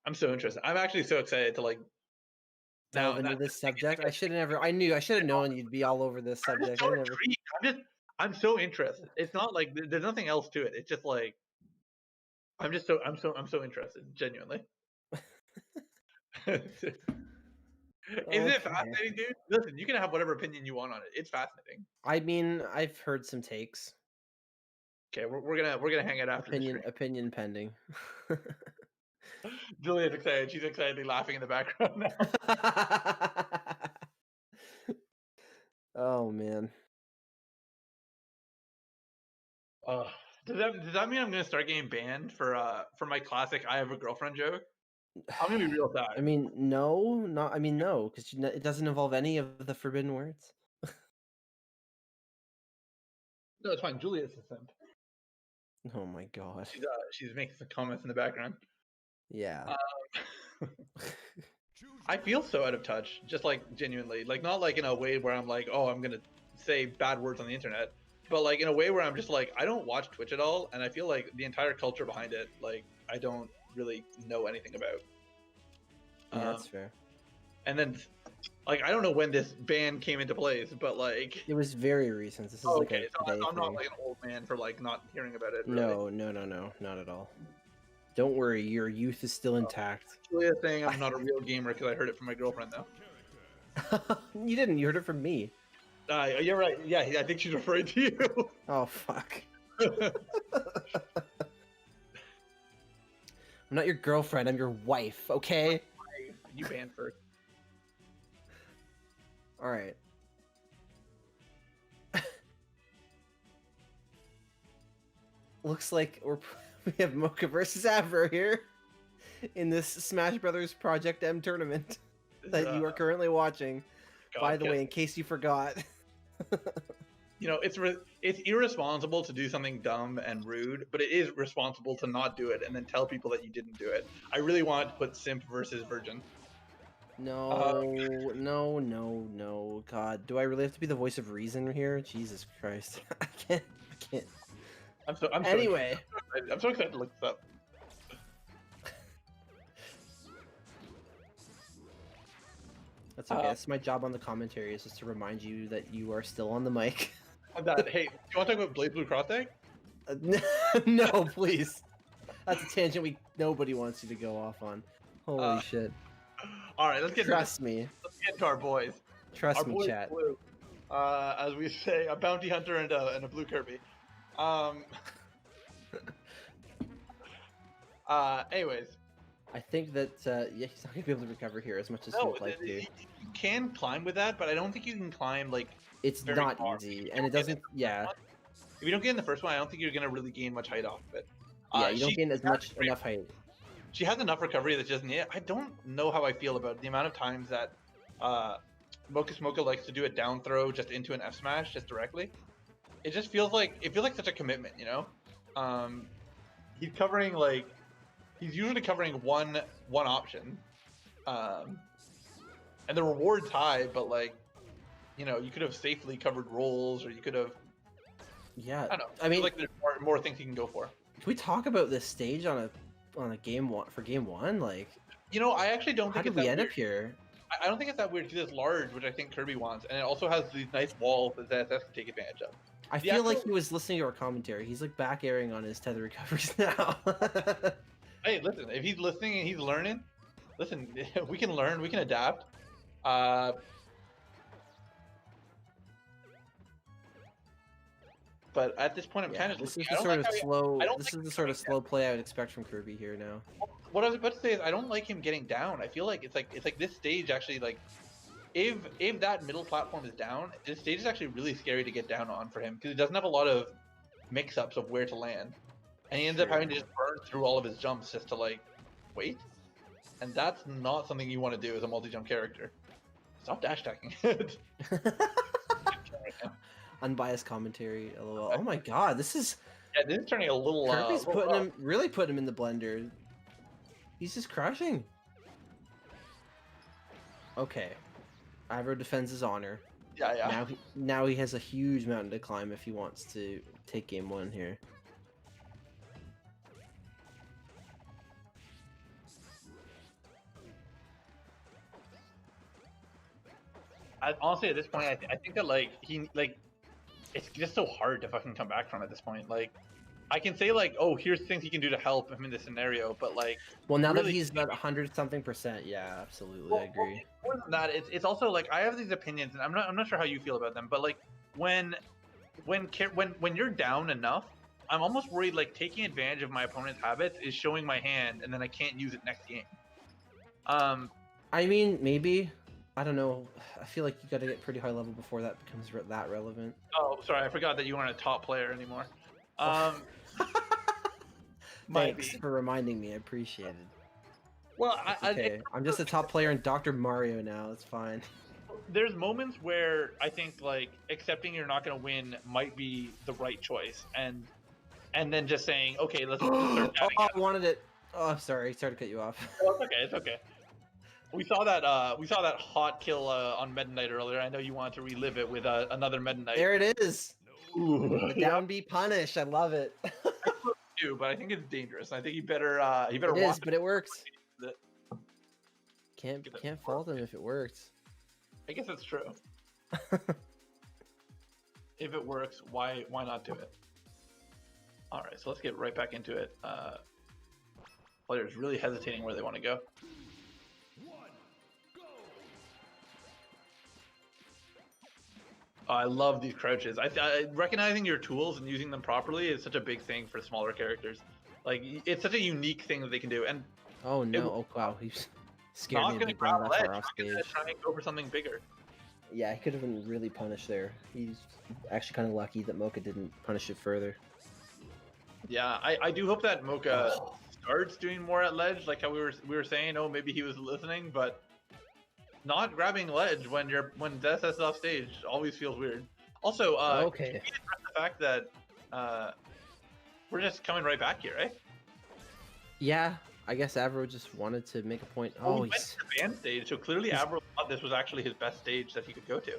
I'm so interested. I'm actually so excited to like delve into this subject. I should have known you'd be all over this subject. I'm so intrigued. I'm so interested. It's not like there's nothing else to it. It's just like I'm so interested, genuinely. Isn't it fascinating, dude? Listen, you can have whatever opinion you want on it. It's fascinating. I mean, I've heard some takes. Okay, we're gonna hang out after opinion pending. Julia's excited. She's excitedly laughing in the background now. Oh man. Uh, does that mean I'm gonna start getting banned for my classic "I have a girlfriend" joke? I'm gonna be real I sad. mean, no, not. I mean, no, because it doesn't involve any of the forbidden words. No, it's fine. Julia's a simp. Oh my god. She's making some comments in the background. Yeah. Um, I feel so out of touch, just like genuinely, like not like in a way where I'm like, oh, I'm gonna say bad words on the internet, but like in a way where I'm just like, I don't watch Twitch at all, and I feel like the entire culture behind it, like I don't really know anything about. Yeah, that's fair. And then, like, I don't know when this ban came into place, but like, It was very recent. This is oh, like okay, a so today I'm not thing. like an old man for like not hearing about it. Really. No, not at all. Don't worry, your youth is still intact. Julia saying I'm not a real gamer because I heard it from my girlfriend though. You didn't. You heard it from me. You're right. Yeah, I think she's referring to you. Oh fuck. I'm not your girlfriend. I'm your wife. Okay. You banned first. All right. Looks like we have Mocha versus Avro here in this Smash Brothers Project M tournament that you are currently watching. God, By the way, in case you forgot. You know, it's irresponsible to do something dumb and rude, but it is responsible to not do it and then tell people that you didn't do it. I really wanted to put simp versus virgin. No. God, do I really have to be the voice of reason here? Jesus Christ. I can't. Anyway. I'm so excited to look this up. That's okay. That's my job on the commentary, is just to remind you that you are still on the mic. Hey, do you want to talk about Blaze Blue Cross Tag? No, please. That's a tangent nobody wants you to go off on. Holy shit. All right, let's get Trust me. Let's get into our boys. Trust me, chat. Blue, as we say, a bounty hunter and a blue Kirby. Anyways. I think that yeah, he's not gonna be able to recover here as much as he would like to. You can climb with that, but I don't think you can climb like. It's not easy, and it doesn't. Yeah. If you don't get in the first one, I don't think you're gonna really gain much height off of it. Yeah, you don't gain enough height. She has enough recovery that she doesn't need it. I don't know how I feel about the amount of times that Mocha Smoka likes to do a down throw just into an F smash just directly. It just feels like such a commitment, you know. He's covering like. He's usually covering one option, and the reward's high, but like, you know, you could have safely covered rolls, or you could have. Yeah, I don't know. I mean, like there's more things you can go for. Can we talk about this stage on a game one for game one? Like, you know, I actually don't think. How did we end up here? I don't think it's that weird because it's large, which I think Kirby wants, and it also has these nice walls that ZSS can take advantage of. I feel like he was listening to our commentary. He's like back airing on his tether recoveries now. Hey, listen, if he's listening and he's learning, listen, we can learn, we can adapt. But at this point, I'm kind of. This is the sort of slow. This is the sort of slow play I would expect from Kirby here now. What I was about to say is I don't like him getting down. I feel like it's like this stage actually like, if that middle platform is down, this stage is actually really scary to get down on for him because it doesn't have a lot of mix-ups of where to land. And he ends up having to just burn through all of his jumps just to like wait, and that's not something you want to do as a multi-jump character. Stop dash attacking. Unbiased commentary. LOL. Oh my god, this is. Yeah, this is turning a little. Kirby's really putting him in the blender. He's just crushing. Okay, Ivor defends his honor. Yeah. Now he has a huge mountain to climb if he wants to take game one here. Honestly, at this point, I think that like it's just so hard to fucking come back from at this point. Like, I can say like, oh, here's things he can do to help him in this scenario, but like, well, now really, that he's at 100-something%, yeah, absolutely, I agree. More than that, it's also like I have these opinions, and I'm not sure how you feel about them, but like when you're down enough, I'm almost worried like taking advantage of my opponent's habits is showing my hand, and then I can't use it next game. I mean, maybe. I don't know. I feel like you got to get pretty high level before that becomes that relevant. Oh, sorry, I forgot that you weren't a top player anymore. Thanks for reminding me. I appreciate it. Well, okay. I'm just a top player in Dr. Mario now. It's fine. There's moments where I think like accepting you're not going to win might be the right choice, and then just saying, okay, let's start chatting. I wanted it. Oh, sorry to cut you off. Oh, it's okay. We saw that hot kill on Meta Knight earlier. I know you wanted to relive it with another Meta Knight. There it is. Ooh, the down B punish. I love it. But I think it's dangerous. I think he better It is, but it works. Can't fault him if it works. I guess that's true. If it works, why not do it? All right, so let's get right back into it. Players really hesitating where they want to go. I love these crouches. Recognizing your tools and using them properly is such a big thing for smaller characters. Like, it's such a unique thing that they can do. And oh no! Oh wow, he's scared not me. Going to grab ledge. Not going to try and go for something bigger. Yeah, he could have been really punished there. He's actually kind of lucky that Mocha didn't punish it further. Yeah, I do hope that Mocha starts doing more at ledge, like how we were saying. Oh, maybe he was listening, but not grabbing ledge when Death is off stage always feels weird. Also, okay. Can we address the fact that we're just coming right back here, right? Yeah, I guess Avro just wanted to make a point. Well, he went to the band stage, so clearly Avro thought this was actually his best stage that he could go to.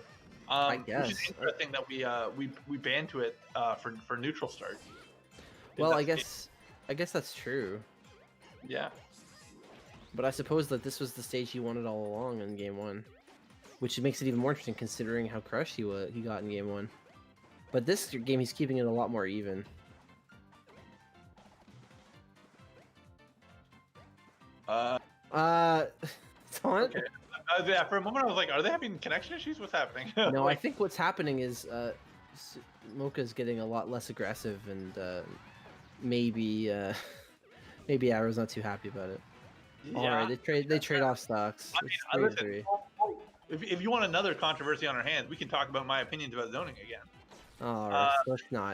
I guess. Which is interesting that we banned to it for neutral start. Well, I guess that's true. Yeah. But I suppose that this was the stage he wanted all along in Game 1. Which makes it even more interesting considering how crushed he got in Game 1. But this game, he's keeping it a lot more even. Taunt? Okay. Yeah, for a moment I was like, are they having connection issues? What's happening? No, I think what's happening is Mocha's getting a lot less aggressive, and maybe Arrow's not too happy about it. Yeah. All right, they trade off stocks. I mean, listen, if you want another controversy on our hands, we can talk about my opinions about zoning again. All right,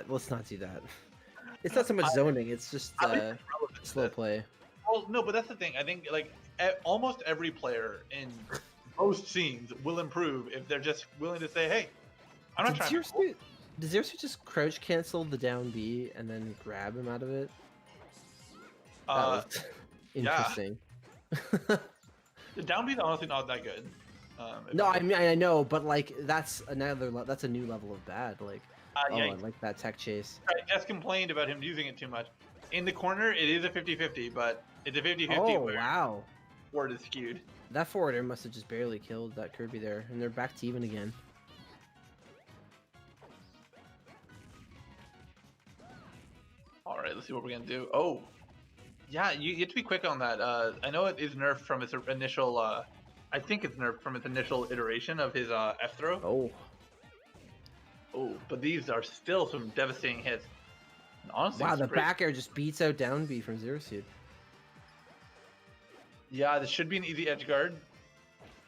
let's not do that. It's not so much zoning; it's just slow play. Well, no, but that's the thing. I think like almost every player in most scenes will improve if they're just willing to say, "Hey, I'm not trying to." Does Zero Suit just crouch cancel the down B and then grab him out of it? That was interesting. Yeah. The down B is honestly not that good. No, I mean I know, but like that's a new level of bad. Like, yeah, I like that tech chase. I just complained about him using it too much. In the corner, it is a 50-50, but it's a 50-50. Oh wow! Forward is skewed. That forwarder must have just barely killed that Kirby there, and they're back to even again. All right, let's see what we're gonna do. Oh, yeah, you have to be quick on that. I know it is nerfed from its initial. I think it's nerfed from its initial iteration of his F throw. Oh, but these are still some devastating hits. And honestly, wow, the back air just beats out down B from Zero Suit. Yeah, this should be an easy edge guard.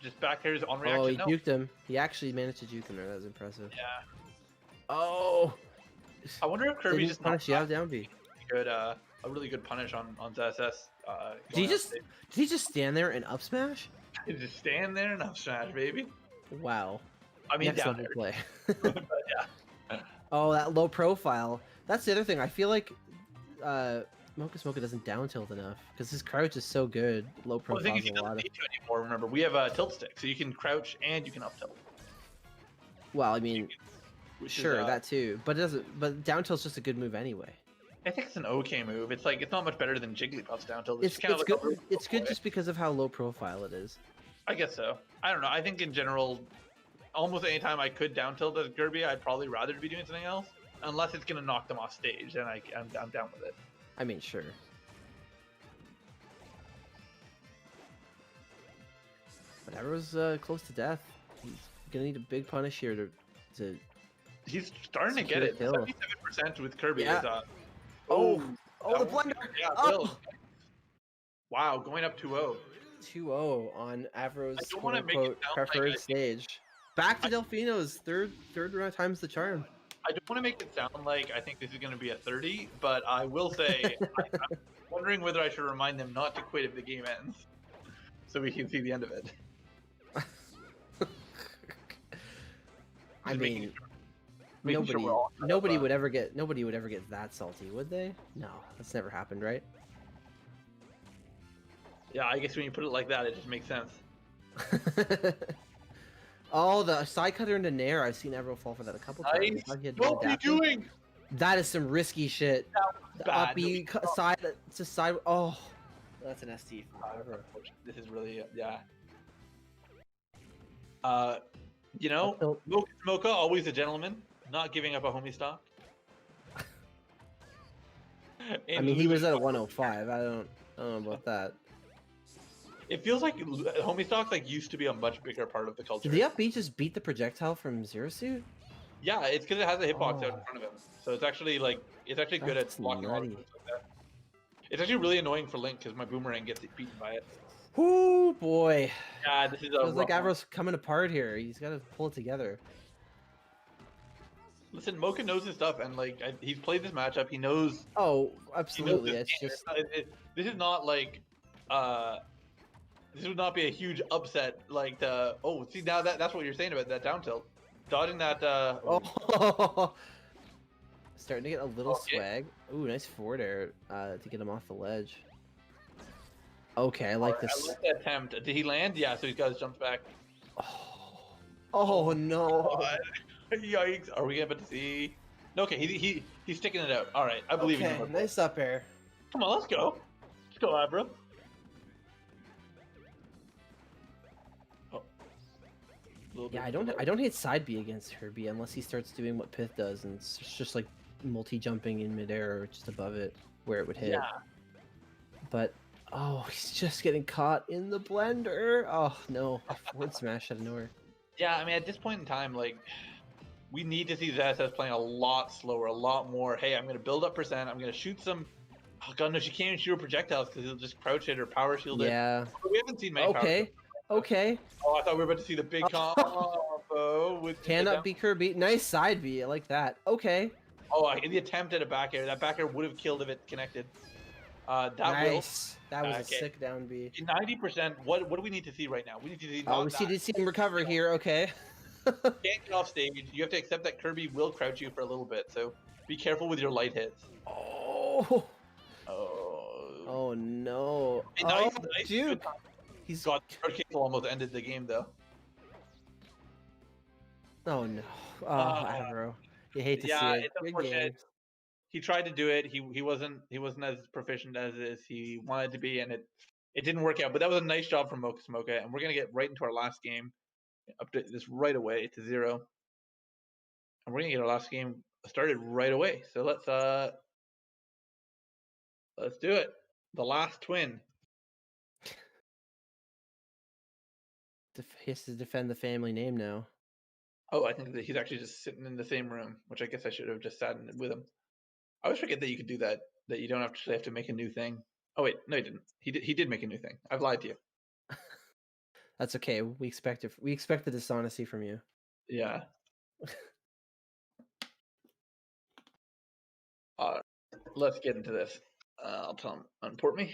Just back airs on reaction. Oh, he juked him. He actually managed to juke him there. That was impressive. Yeah. Oh. I wonder if Kirby just punish down B. Good, a really good punish on ZSS. Did he just stand there and up smash? Just stand there and up smash, baby. Wow. I mean, next level play. But yeah. Oh, that low profile. That's the other thing. I feel like Mocha Smoka doesn't down tilt enough because his crouch is so good. Low profile. Well, the thing is, he doesn't need to anymore. Remember, we have a tilt stick, so you can crouch and you can up tilt. Well, I mean, sure, that too, but it doesn't. But down tilt's just a good move anyway. I think it's an okay move. It's like it's not much better than Jigglypuff's down tilt. It's kind of good. It's good just because of how low profile it is. I guess so. I don't know. I think in general, almost any time I could down tilt as Kirby, I'd probably rather be doing something else, unless it's gonna knock them off stage. Then I'm down with it. I mean, sure. But Arrow's close to death. He's gonna need a big punish here to He's starting to get it. 77% with Kirby is Oh, that the won't- blender. Yeah, Oh! Will. Wow, going up 2-0. 2-0 on Avro's I don't quote wanna make it unquote sound like preferred stage. Back to Delfino's third round times the charm. I don't want to make it sound like I think this is going to be a 30, but I will say I'm wondering whether I should remind them not to quit if the game ends, so we can see the end of it. I Just making mean, sure- making sure we're all caught up, nobody would ever get that salty, would they? No, that's never happened, right? Yeah, I guess when you put it like that, it just makes sense. Oh, the side cutter into Nair. I've seen Avro fall for that a couple times. Nice. I thought he had What are you adapted. doing? That is some risky shit. The Bad. up B side to side. Oh, that's an ST from Avro. This is really you know, Mocha, always a gentleman, not giving up a homie stock. I mean, he was at a 105. I don't know about that. It feels like homie stocks like used to be a much bigger part of the culture. Did the up B just beat the projectile from Zero Suit? Yeah, it's because it has a hitbox out in front of him, so it's actually good at blocking all the moves like that. It's actually really annoying for Link because my boomerang gets beaten by it. Whoo boy! Yeah, this is a Feels like rough one. Avro's coming apart here. He's got to pull it together. Listen, Mocha knows his stuff, and like he's played this matchup. He knows. Oh, He knows absolutely. this It's game. just This is not like this would not be a huge upset. Like the see now that's what you're saying about that down tilt, dodging that. oh, starting to get a little Okay. swag. Ooh, nice forward air to get him off the ledge. Okay, I like this. I like the attempt. Did he land? Yeah, so he's got his jumps back. Oh no! God. Yikes! Are we able to see? Okay, he's sticking it out. All right, I believe in Okay, him. nice up air. Come on, let's go. Let's go, Abra. Oh. Yeah, I don't hate side B against Herbie unless he starts doing what Pith does, and it's just like multi-jumping in midair or just above it where it would hit. Yeah. But oh, he's just getting caught in the blender. Oh no, forward smash out of nowhere. Yeah, I mean, at this point in time, like, we need to see ZSS playing a lot slower, a lot more. Hey, I'm going to build up percent. I'm going to shoot some. Oh god, no, she can't even shoot her projectiles because he'll just crouch it or power shield it. Yeah. We haven't seen many. Okay. Okay. Oh, I thought we were about to see the big combo with. Cannot be Kirby. Nice side B. I like that. Okay. Oh, the attempt at a back air. That back air would have killed if it connected. Nice. That was Okay. a sick down B. 90%. What do we need to see right now? We need to see. Oh, we need to see him recover here. Okay. Can't get off stage. You have to accept that Kirby will crouch you for a little bit. So be careful with your light hits. Oh. Oh. Oh no. Hey, Oh, nice. Duke. He's God, third kick almost ended the game though. Oh no. Oh, Avro. You hate to see it. It's Good unfortunate. game. He tried to do it. He wasn't as proficient as he wanted to be, and it didn't work out. But that was a nice job from Mocha Smoka, and we're gonna get right into our last game. Update this right away to 0, and we're gonna get our last game started right away. So let's do it. The last twin. He has to defend the family name now. Oh, I think that he's actually just sitting in the same room, which I guess I should have just sat in with him. I always forget that you could do that. That you don't actually have to make a new thing. Oh wait, no, he didn't. He did make a new thing. I've lied to you. That's okay. We expect it. We expect the dishonesty from you. Yeah. Let's get into this. I'll tell him unport me.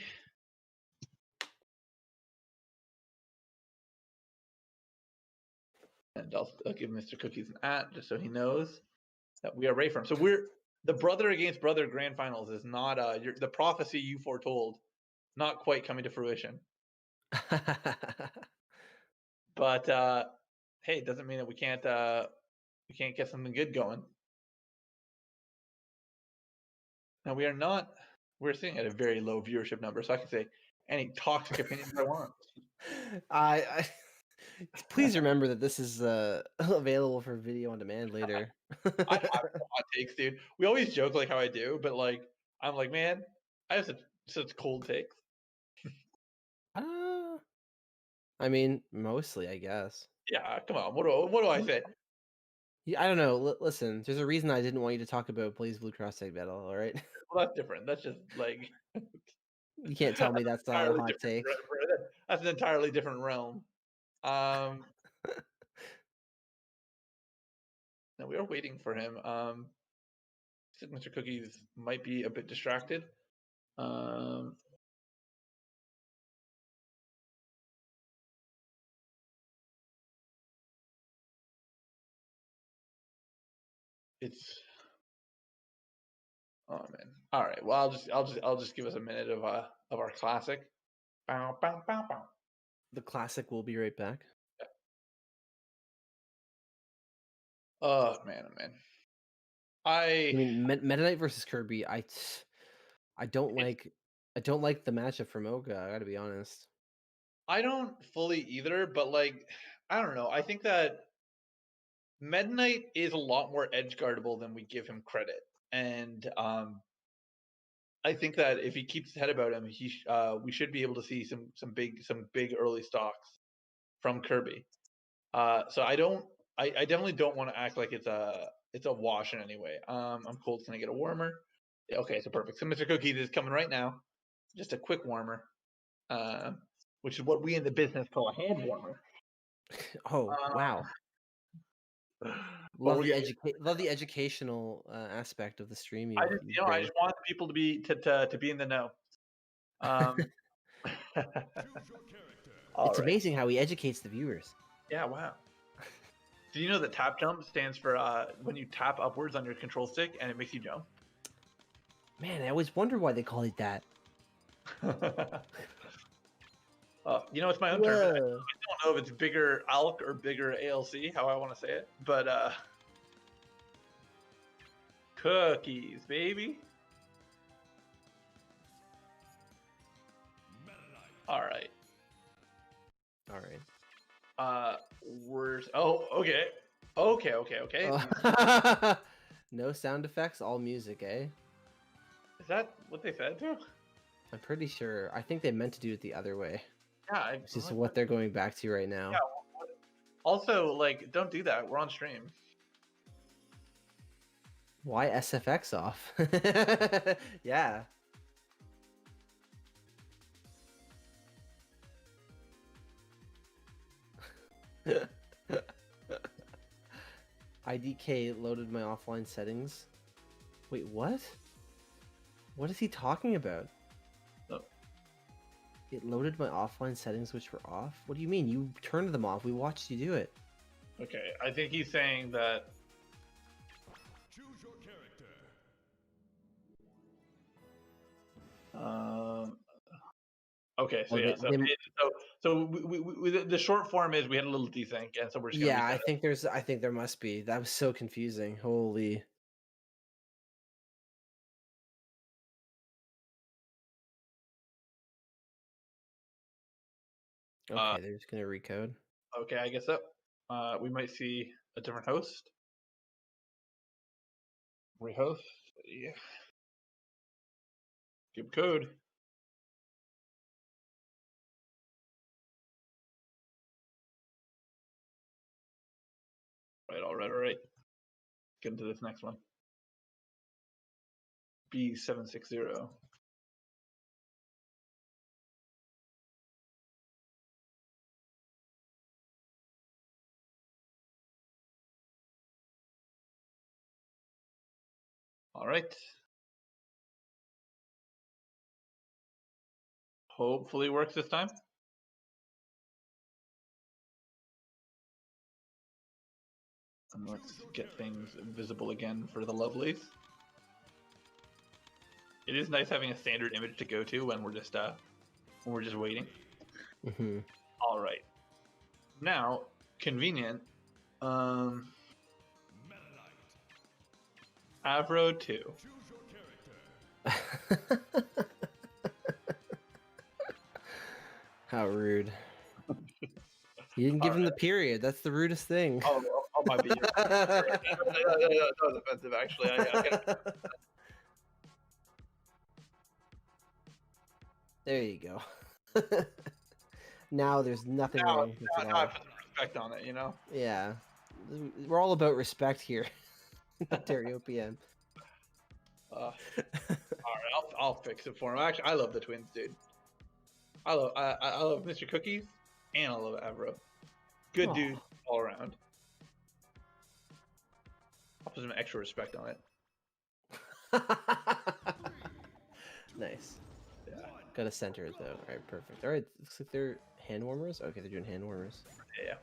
And I'll give Mr. Cookies an @ just so he knows that we are ready for him. So we're the brother against brother grand finals is not the prophecy you foretold, not quite coming to fruition. But hey, it doesn't mean that we can't get something good going. Now we're sitting at a very low viewership number, so I can say any toxic opinions I want. I please remember that this is available for video on demand later. I have hot takes, dude. We always joke like how I do, but like I'm like, man, I have such cold takes. I mean, mostly, I guess. Yeah, come on. What do I say? I don't know. Listen, there's a reason I didn't want you to talk about Blaze Blue Cross Tag Battle. All right, Well, that's different. That's just like you can't tell me that's not a entirely hot different. take. That's an entirely different realm. Um, no, we are waiting for him. Mr. Cookies might be a bit distracted. It's oh man. All right. Well, I'll just give us a minute of our classic. Bow, bow, bow, bow. The classic will be right back. Oh man, oh man. I mean, Meta Knight versus Kirby. I don't like the matchup for Mocha. I gotta be honest. I don't fully either, but like I don't know. I think that Meta Knight is a lot more edge guardable than we give him credit, and I think that if he keeps his head about him, we should be able to see some big early stocks from Kirby. So I definitely don't want to act like it's a wash in any way. I'm cold. Can I get a warmer? Yeah, okay, so perfect. So Mr. Cookies is coming right now. Just a quick warmer, which is what we in the business call a hand warmer. Oh wow. But Love the educational aspect of the stream. I just You've I created. just want people to be in the know. All It's right. amazing how he educates the viewers. Yeah. Wow. Do you know that tap jump stands for when you tap upwards on your control stick and it makes you jump? Man, I always wonder why they call it that. You know, it's my own term. I don't know if it's bigger ALC or bigger ALC, how I want to say it, but cookies, baby. All right. All right. Okay. No sound effects, all music, eh? Is that what they said too? I'm pretty sure. I think they meant to do it the other way. Yeah. This is what they're going back to right now. Yeah. Also, like, don't do that. We're on stream. Why SFX off? Yeah. IDK loaded my offline settings. Wait, what? What is he talking about? Oh. It loaded my offline settings which were off? What do you mean? You turned them off. We watched you do it. Okay, I think he's saying that. Choose your character. Okay, so Oh, yeah, they- the short form is we had a little desync, and so we're just gonna Yeah, reset I think there must be. That was so confusing. Holy. Okay, they're just gonna recode. Okay, I guess so. We might see a different host. Rehost. Yeah. Give code. Right, all right. Get into this next one. B760. All right. Hopefully works this time. And let's get things visible again for the lovelies. It is nice having a standard image to go to when we're just waiting. Mm-hmm. All right. Now, convenient. Avro 2. Choose your character. How rude. You didn't give him the period. That's the rudest thing. Oh my God. That was offensive, actually. There you go. Now there's nothing wrong with it now I all. put some respect on it, you know? Yeah. we're all about respect here. Ontario PM. All right, I'll fix it for him. Actually, I love the twins, dude. I love Mr. Cookies, and I love Avro. Good Aw. dude all around. I'll put some extra respect on it. Nice. Yeah. Gotta center it though. All right, perfect. All right, looks like they're hand warmers. Okay, they're doing hand warmers. Yeah.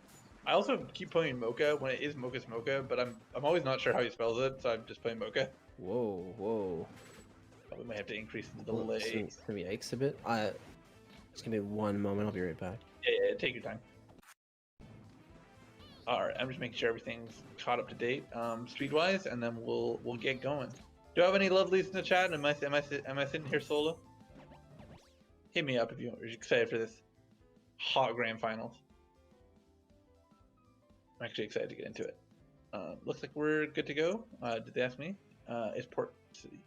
I also keep playing Mocha when it is Mocha's Mocha, but I'm always not sure how he spells it, so I'm just playing Mocha. Whoa, whoa. Probably might have to increase the Well, delay. some yikes a bit. Just give me one moment. I'll be right back. Yeah, take your time. All right, I'm just making sure everything's caught up to date, speed-wise, and then we'll get going. Do I have any lovelies in the chat? Am I sitting here solo? Hit me up if you're excited for this hot grand finals. I'm actually excited to get into it. Looks like we're good to go. Did they ask me? It's Port City.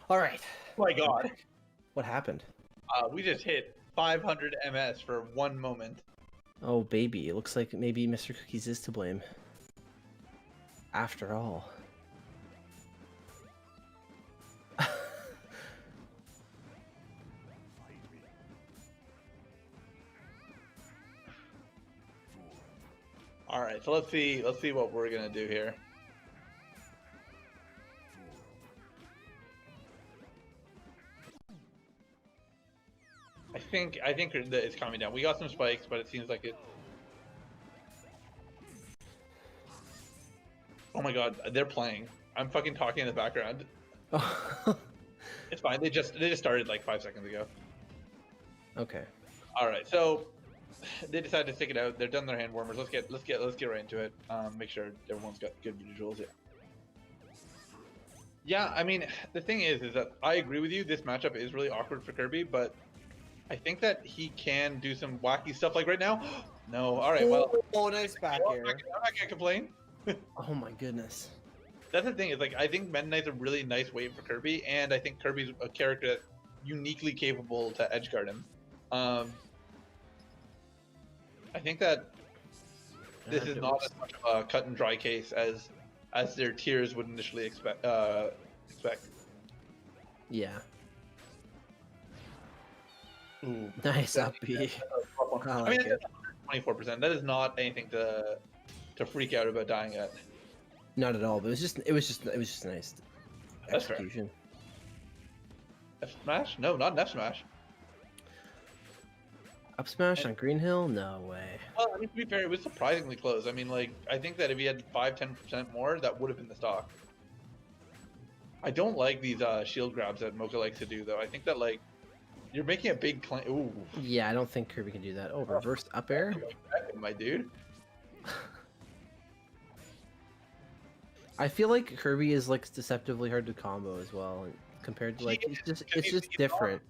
All right. Oh my god. What happened? We just hit 500 MS for one moment. Oh, baby. It looks like maybe Mr. Cookies is to blame. After all. All right, so let's see what we're gonna do here. I think that it's calming down. We got some spikes, but it seems like it. Oh my god, they're playing. I'm fucking talking in the background. It's fine. They just started like 5 seconds ago. Okay. All right, so they decided to stick it out. They're done their hand warmers. Let's get right into it. Make sure everyone's got good visuals. Yeah. Yeah, I mean, the thing is that I agree with you. This matchup is really awkward for Kirby, but I think that he can do some wacky stuff like right now. No, all right, well. Oh, nice back air. I'm not gonna complain. Oh my goodness. That's the thing is like I think Meta Knight's a really nice wave for Kirby, and I think Kirby's a character that's uniquely capable to edgeguard him. I think that this is not as much of a cut and dry case as their tiers would initially expect. Yeah. Ooh. Nice up B. I mean, 24%. That is not anything to freak out about dying at. Not at all, but it was just nice That's fair. execution. F smash? No, not an F smash. Up smash on Green Hill? No way. Well, I mean, to be fair, it was surprisingly close. I mean, like, I think that if he had 5-10% more, that would have been the stock. I don't like these shield grabs that Mocha likes to do, though. I think that, like, you're making a big claim. Ooh. Yeah, I don't think Kirby can do that. Oh, reverse up air? My dude. I feel like Kirby is like deceptively hard to combo as well, compared to like it's just different.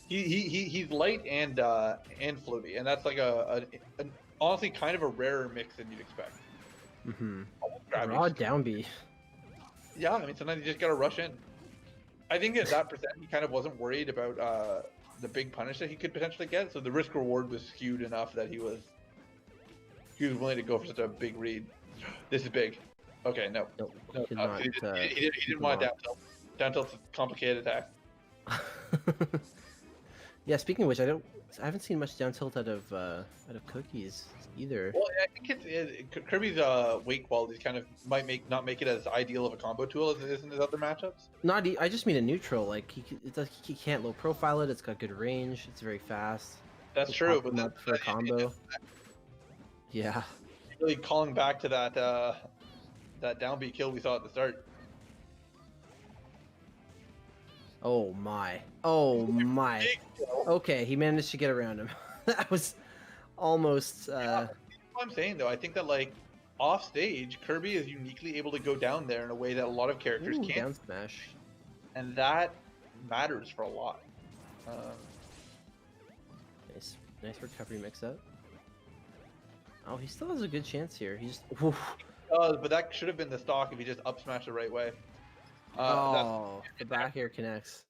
He's light and floaty, and that's like an honestly kind of a rarer mix than you'd expect. Mm-hmm. Raw down B. Yeah, I mean sometimes you just gotta rush in. I think at that percent he kind of wasn't worried about the big punish that he could potentially get, so the risk reward was skewed enough that he was willing to go for such a big read. This is big. Okay, no. Nope, No, he did not, he didn't want down tilt. Down tilt's a complicated attack. Yeah, speaking of which, I haven't seen much down tilt out of Cookies either. Well, I think Kirby's weight qualities kind of might not make it as ideal of a combo tool as it is in his other matchups. I just mean a neutral. Like he can't low profile it. It's got good range. It's very fast. That's He'll true, pop but him up for a combo. Yeah. Really calling back to that down B kill we saw at the start. Oh my. Oh my. Big kill. Okay, he managed to get around him. That was almost. What I'm saying though, I think that like off stage, Kirby is uniquely able to go down there in a way that a lot of characters Ooh, can't, down smash. and that matters for a lot. Nice, nice recovery mix-up. Oh, he still has a good chance here. He's. Oof. But that should have been the stock if he just up smashed the right way. Oh, the back air connects.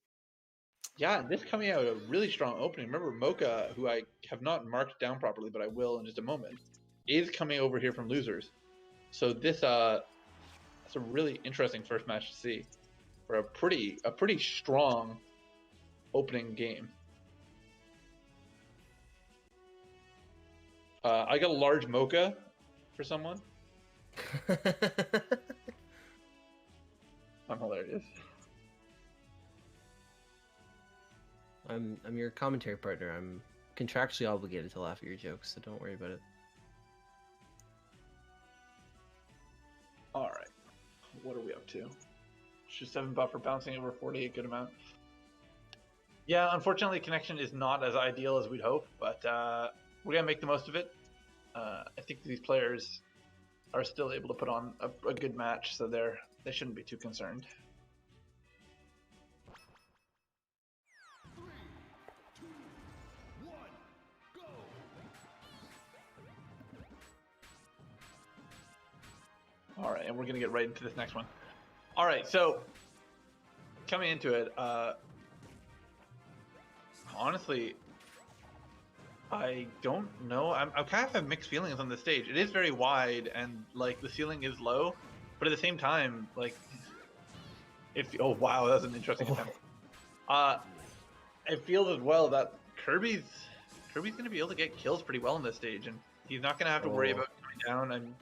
Yeah, this coming out a really strong opening. Remember Mocha, who I have not marked down properly, but I will in just a moment, is coming over here from losers. So this that's a really interesting first match to see for a pretty strong opening game. I got a large Mocha for someone. I'm hilarious. I'm your commentary partner. I'm contractually obligated to laugh at your jokes, so don't worry about it. All right, what are we up to? Just 7 buffer bouncing over 48, good amount. Yeah, unfortunately, connection is not as ideal as we'd hope, but we're gonna make the most of it. I think these players are still able to put on a good match, so they shouldn't be too concerned. 3, 2, 1, go! All right, and we're gonna get right into this next one. All right, so coming into it, honestly, I don't know. I'm kind of have mixed feelings on the stage. It is very wide, and like the ceiling is low, but at the same time, like, oh wow, that was an interesting attempt. It feels as well that Kirby's gonna be able to get kills pretty well on this stage, and he's not gonna have to worry about coming down. And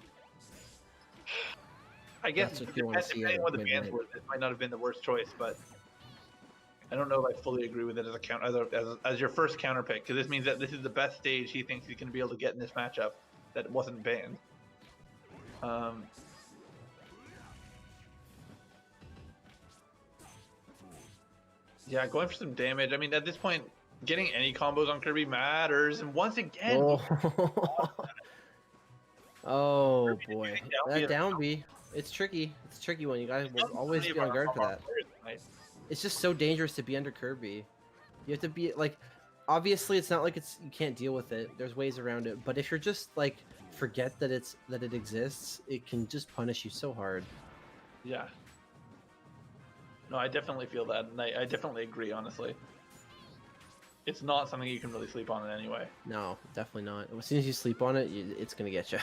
I guess That's what you want to see depending at on what the midnight. bands were, this might not have been the worst choice, but I don't know if I fully agree with it as a count as your first counter pick, because this means that this is the best stage he thinks he's gonna be able to get in this matchup that wasn't banned. Yeah, going for some damage. I mean, at this point, getting any combos on Kirby matters. And once again, Oh boy, getting down that B down B. It's tricky. It's a tricky one. You guys will always be on guard for that. It's just so dangerous to be under Kirby. You have to be like, obviously it's not like you can't deal with it. There's ways around it. But if you're just like forget that it exists, it can just punish you so hard. Yeah. No, I definitely feel that, and I definitely agree. Honestly, it's not something you can really sleep on in any way. No, definitely not. As soon as you sleep on it, it's gonna get you.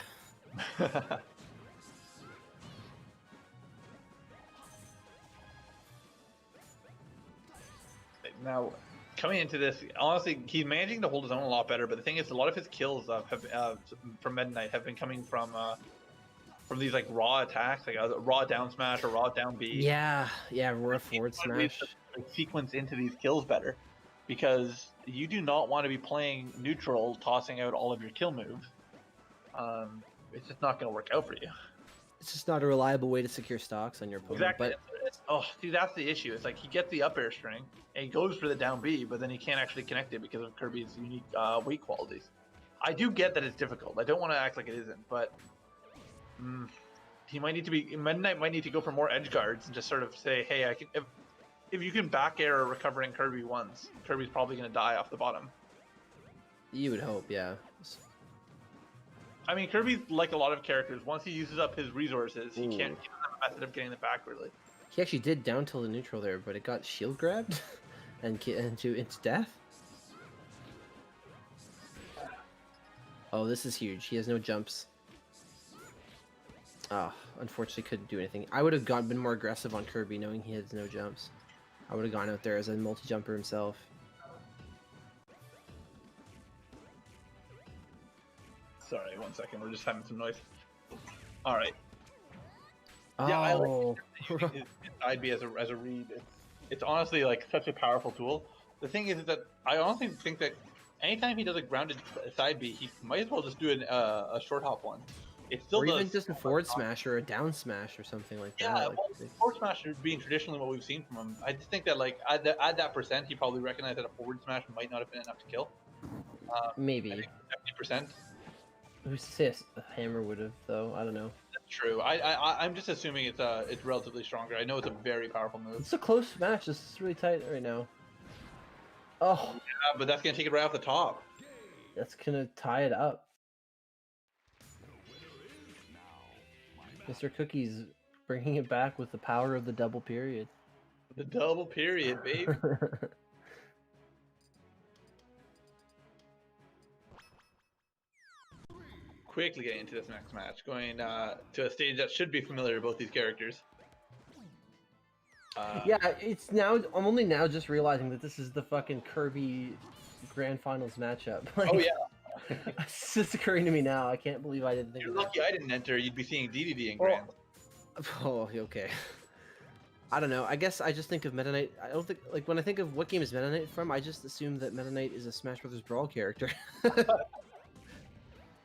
Now, coming into this, honestly, he's managing to hold his own a lot better. But the thing is, a lot of his kills from Meta Knight have been coming from these like raw attacks, like a raw down smash or raw down B. Yeah, raw forward smash. Sequence into these kills better, because you do not want to be playing neutral, tossing out all of your kill moves. It's just not going to work out for you. It's just not a reliable way to secure stocks on your opponent. Exactly. But See, that's the issue. It's like he gets the up air string and he goes for the down B, but then he can't actually connect it because of Kirby's unique weight qualities. I do get that it's difficult. I don't want to act like it isn't, but he might need to be. Meta Knight might need to go for more edge guards and just sort of say, "Hey, I can." If you can back air a recovering Kirby once, Kirby's probably going to die off the bottom. you would hope, yeah. I mean, Kirby's like a lot of characters. Once he uses up his resources, he Ooh. can't. He doesn't have a method of getting it back, really. He actually did down tilt the neutral there, but it got shield grabbed and into death. Oh, this is huge. He has no jumps. Oh, unfortunately couldn't do anything. I would have been more aggressive on Kirby knowing he has no jumps. I would have gone out there as a multi-jumper himself. Sorry, 1 second. We're just having some noise. All right. Oh. Yeah, I like side B as a read. It's honestly like such a powerful tool. The thing is that I honestly think that anytime he does a grounded side B, he might as well just do a short hop one. it still Or does. even just a forward smash or a down smash or something like Yeah, that. Like, well, forward smash being traditionally what we've seen from him, I just think that like at that percent, he probably recognized that a forward smash might not have been enough to kill. I maybe. think 70%. Who's to say a hammer would have though? I don't know. That's true. I'm just assuming it's relatively stronger. I know it's a very powerful move. It's a close match. This is really tight right now. Oh, Yeah, but that's gonna take it right off the top. that's gonna tie it up. Mr. Cookie's bringing it back with the power of the double period. The double period, baby. Quickly getting into this next match, going to a stage that should be familiar to both these characters. Yeah, it's now. I'm only now just realizing that this is the fucking Kirby Grand Finals matchup. Like, Oh yeah, it's just occurring to me now. I can't believe I didn't think you're of that. lucky I didn't enter. You'd be seeing DDD in Well, Grand. Oh, okay. I don't know. I guess I just think of Meta Knight. I don't think like when I think of what game is Meta Knight from, I just assume that Meta Knight is a Smash Brothers Brawl character.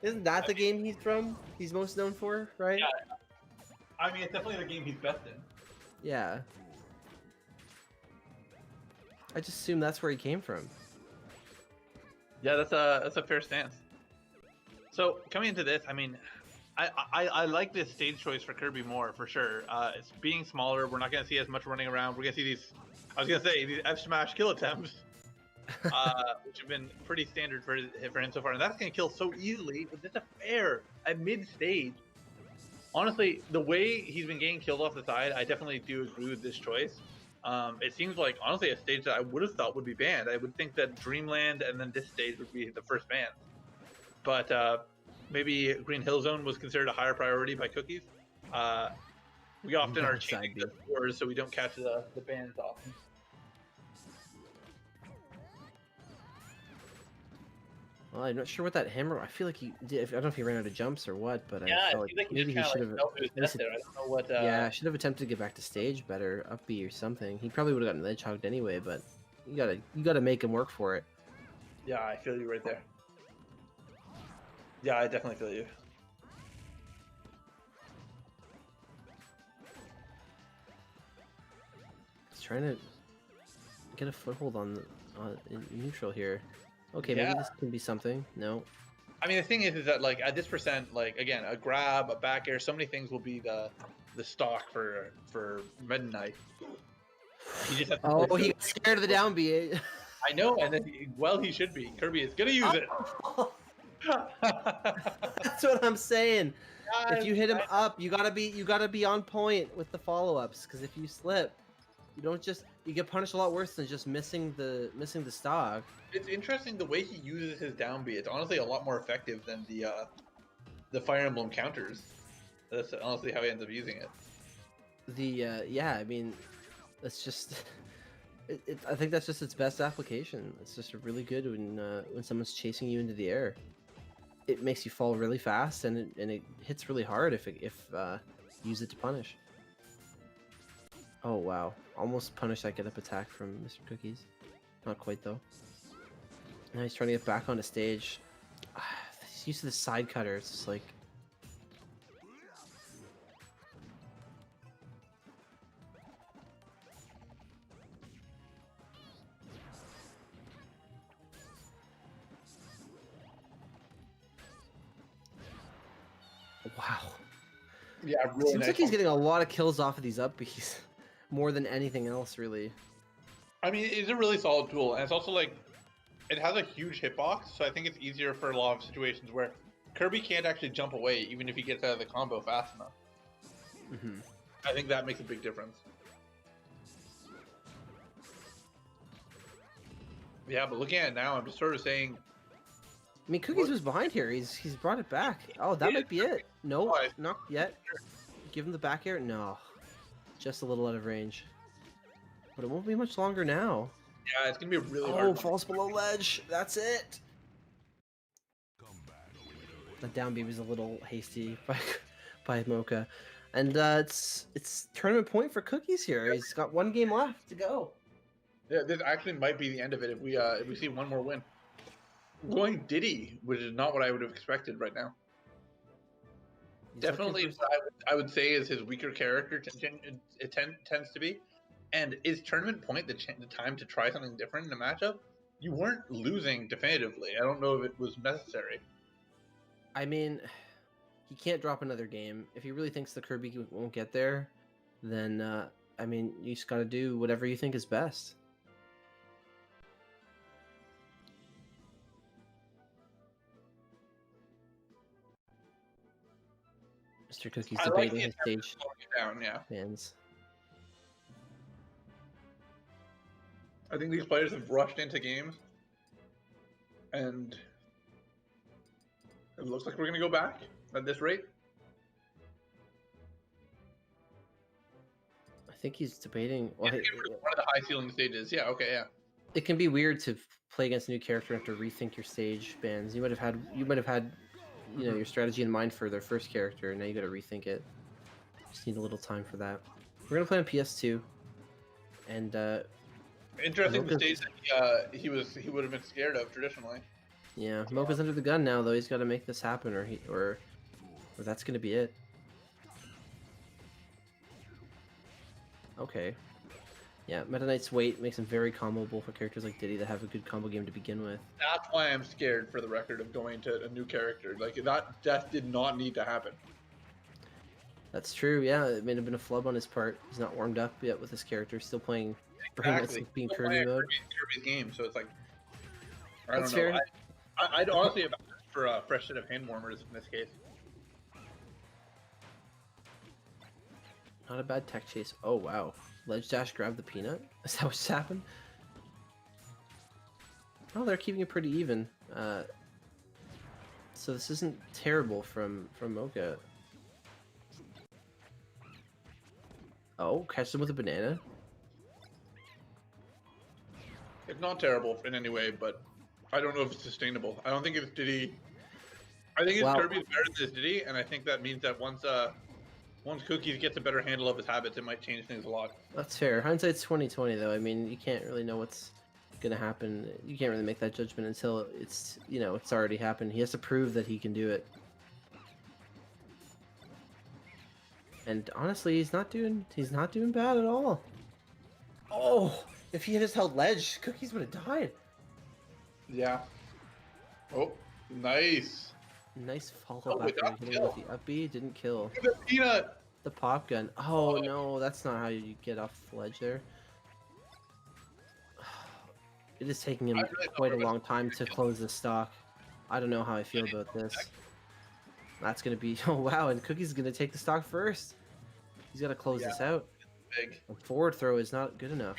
Isn't that the game he's from? He's most known for, right? Yeah. I mean, it's definitely the game he's best in. Yeah. I just assume that's where he came from. Yeah, that's a fair stance. So coming into this, I mean, I like this stage choice for Kirby more for sure. It's being smaller. We're not gonna see as much running around. We're gonna see these. I was gonna say these F smash kill attempts, which have been pretty standard for him so far, and that's gonna kill so easily with just a fair at mid stage. Honestly, the way he's been getting killed off the side, I definitely do agree with this choice. It seems like honestly a stage that I would have thought would be banned. I would think that Dreamland and then this stage would be the first ban, but maybe Green Hill Zone was considered a higher priority by Cookies. We often are changing the scores so we don't catch the bans often. Well, I'm not sure what that hammer. I feel like he did. I don't know if he ran out of jumps or what, but Yeah, I it felt seems like he maybe just he kind should of have. like fell to his death there. I don't know what. Yeah, I should have attempted to get back to stage better, up B or something. He probably would have gotten ledge hogged anyway, but you gotta make him work for it. Yeah, I feel you right there. Yeah, I definitely feel you. He's trying to get a foothold on in neutral here. Okay, Yeah. maybe this can be something. No. I mean, the thing is that like at this percent, like again, a grab, a back air, so many things will be the stock for Meta Knight. He just has to Oh, play he got scared of the down B. I know, and then he should be. Kirby is gonna use it. That's what I'm saying. If you hit him up, you gotta be on point with the follow-ups. Because if you slip, you get punished a lot worse than just missing the stock. It's interesting the way he uses his down B. It's honestly a lot more effective than the Fire Emblem counters. That's honestly how he ends up using it. Yeah, I mean, that's just. I think that's just its best application. It's just really good when someone's chasing you into the air. It makes you fall really fast, and it hits really hard if you use it to punish. Oh wow, almost punished that get up attack from Mr. Cookies. Not quite though. Now he's trying to get back onto stage. His use of the side cutter, it's just like. Wow. Yeah, really Seems nice like he's one. getting a lot of kills off of these up Bs, more than anything else, really. I mean, it's a really solid tool, and it's also like it has a huge hitbox, so I think it's easier for a lot of situations where Kirby can't actually jump away, even if he gets out of the combo fast enough. Mm-hmm. I think that makes a big difference. Yeah, but looking at it now, I'm just sort of saying. I mean, Cookies was behind here. He's brought it back. Oh, that might be it. No, Oh, not yet. Give him the back air. No, just a little out of range. But it won't be much longer now. Yeah, it's gonna be a really Oh, hard one. falls below ledge. That's it. The down B was a little hasty by Mocha, and it's tournament point for Cookies here. He's got one game left to go. Yeah, this actually might be the end of it if we see one more win. Going Diddy, which is not what I would have expected right now. He's Definitely, looking for... what I would say is his weaker character tends to be, and is tournament point the time to try something different in a matchup. You weren't losing definitively. I don't know if it was necessary. I mean, he can't drop another game. If he really thinks the Kirby won't get there, then I mean, you just gotta do whatever you think is best. Mr. Cookie's I like debating the his attempt stage of slowing it down. Yeah, bans. I think these players have rushed into games, and it looks like we're gonna go back at this rate. I think he's debating. Well, One of the high ceiling stages. Yeah. Okay. Yeah. it can be weird to play against a new character and have to rethink your stage bans. You might have had your strategy in mind for their first character, and now you got to rethink it. Just need a little time for that. We're gonna play on PS2, and Interesting the Mocha's- stage that he would have been scared of traditionally. yeah, Mocha's under the gun now, though. He's got to make this happen, or that's gonna be it. Okay. Yeah, Meta Knight's weight makes him very comboable for characters like Diddy that have a good combo game to begin with. That's why I'm scared, for the record, of going to a new character. Like, that death did not need to happen. That's true, yeah. It may have been a flub on his part. He's not warmed up yet with his character. Still playing Brain Exactly. being Still Kirby playing mode. Kirby's game, so it's like, I That's don't know. fair. I'd honestly have asked for a fresh set of hand warmers in this case. Not a bad tech chase. Oh, wow. Ledge dash grab the peanut? Is that what just happened? Oh, they're keeping it pretty even. So this isn't terrible from Mocha. Oh, catch them with a banana. It's not terrible in any way, but I don't know if it's sustainable. I don't think it's Diddy. I think it's Wow. Kirby's better than this Diddy, and I think that means that once Cookies gets a better handle of his habits, it might change things a lot. That's fair. Hindsight's 20/20, though. I mean, you can't really know what's gonna happen. You can't really make that judgment until it's it's already happened. He has to prove that he can do it. And honestly, he's not doing bad at all. Oh, if he had just held ledge, Cookies would have died. Yeah. Oh, nice. Nice follow Oh, up it after got hitting with the up B, didn't kill. Look at the peanut. The pop gun. Oh no, that's not how you get off the ledge there. It is taking him I really thought quite a we were long time to close the stock. I don't know how I feel about this. That's gonna be oh wow, and Cookie's gonna take the stock first. He's gotta close this out. Big. A forward throw is not good enough.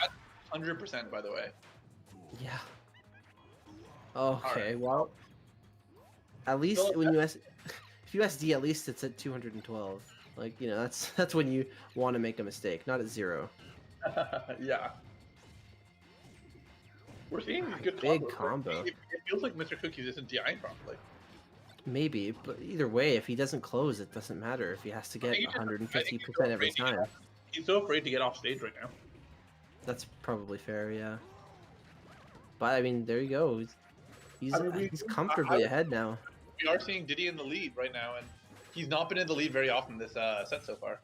100%, by the way. Yeah. Okay, Alright. well, at least Well, when if you SD, at least it's at 212. Like that's when you want to make a mistake, not at 0. Yeah. We're seeing these good Big combos. combo. It feels like Mr. Cookies isn't DIing properly. Maybe, but either way, if he doesn't close, it doesn't matter. If he has to get I think 150% every he's so afraid to time, He's so afraid to get off stage right now. that's probably fair, yeah. But I mean, there you go. He's I mean, he's comfortably I- ahead now. We are seeing Diddy in the lead right now, and he's not been in the lead very often this set so far.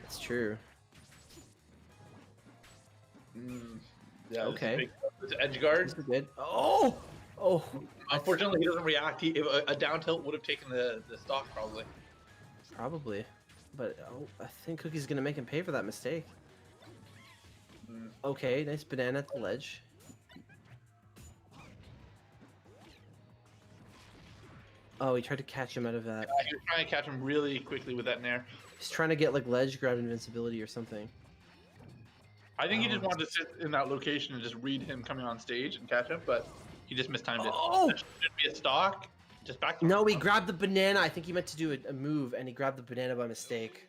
It's true. Yeah. Okay. This edge guard. This is good. Oh, Unfortunately, he doesn't react. A down tilt would have taken the stock probably. probably. But I think Cookie's gonna make him pay for that mistake. Okay, nice banana at the ledge. Oh, he tried to catch him out of that. He was trying to catch him really quickly with that nair. He's trying to get like ledge grab invincibility or something. I think he just wanted to sit in that location and just read him coming on stage and catch him, but he just mistimed it. Oh! That should be a stock. Just back. No, he grabbed the banana. I think he meant to do a move, and he grabbed the banana by mistake.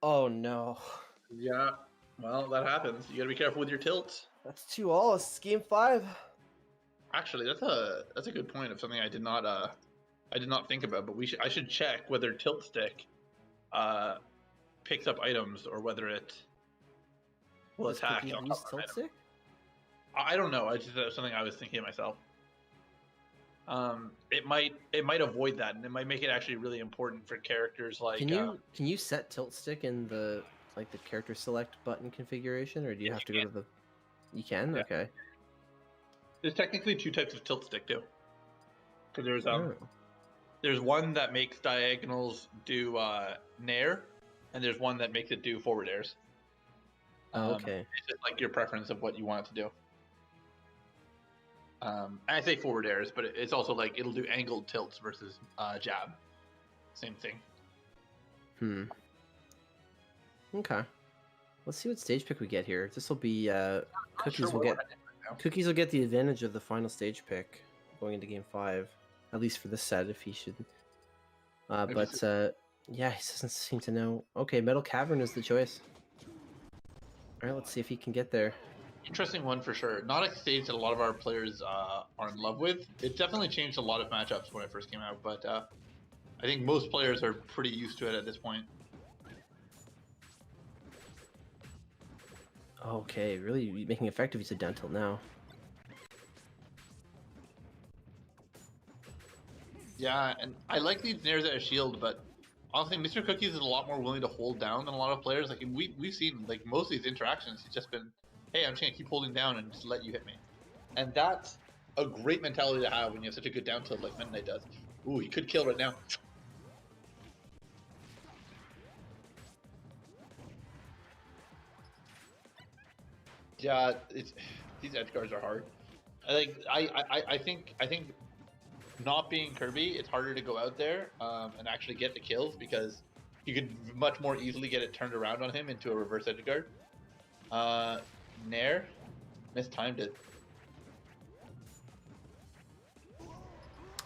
Oh no. Yeah. Well, that happens. You gotta be careful with your tilts. That's 2-all. It's game 5. Actually, that's a good point of something I did not think about. But I should check whether tilt stick picks up items or whether it will Does attack. Cookie on use top of tilt an item. stick? I don't know. That was something I was thinking of myself. it might avoid that, and it might make it actually really important for characters like. Can you set tilt stick in the like the character select button configuration, or do you Yes, have to you go to the? You can. Yeah. Okay. There's technically two types of tilt stick too. Because Oh. there's one that makes diagonals do nair, and there's one that makes it do forward airs. Oh, okay. It's just like your preference of what you want it to do. And I say forward airs, but it's also like it'll do angled tilts versus jab. Same thing. Okay. Let's see what stage pick we get here. This will be Cookies Sure will what get we're running right now. Cookies will get the advantage of the final stage pick going into game 5, at least for this set if he should. But yeah, he doesn't seem to know. Okay, Metal Cavern is the choice. All right, let's see if he can get there. Interesting one for sure. Not a stage that a lot of our players are in love with. It definitely changed a lot of matchups when it first came out, but I think most players are pretty used to it at this point. Okay, really making effective use of dental now. Yeah, and I like these nairs at a shield, but honestly, Mr. Cookies is a lot more willing to hold down than a lot of players. Like we've seen, like most of these interactions, he's just been, hey, I'm just gonna keep holding down and just let you hit me, and that's a great mentality to have when you have such a good down tilt like Meta Knight does. Ooh, he could kill right now. Yeah, these edge guards are hard. I think not being Kirby, it's harder to go out there and actually get the kills because you could much more easily get it turned around on him into a reverse edge guard. Nair mistimed it.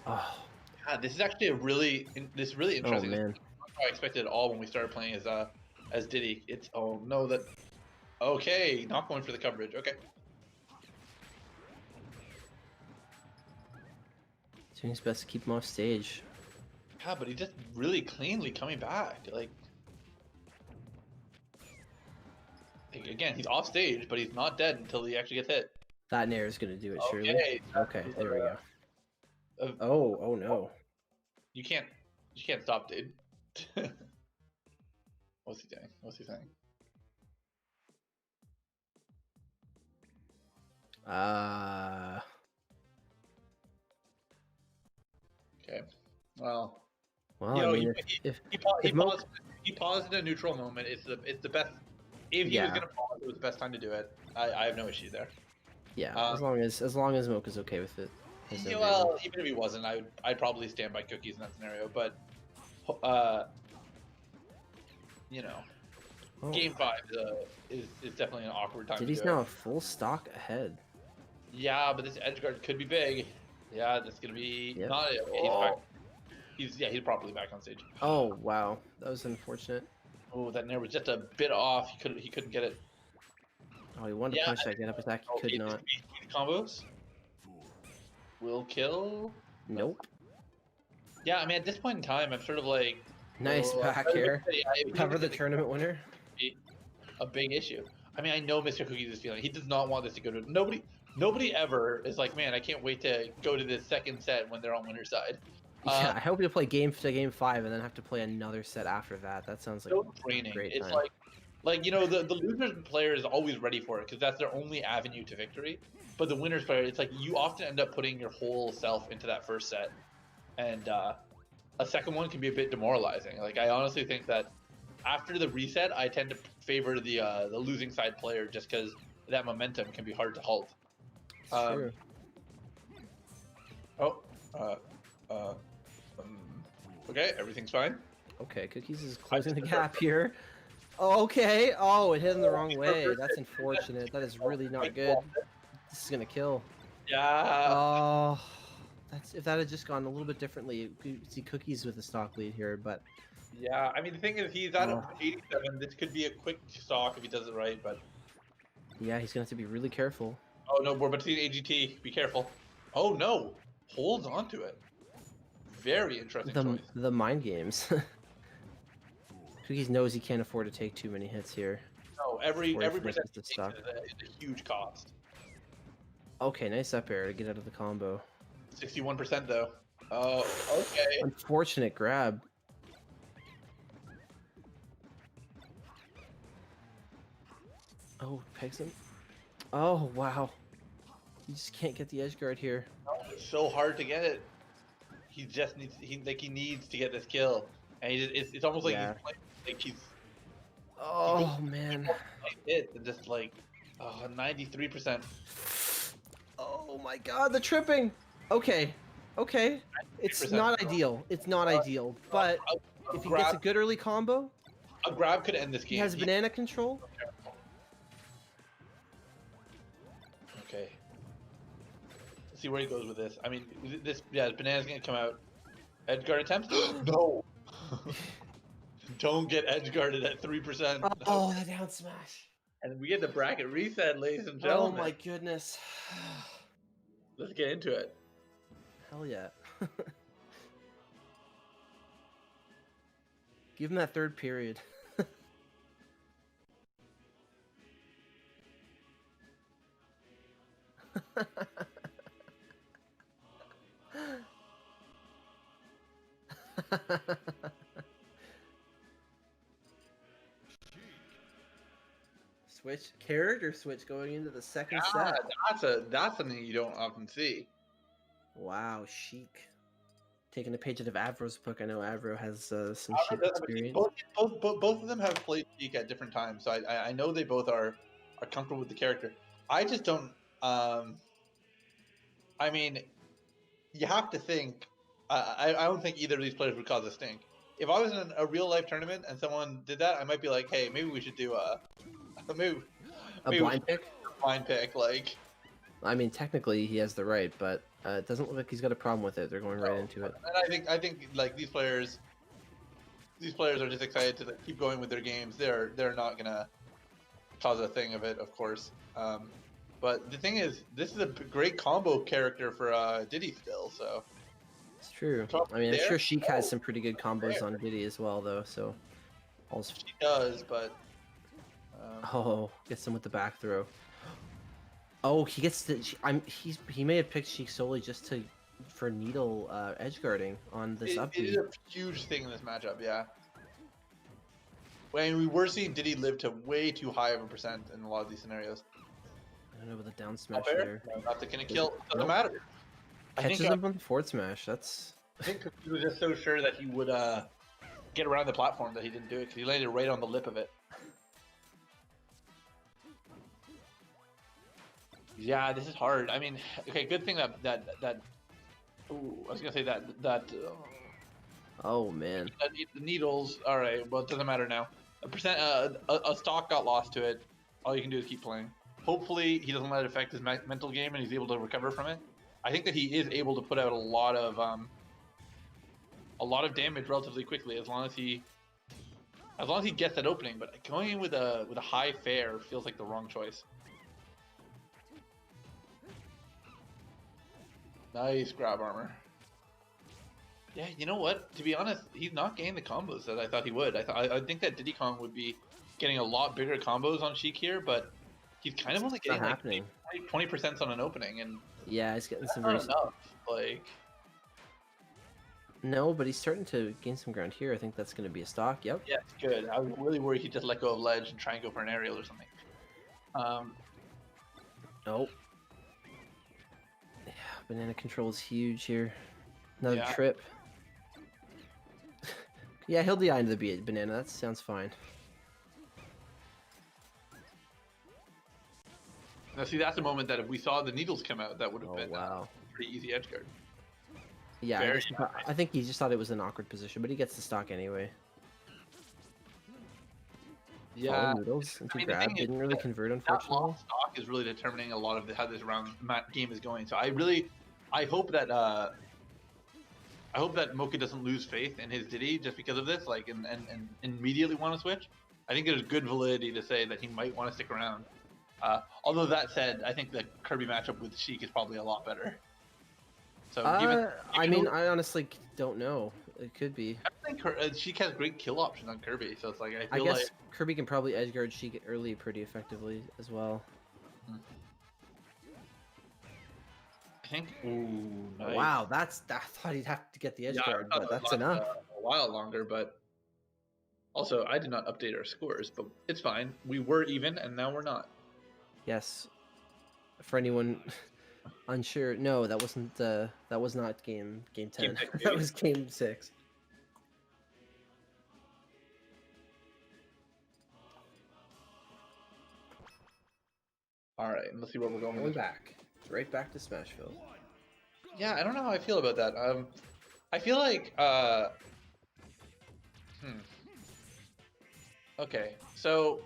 Oh, God, this is actually really interesting. oh man. Not how I expected at all when we started playing as Diddy. It's oh no that. Okay, not going for the coverage. Okay. Doing his best to keep him off stage. Yeah, but he's just really cleanly coming back. Like again, he's off stage, but he's not dead until he actually gets hit. That nair is gonna do it, surely. Okay, Okay, there we go. uh, Oh no. You can't stop, dude. What's he doing? What's he saying? Okay. Well, Well, you know, I mean, if he paused in a neutral moment. It's the best. If he was gonna pause, it was the best time to do it. I have no issue there. yeah, as long as Mocha's okay with it. there's no Yeah, reason. well, even if he wasn't, I'd probably stand by Cookies in that scenario. But you know, Oh, Game 5 is definitely an awkward time. Diddy's to do now it. a full stock ahead. Yeah, but this edge guard could be big. Yeah, that's gonna be Yep. not. Okay, he's back. He's probably back on stage. Oh wow, that was unfortunate. Oh, that nair was just a bit off. He couldn't get it. Oh, he wanted to punish that get up attack, he could Okay, not. these combos will kill. Nope. Yeah, I mean at this point in time, I'm sort of like Nice well, back I would here. say, it Cover would the be tournament winner. a big issue. I mean, I know Mr. Cookies is feeling. He does not want this to go to nobody ever is like, man, I can't wait to go to this second set when they're on winner's side. Yeah, I hope you play game 5 and then have to play another set after that. That sounds like So draining. great It's time. like you know, the losers player is always ready for it because that's their only avenue to victory. But the winners player, it's like you often end up putting your whole self into that first set, and a second one can be a bit demoralizing. Like I honestly think that after the reset, I tend to favor the losing side player just because that momentum can be hard to halt. It's true. Okay, everything's fine. Okay, Cookies is closing the gap here. Oh, okay. Oh, it hit him the wrong way. That's unfortunate. That is really not good. This is gonna kill. Yeah. Oh, that's if that had just gone a little bit differently. You could see Cookies with a stock lead here, but Yeah, I mean the thing is he's at Oh. 87. This could be a quick stock if he does it right, but yeah, he's gonna have to be really careful. oh no, we're between AGT. Be careful. Oh no, holds on to it. Very interesting choice. The mind games. Cookies knows he can't afford to take too many hits here. No, every 40% percent to is stock. a huge cost. Okay, nice up air to get out of the combo. 61% though. Oh, okay. Unfortunate grab. Oh, pegs him. Oh, wow. You just can't get the edge guard here. It's so hard to get it. He just needs he needs to get this kill, and it's almost like Yeah. he's playing, like he's Oh, man. it and just like 93%. Oh my god, the tripping! Okay, okay. It's 93%. not ideal. It's not ideal, but if he gets a good early combo, A grab could end this game. he has banana control. Okay. Let's see where he goes with this. I mean, this banana's gonna come out. Edge guard attempt? No. Don't get edge guarded at 3%. Oh, the down smash. And we get the bracket reset, ladies and Oh gentlemen. my goodness. Let's get into it. Hell yeah. Give him that third period. Switch character switch going into the second set. That's something you don't often see. Wow, chic. Taking a page out of Avro's book. I know Avro has some chic I mean, experience. both of them have played Sheik at different times, so I know they both are comfortable with the character. I just don't. I mean, you have to think. I don't think either of these players would cause a stink. If I was in a real life tournament and someone did that, I might be like, hey, maybe we should do maybe A blind pick? blind pick. Like, I mean, technically he has the right, but it doesn't look like he's got a problem with it. They're going right into it. and I think like these players are just excited to keep going with their games. They're not gonna cause a thing of it, of course. But the thing is, this is a great combo character for Diddy still. So It's true. I mean, I'm sure Sheik has some pretty good combos on Diddy as well, though. So, she does, but oh, gets him with the back throw. Oh, he gets the. He may have picked Sheik solely just for needle edge guarding on this up it is a huge thing in this matchup. Yeah. When we were seeing Diddy live to way too high of a percent in a lot of these scenarios. I don't know about the down smash Fair. there. Not the gonna kill. Doesn't Nope. matter. Catches him on the forward smash. That's. I think he was just so sure that he would get around the platform that he didn't do it because he landed right on the lip of it. Yeah, this is hard. I mean, okay, good thing that. Ooh, I was gonna say that. Oh man. The needles. All right. Well, it doesn't matter now. A stock got lost to it. All you can do is keep playing. Hopefully, he doesn't let it affect his mental game and he's able to recover from it. I think that he is able to put out a lot of damage relatively quickly as long as he gets that opening. But going in with a high fair feels like the wrong choice. Nice grab armor. Yeah, you know what? To be honest, he's not getting the combos that I thought he would. I think that Diddy Kong would be getting a lot bigger combos on Sheik here, but he's kind of only getting like 20% on an opening, and yeah, he's getting some not enough. Like, no, but he's starting to gain some ground here. I think that's going to be a stock. Yep. yeah, it's good. I was really worried he'd just let go of ledge and try and go for an aerial or something. Nope. Yeah, banana control is huge here. Another Yeah. trip. Yeah, he'll DI into the banana. That sounds fine. Now, see, that's a moment that if we saw the needles come out, that would have been Wow. pretty easy edge guard. Yeah, Very I think he just thought it was an awkward position, but he gets the stock anyway. Yeah, Noodles into I mean, the grab thing is didn't really that convert, that unfortunately. long stock is really determining a lot of how this round game is going. So I hope that Mocha doesn't lose faith in his Diddy just because of this, like, and immediately want to switch. I think there's good validity to say that he might want to stick around. Although that said, I think the Kirby matchup with Sheik is probably a lot better. So I mean, I honestly don't know. It could be. I think Sheik has great kill options on Kirby, so it's like I I feel guess like Kirby can probably edgeguard Sheik early pretty effectively as well. I think. Ooh, nice. Wow, I thought he'd have to get the edge Yeah, I guard, thought but that that's would last, enough. a while longer, but also I did not update our scores, but it's fine. We were even, and now we're not. Yes. For anyone unsure, no, that wasn't. That was not game 10. Game 6, That baby. was game 6. All right, let's see where we're going. Going back, right back to Smashville. Yeah, I don't know how I feel about that. I feel like Okay, so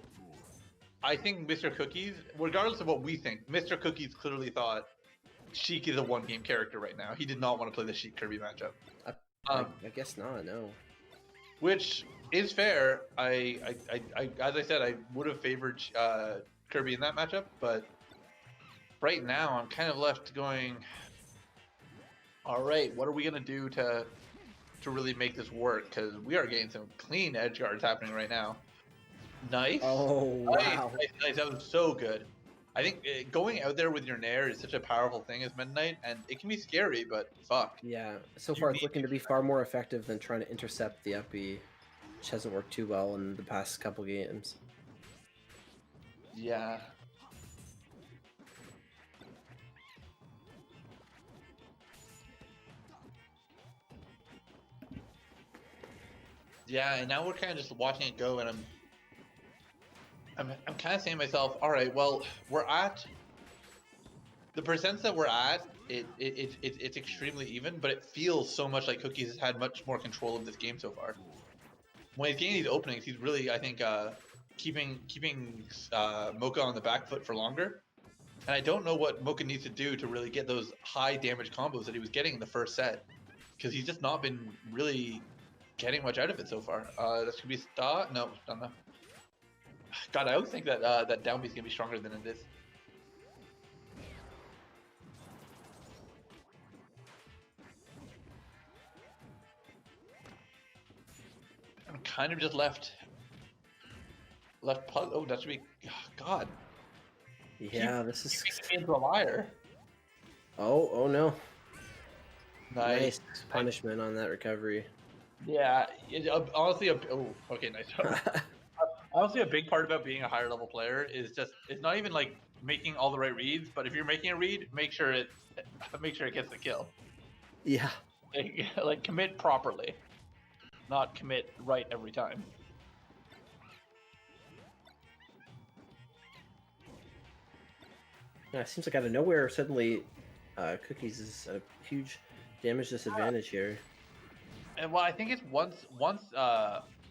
I think Mr. Cookies, regardless of what we think, Mr. Cookies clearly thought Sheik is a one-game character right now. He did not want to play the Sheik Kirby matchup. I guess not. No. Which is fair. I as I said, I would have favored Kirby in that matchup, but right now I'm kind of left going, all right, what are we gonna do to really make this work? Because we are getting some clean edge guards happening right now. Nice. Oh Nice, wow. nice. That was so good. I think going out there with your Nair is such a powerful thing as Meta Knight, and it can be scary, but fuck. Yeah. So You far, it's need looking to be far more effective than trying to intercept the up B, which hasn't worked too well in the past couple games. Yeah. Yeah, and now we're kind of just watching it go, and I'm kind of saying to myself, all right, well, we're at the percents that we're at. It's extremely even, but it feels so much like Cookies has had much more control of this game so far. When he's getting these openings, he's really, I think, keeping Mocha on the back foot for longer. And I don't know what Mocha needs to do to really get those high damage combos that he was getting in the first set, because he's just not been really getting much out of it so far. That's gonna be a star. No, not enough. God, I always think that that down B is gonna be stronger than it is. I'm kind of just left. Oh, that should be. God. Yeah, this is. Making me into a liar. Oh no. Nice. Punishment on that recovery. Yeah. Honestly, oh, okay, nice. Honestly, a big part about being a higher level player is just it's not even like making all the right reads, but if you're making a read, make sure it gets the kill. Yeah. Like commit properly, not commit right every time. Yeah, it seems like out of nowhere, suddenly, Cookies is a huge damage disadvantage here. And well, I think it's once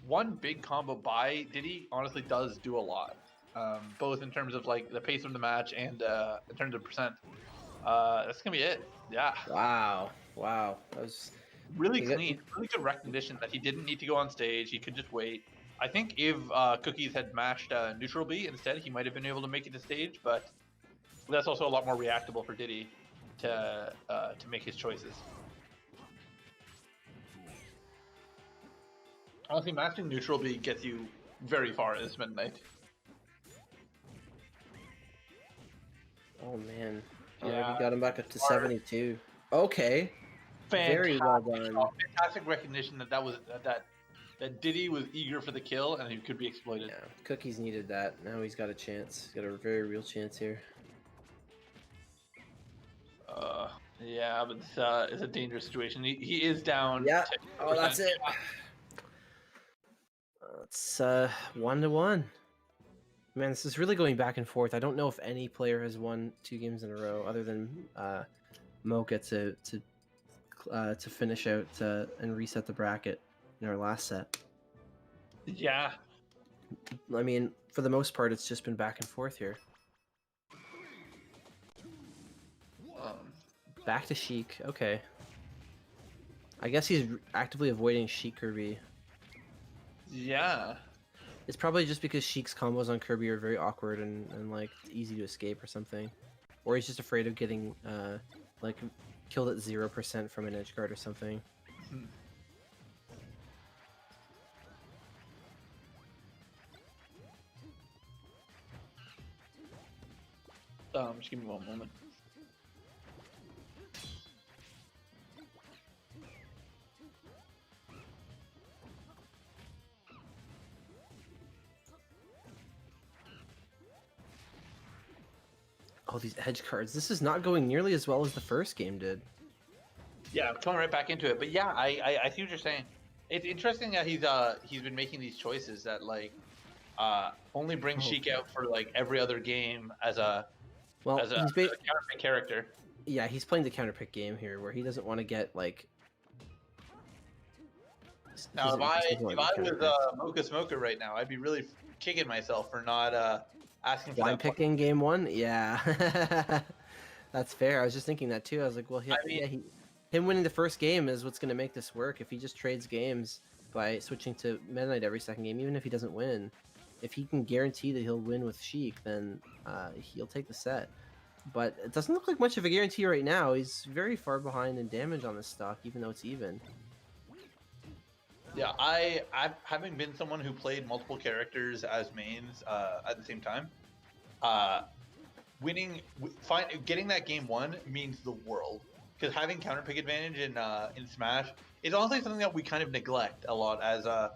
one big combo by Diddy honestly does do a lot, both in terms of like the pace of the match and in terms of percent. That's gonna be it. Yeah. Wow. That was Really clean, really good recognition that he didn't need to go on stage. He could just wait. I think if Cookies had mashed neutral B instead, he might have been able to make it to stage, but that's also a lot more reactable for Diddy to make his choices. Honestly, mastering neutral B gets you very far in this midnight. Oh man. Yeah. You got him back up to 72. Okay. Very well done. Fantastic recognition that Diddy was eager for the kill and he could be exploited. Yeah, Cookies needed that. Now he's got a chance. He's got a very real chance here. Yeah, but it's a dangerous situation. He is down. Yeah. Oh, that's it. It's 1-1. Man, this is really going back and forth. I don't know if any player has won 2 games in a row other than Mocha to finish out and reset the bracket in our last set. Yeah. I mean, for the most part, it's just been back and forth here. Back to Sheik. Okay. I guess he's actively avoiding Sheik Kirby. Yeah. It's probably just because Sheik's combos on Kirby are very awkward and like easy to escape or something. Or he's just afraid of getting like killed at 0% from an edge guard or something. Just give me one moment. Oh, these edge cards. This is not going nearly as well as the first game did. Yeah, I'm coming right back into it. But yeah, I see what you're saying. It's interesting that he's been making these choices that like only bring Oh. Sheik out for like every other game as a Well, as a counterpick character. yeah, he's playing the counterpick game here, where he doesn't want to get like. Now, if I doesn't wanna get was counterpicked. Mocha Smoker right now, I'd be really kicking myself for not asking for Blind that. picking game one, yeah, that's fair. I was just thinking that too. I was like, well, him winning the first game is what's going to make this work. If he just trades games by switching to Meta Knight every second game, even if he doesn't win, if he can guarantee that he'll win with Sheik, then he'll take the set. But it doesn't look like much of a guarantee right now. He's very far behind in damage on this stock, even though it's even. Yeah, I having been someone who played multiple characters as mains at the same time, getting that game one means the world, because having counterpick advantage in Smash is honestly something that we kind of neglect a lot as a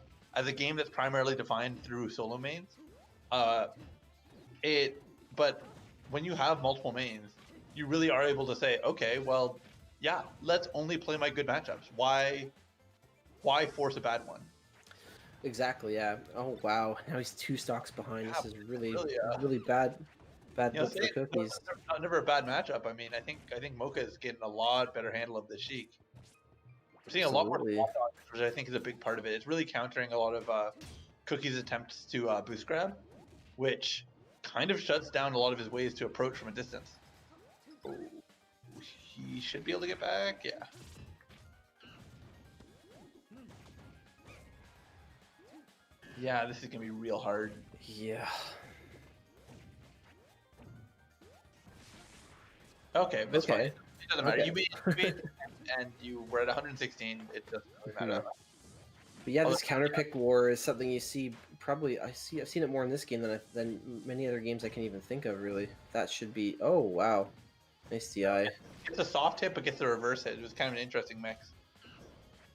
game that's primarily defined through solo mains. But when you have multiple mains, you really are able to say, okay, well, yeah, let's only play my good matchups. Why force a bad one? Exactly. Yeah. Oh wow. Now he's 2 stocks behind. Yeah, This is really really, bad. Bad You know, look for Cookies. never a bad matchup. I mean, I think Mocha is getting a lot better handle of the Sheik. We're seeing a lot more Absolutely. wall dodges, which I think is a big part of it. It's really countering a lot of Cookie's attempts to boost grab, which kind of shuts down a lot of his ways to approach from a distance. Oh, he should be able to get back. Yeah. Yeah, this is gonna be real hard. Yeah. Okay, that's fine. Okay. It doesn't matter. Okay. You made and you were at 116. It doesn't really matter. But yeah, Oh, this counterpick war is something you see probably. I've seen it more in this game than many other games I can even think of. Really, that should be. Oh wow, nice DI. It's a soft hit, but gets the reverse hit. It was kind of an interesting mix.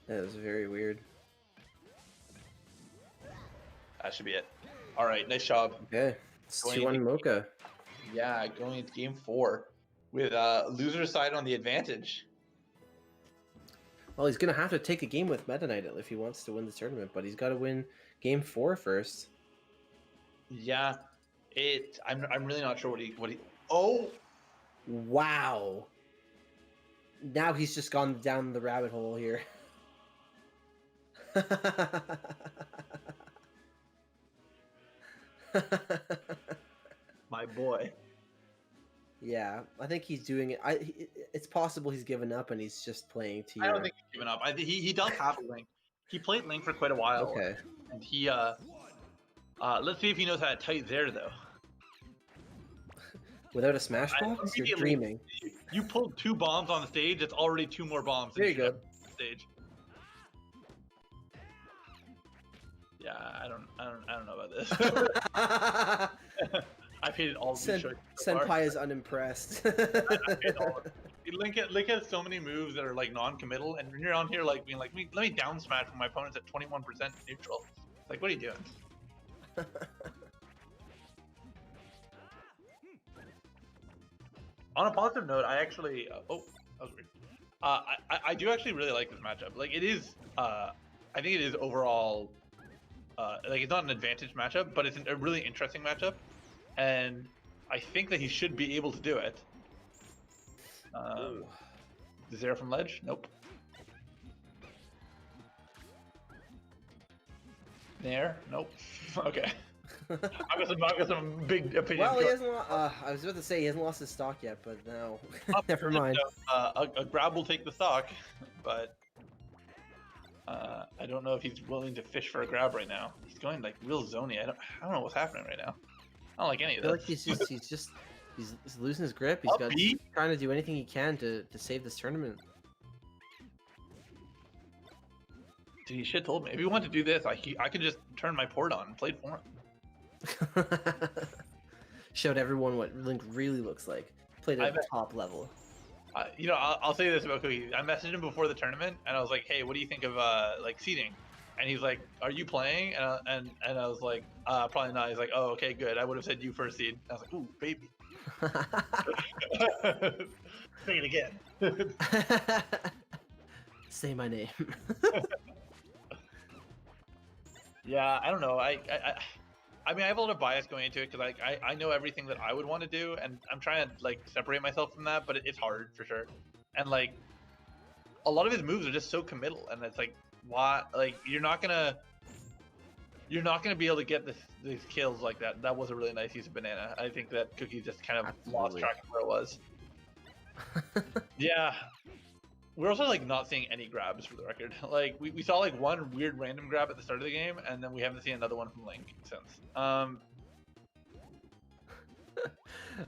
That was very weird. That should be it. All right, nice job. Okay, it's Going 2-1 into- Mocha. Yeah, going into game 4 with loser side on the advantage. Well, he's gonna have to take a game with Meta Knight if he wants to win the tournament, but he's got to win game 4 first. Yeah, I'm really not sure what he. Oh, Wow. Now he's just gone down the rabbit hole here. my boy. Yeah, I think he's doing it. It's possible he's given up and he's just playing to. I don't think he's given up. I think he does have Link. He played Link for quite a while. Okay. And he let's see if he knows how to tight there though. Without a smash box, you're immediately- dreaming. You pulled 2 bombs on the stage. It's already 2 more bombs. There you go. On the stage. Yeah, I don't know about this. I've hated all of these choices so far. Senpai is unimpressed. I've hated all of it. Link has so many moves that are like non-committal, and you're on here like being like, let me down smash when my opponent's at 21% neutral. Like, what are you doing? On a positive note, I actually oh, that was weird. I do actually really like this matchup. Like, it is I think it is overall like, it's not an advantage matchup, but it's a really interesting matchup, and I think that he should be able to do it. Zero from ledge? Nope. There? Nope. Okay. I got some big opinions. Well, he hasn't. I was about to say he hasn't lost his stock yet, but no. Never mind. A grab will take the stock, but I don't know if he's willing to fish for a grab right now. He's going like real zony. I don't know what's happening right now. I don't like any of I feel this. like he's losing his grip. He's got trying to do anything he can to save this tournament. Dude, he should told me. If he wanted to do this, I could just turn my port on and played for him. Showed everyone what Link really looks like. Played at the top level. You know, I'll say this about Cookie. I messaged him before the tournament, and I was like, "Hey, what do you think of like seeding?" And he's like, "Are you playing?" And I was like, "Probably not." He's like, "Oh, okay, good. I would have said you first seed." I was like, "Ooh, baby." Say it again. Say my name. Yeah, I don't know. I mean, I have a lot of bias going into it because I know everything that I would want to do, and I'm trying to like separate myself from that, but it's hard for sure. And like a lot of his moves are just so committal, and it's like, why? Like you're not gonna be able to get these kills like that. That was a really nice use of banana. I think that Cookie just kind of lost Absolutely. track of where it was. Yeah. We're also like not seeing any grabs for the record. Like we saw like one weird random grab at the start of the game, and then we haven't seen another one from Link since. I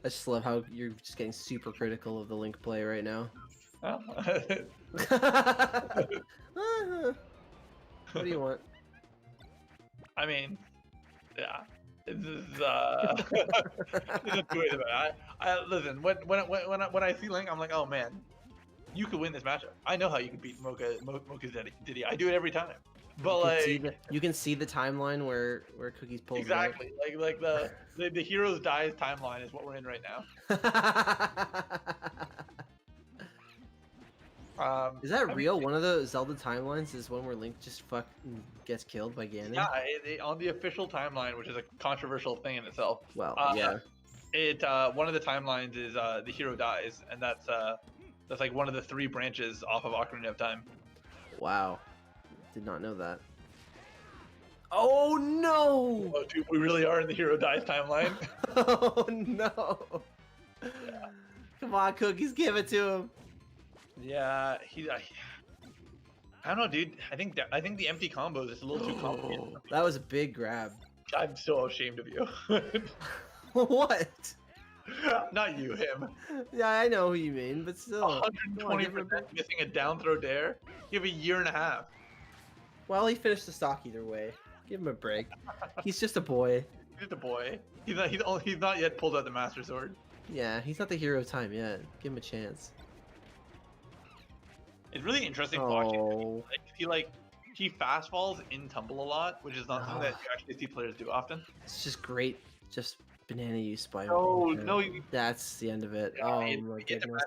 just love how you're just getting super critical of the Link play right now. Well, What do you want? I mean, yeah. This is there's two ways about it. I listen when I see Link, I'm like, oh man, you could win this matchup. I know how you can beat Mocha's Diddy. I do it every time. But you can see the timeline where Cookies pulls exactly like the heroes dies timeline is what we're in right now. Is that real? One of the Zelda timelines is one where Link just fucking gets killed by Ganon? Yeah, on the official timeline, which is a controversial thing in itself. Well, yeah. One of the timelines is the hero dies, and that's like one of the 3 branches off of Ocarina of Time. Wow. Did not know that. Oh no! Oh, dude, we really are in the hero dies timeline. Oh no! Yeah. Come on, Cookies, give it to him. Yeah, I don't know, dude. I think the empty combo is just a little too complicated. That was a big grab. I'm so ashamed of you. What? Not you, him. Yeah, I know who you mean, but still. 120% missing a down throw dare. You have a year and a half. Well, he finished the stock either way. Give him a break. He's just a boy. He's just a boy. He's not yet pulled out the Master Sword. Yeah, he's not the hero of time yet. Give him a chance. It's really interesting watching. He fast falls in tumble a lot, which is not something that you actually see players do often. It's just great, just banana use by. No, that's the end of it. Yeah, oh my goodness!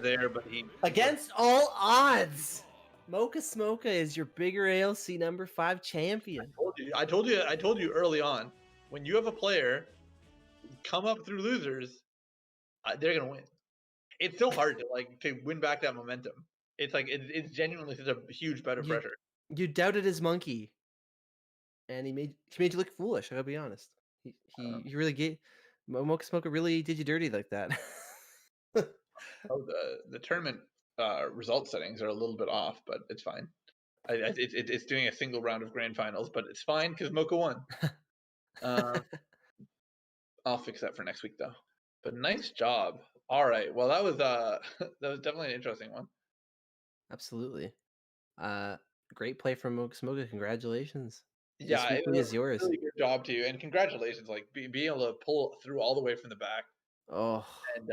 There, but against all odds, Mocha Smoka is your Bigger ALC number 5 champion. I told you early on. When you have a player come up through losers, they're gonna win. It's so hard to win back that momentum. It's like it's genuinely such a huge bout of pressure. You doubted his monkey, and he made you look foolish. I gotta be honest. He really gave Mocha Smoka really did you dirty like that. Oh, the tournament result settings are a little bit off, but it's fine. It's doing a single round of grand finals, but it's fine because Mocha won. I'll fix that for next week though. But nice job. All right. Well, that was definitely an interesting one. Absolutely. Great play from Mocha Smoka. Congratulations. Yeah, it was yours. Really good job to you, and congratulations. Like being able to pull through all the way from the back. Oh. And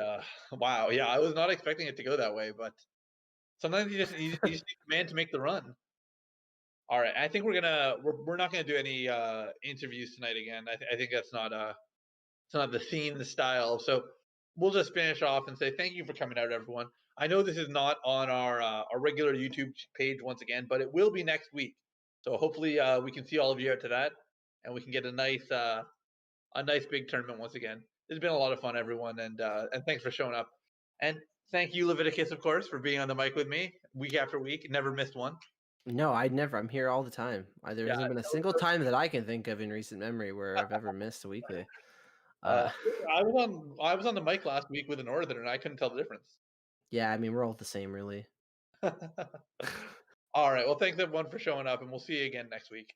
wow, yeah, I was not expecting it to go that way, but sometimes you just need a man to make the run. All right, I think we're not gonna do any interviews tonight again. I think that's not it's not the theme, the style. So we'll just finish off and say thank you for coming out, everyone. I know this is not on our regular YouTube page once again, but it will be next week. So hopefully we can see all of you out to that, and we can get a nice big tournament once again. It's been a lot of fun, everyone, and thanks for showing up. And thank you, Leviticus, of course, for being on the mic with me week after week. Never missed one. No, I'm here all the time. There hasn't been a single time that I can think of in recent memory where I've ever missed a weekly. I was on the mic last week with a Northern, and I couldn't tell the difference. Yeah, I mean we're all the same, really. All right. Well, thanks everyone for showing up, and we'll see you again next week.